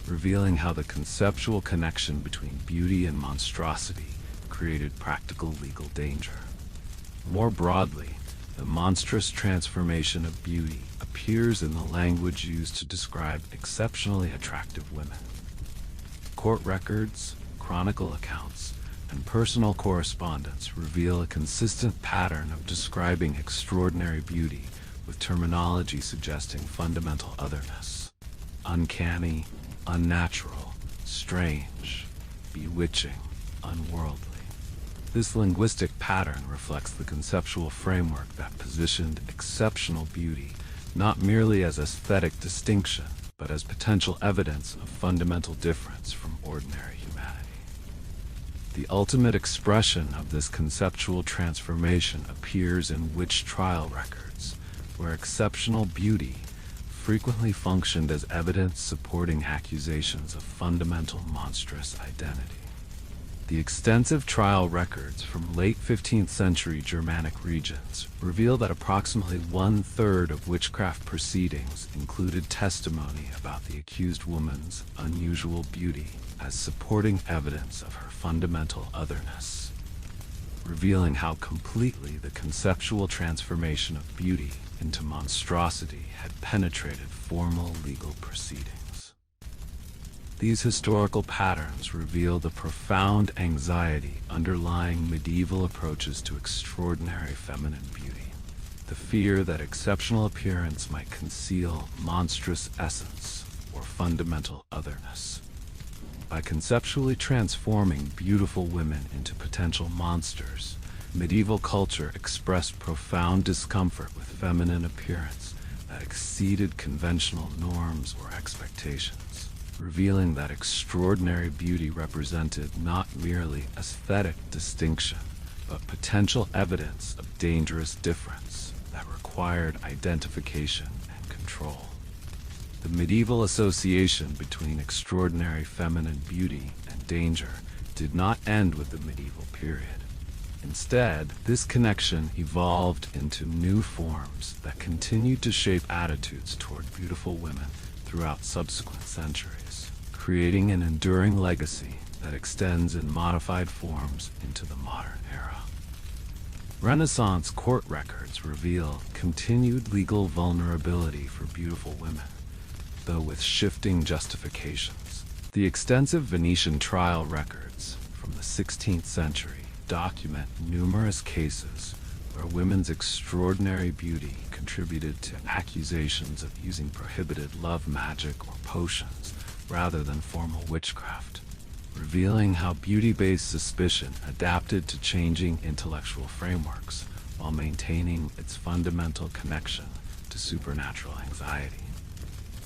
revealing how the conceptual connection between beauty and monstrosity created practical legal danger. More broadly, the monstrous transformation of beauty appears in the language used to describe exceptionally attractive women. Court records, chronicle accounts, and personal correspondence reveal a consistent pattern of describing extraordinary beauty with terminology suggesting fundamental otherness. Uncanny, unnatural, strange, bewitching, unworldly. This linguistic pattern reflects the conceptual framework that positioned exceptional beauty not merely as aesthetic distinction, but as potential evidence of fundamental difference from ordinary humanity. The ultimate expression of this conceptual transformation appears in witch trial records, where exceptional beauty frequently functioned as evidence supporting accusations of fundamental monstrous identity. The extensive trial records from late 15th century Germanic regions reveal that approximately 1/3 of witchcraft proceedings included testimony about the accused woman's unusual beauty as supporting evidence of her fundamental otherness, revealing how completely the conceptual transformation of beauty into monstrosity had penetrated formal legal proceedings. These historical patterns reveal the profound anxiety underlying medieval approaches to extraordinary feminine beauty, the fear that exceptional appearance might conceal monstrous essence or fundamental otherness. By conceptually transforming beautiful women into potential monsters, medieval culture expressed profound discomfort with feminine appearance that exceeded conventional norms or expectations, revealing that extraordinary beauty represented not merely aesthetic distinction, but potential evidence of dangerous difference that required identification and control. The medieval association between extraordinary feminine beauty and danger did not end with the medieval period. Instead, this connection evolved into new forms that continued to shape attitudes toward beautiful women throughout subsequent centuries, creating an enduring legacy that extends in modified forms into the modern era. Renaissance court records reveal continued legal vulnerability for beautiful women, though with shifting justifications. The extensive Venetian trial records from the 16th century document numerous cases where women's extraordinary beauty contributed to accusations of using prohibited love magic or potions rather than formal witchcraft, revealing how beauty-based suspicion adapted to changing intellectual frameworks while maintaining its fundamental connection to supernatural anxiety.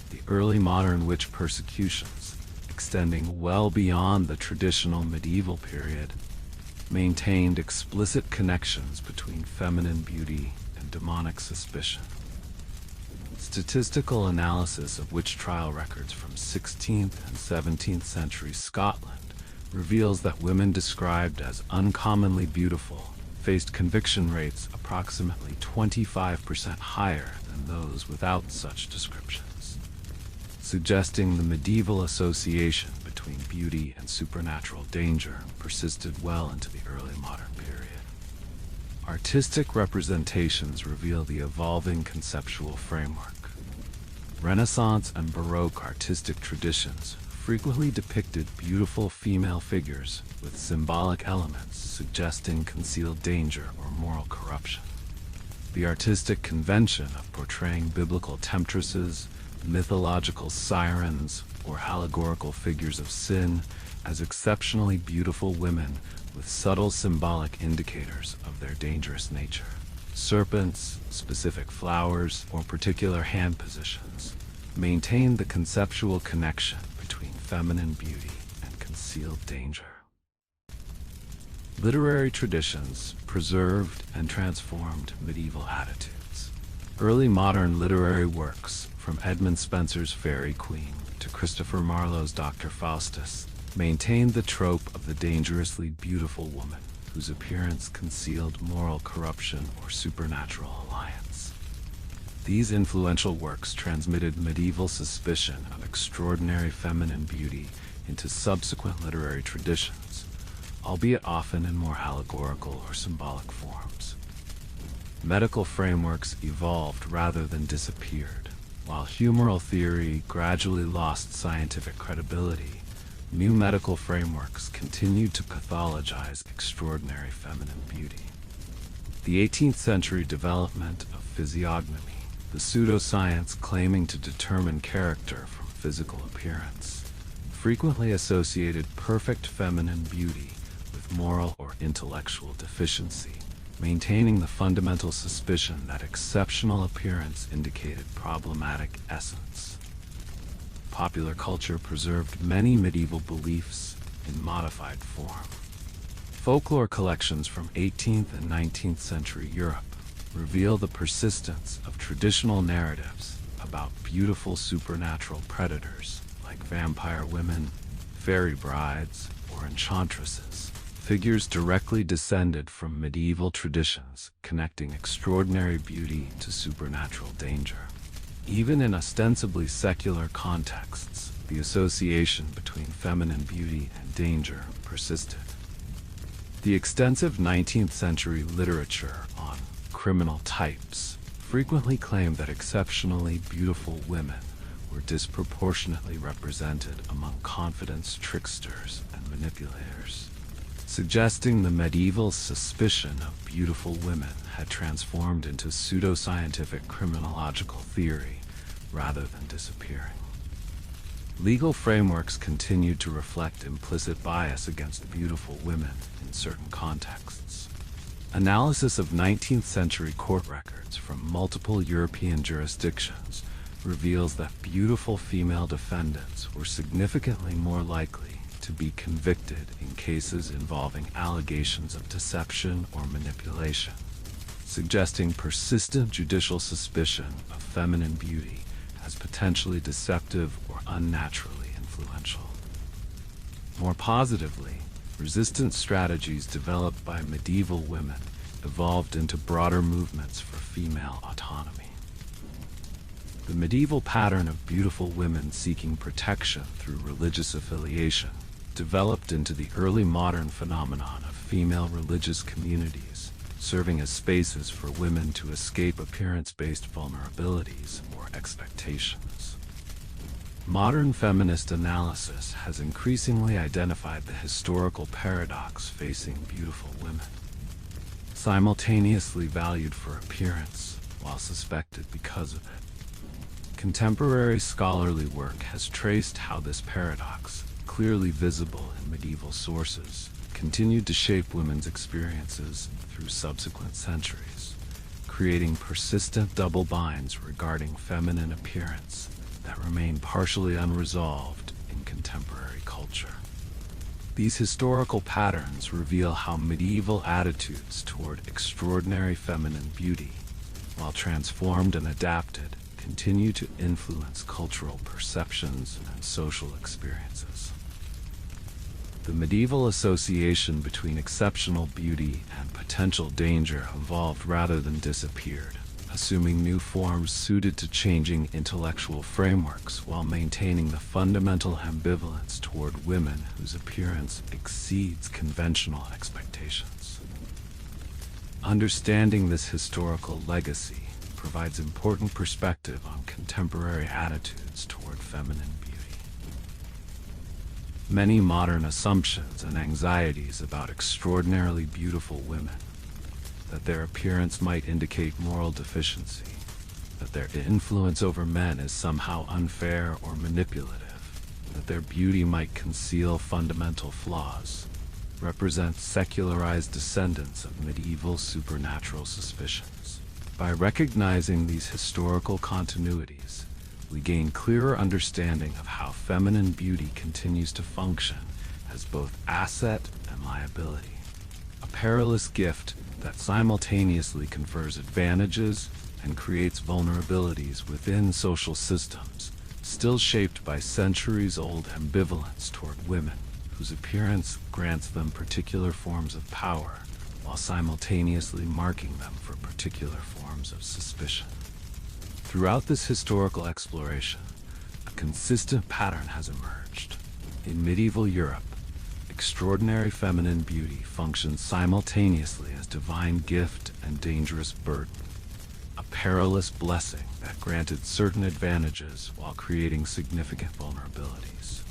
The early modern witch persecutions, extending well beyond the traditional medieval period, maintained explicit connections between feminine beauty and demonic suspicion. Statistical analysis of witch trial records from 16th and 17th century Scotland reveals that women described as uncommonly beautiful faced conviction rates approximately 25% higher than those without such descriptions, suggesting the medieval association between beauty and supernatural danger persisted well into the early modern period. Artistic representations reveal the evolving conceptual framework. Renaissance and Baroque artistic traditions frequently depicted beautiful female figures with symbolic elements suggesting concealed danger or moral corruption. The artistic convention of portraying biblical temptresses, mythological sirens, or allegorical figures of sin as exceptionally beautiful women with subtle symbolic indicators of their dangerous nature. Serpents, specific flowers, or particular hand positions maintain the conceptual connection between feminine beauty and concealed danger. Literary traditions preserved and transformed medieval attitudes. Early modern literary works, from Edmund Spenser's Faerie Queene to Christopher Marlowe's Dr. Faustus, maintained the trope of the dangerously beautiful woman whose appearance concealed moral corruption or supernatural alliance. These influential works transmitted medieval suspicion of extraordinary feminine beauty into subsequent literary traditions, albeit often in more allegorical or symbolic forms. Medical frameworks evolved rather than disappeared. While humoral theory gradually lost scientific credibility, new medical frameworks continued to pathologize extraordinary feminine beauty. The 18th century development of physiognomy, the pseudoscience claiming to determine character from physical appearance, frequently associated perfect feminine beauty with moral or intellectual deficiency, maintaining the fundamental suspicion that exceptional appearance indicated problematic essence. Popular culture preserved many medieval beliefs in modified form. Folklore collections from 18th and 19th century Europe reveal the persistence of traditional narratives about beautiful supernatural predators like vampire women, fairy brides, or enchantresses, figures directly descended from medieval traditions connecting extraordinary beauty to supernatural danger. Even in ostensibly secular contexts, the association between feminine beauty and danger persisted. The extensive 19th century literature on criminal types frequently claimed that exceptionally beautiful women were disproportionately represented among confidence tricksters and manipulators, suggesting the medieval suspicion of beautiful women had transformed into pseudoscientific criminological theory rather than disappearing. Legal frameworks continued to reflect implicit bias against beautiful women in certain contexts. Analysis of 19th century court records from multiple European jurisdictions reveals that beautiful female defendants were significantly more likely to be convicted in cases involving allegations of deception or manipulation, suggesting persistent judicial suspicion of feminine beauty as potentially deceptive or unnaturally influential. More positively, resistance strategies developed by medieval women evolved into broader movements for female autonomy. The medieval pattern of beautiful women seeking protection through religious affiliation developed into the early modern phenomenon of female religious communities, serving as spaces for women to escape appearance-based vulnerabilities or expectations. Modern feminist analysis has increasingly identified the historical paradox facing beautiful women, simultaneously valued for appearance while suspected because of it. Contemporary scholarly work has traced how this paradox, clearly visible in medieval sources, continued to shape women's experiences through subsequent centuries, creating persistent double binds regarding feminine appearance that remain partially unresolved in contemporary culture. These historical patterns reveal how medieval attitudes toward extraordinary feminine beauty, while transformed and adapted, continue to influence cultural perceptions and social experiences. The medieval association between exceptional beauty and potential danger evolved rather than disappeared, assuming new forms suited to changing intellectual frameworks while maintaining the fundamental ambivalence toward women whose appearance exceeds conventional expectations. Understanding this historical legacy provides important perspective on contemporary attitudes toward feminine beauty. Many modern assumptions and anxieties about extraordinarily beautiful women, that their appearance might indicate moral deficiency, that their influence over men is somehow unfair or manipulative, that their beauty might conceal fundamental flaws, represent secularized descendants of medieval supernatural suspicions. By recognizing these historical continuities, we gain clearer understanding of how feminine beauty continues to function as both asset and liability, a perilous gift that simultaneously confers advantages and creates vulnerabilities within social systems, still shaped by centuries-old ambivalence toward women, whose appearance grants them particular forms of power, while simultaneously marking them for particular forms of suspicion. Throughout this historical exploration, a consistent pattern has emerged. In medieval Europe, extraordinary feminine beauty functioned simultaneously as divine gift and dangerous burden, a perilous blessing that granted certain advantages while creating significant vulnerabilities.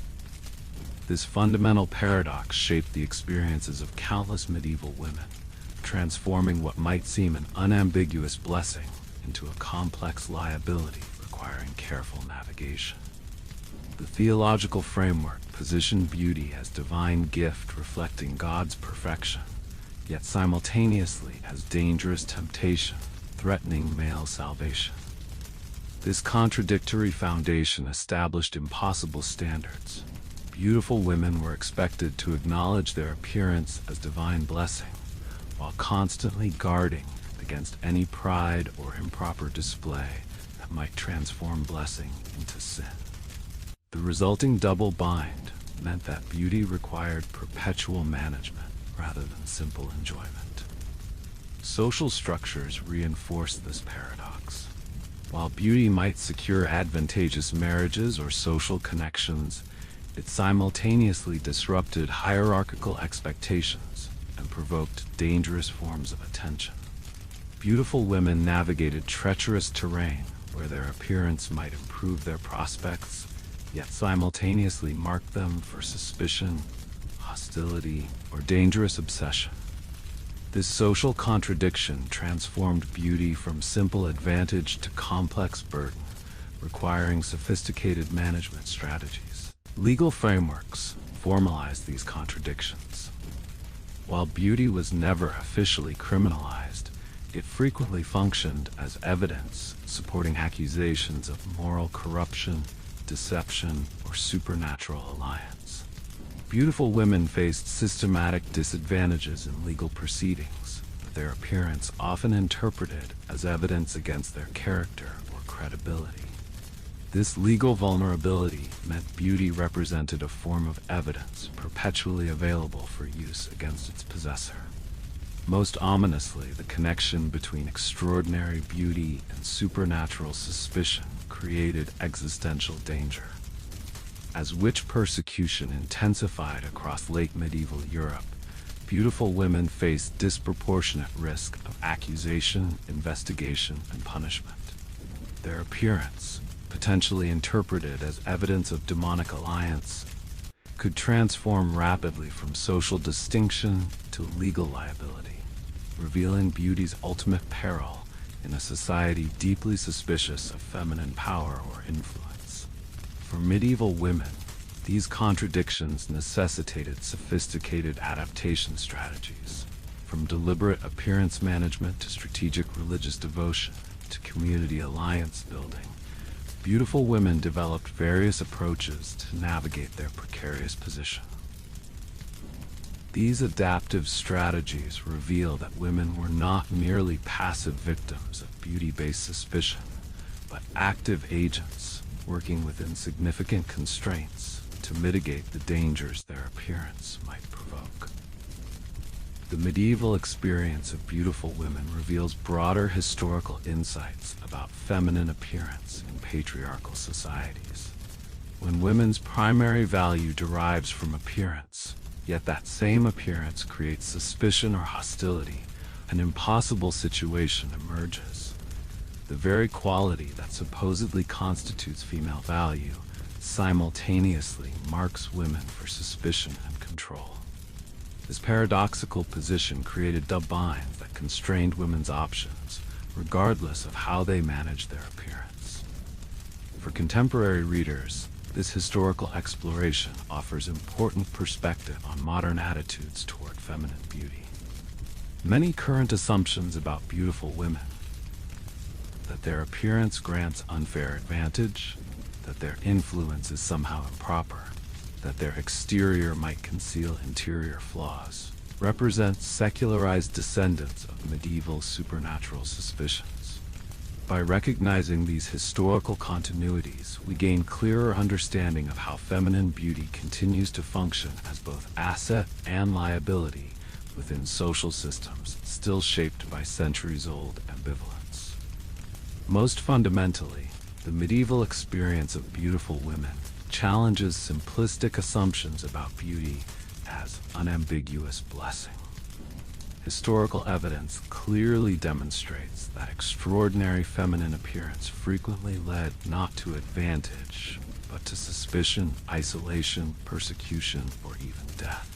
This fundamental paradox shaped the experiences of countless medieval women, transforming what might seem an unambiguous blessing into a complex liability requiring careful navigation. The theological framework positioned beauty as divine gift reflecting God's perfection, yet simultaneously as dangerous temptation threatening male salvation. This contradictory foundation established impossible standards. Beautiful women were expected to acknowledge their appearance as divine blessing, while constantly guarding against any pride or improper display that might transform blessing into sin. The resulting double bind meant that beauty required perpetual management rather than simple enjoyment. Social structures reinforced this paradox. While beauty might secure advantageous marriages or social connections, it simultaneously disrupted hierarchical expectations and provoked dangerous forms of attention. Beautiful women navigated treacherous terrain where their appearance might improve their prospects, yet simultaneously mark them for suspicion, hostility, or dangerous obsession. This social contradiction transformed beauty from simple advantage to complex burden, requiring sophisticated management strategies. Legal frameworks formalized these contradictions. While beauty was never officially criminalized, it frequently functioned as evidence supporting accusations of moral corruption, deception, or supernatural alliance. Beautiful women faced systematic disadvantages in legal proceedings, with their appearance often interpreted as evidence against their character or credibility. This legal vulnerability meant beauty represented a form of evidence perpetually available for use against its possessor. Most ominously, the connection between extraordinary beauty and supernatural suspicion created existential danger. As witch persecution intensified across late medieval Europe, beautiful women faced disproportionate risk of accusation, investigation, and punishment. Their appearance, potentially interpreted as evidence of demonic alliance, could transform rapidly from social distinction to legal liability, revealing beauty's ultimate peril in a society deeply suspicious of feminine power or influence. For medieval women, these contradictions necessitated sophisticated adaptation strategies, from deliberate appearance management to strategic religious devotion to community alliance building. Beautiful women developed various approaches to navigate their precarious position. These adaptive strategies reveal that women were not merely passive victims of beauty-based suspicion, but active agents working within significant constraints to mitigate the dangers their appearance might provoke. The medieval experience of beautiful women reveals broader historical insights about feminine appearance in patriarchal societies. When women's primary value derives from appearance, yet that same appearance creates suspicion or hostility, an impossible situation emerges. The very quality that supposedly constitutes female value simultaneously marks women for suspicion and control. This paradoxical position created double binds that constrained women's options, regardless of how they managed their appearance. For contemporary readers, this historical exploration offers important perspective on modern attitudes toward feminine beauty. Many current assumptions about beautiful women, that their appearance grants unfair advantage, that their influence is somehow improper, that their exterior might conceal interior flaws, represent secularized descendants of medieval supernatural suspicions. By recognizing these historical continuities, we gain clearer understanding of how feminine beauty continues to function as both asset and liability within social systems still shaped by centuries-old ambivalence. Most fundamentally, the medieval experience of beautiful women challenges simplistic assumptions about beauty as unambiguous blessing. Historical evidence clearly demonstrates that extraordinary feminine appearance frequently led not to advantage, but to suspicion, isolation, persecution, or even death.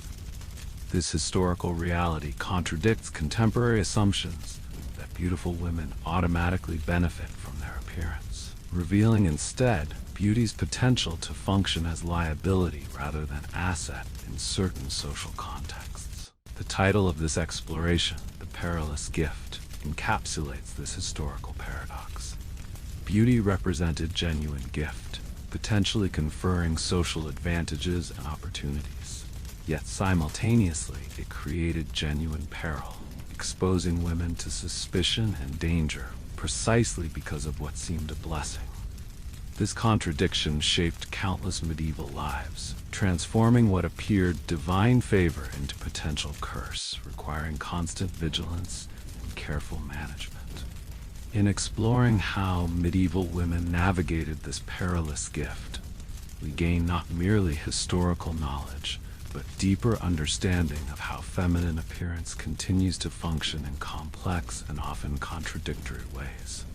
This historical reality contradicts contemporary assumptions that beautiful women automatically benefit from their appearance, revealing instead beauty's potential to function as liability rather than asset in certain social contexts. The title of this exploration, The Perilous Gift, encapsulates this historical paradox. Beauty represented genuine gift, potentially conferring social advantages and opportunities. Yet simultaneously, it created genuine peril, exposing women to suspicion and danger precisely because of what seemed a blessing. This contradiction shaped countless medieval lives, transforming what appeared divine favor into potential curse, requiring constant vigilance and careful management. In exploring how medieval women navigated this perilous gift, we gain not merely historical knowledge, but deeper understanding of how feminine appearance continues to function in complex and often contradictory ways.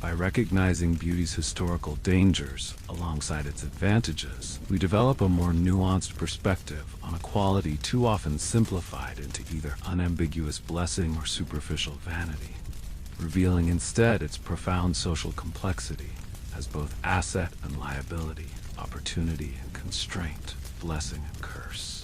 By recognizing beauty's historical dangers alongside its advantages, we develop a more nuanced perspective on a quality too often simplified into either unambiguous blessing or superficial vanity, revealing instead its profound social complexity as both asset and liability, opportunity and constraint, blessing and curse.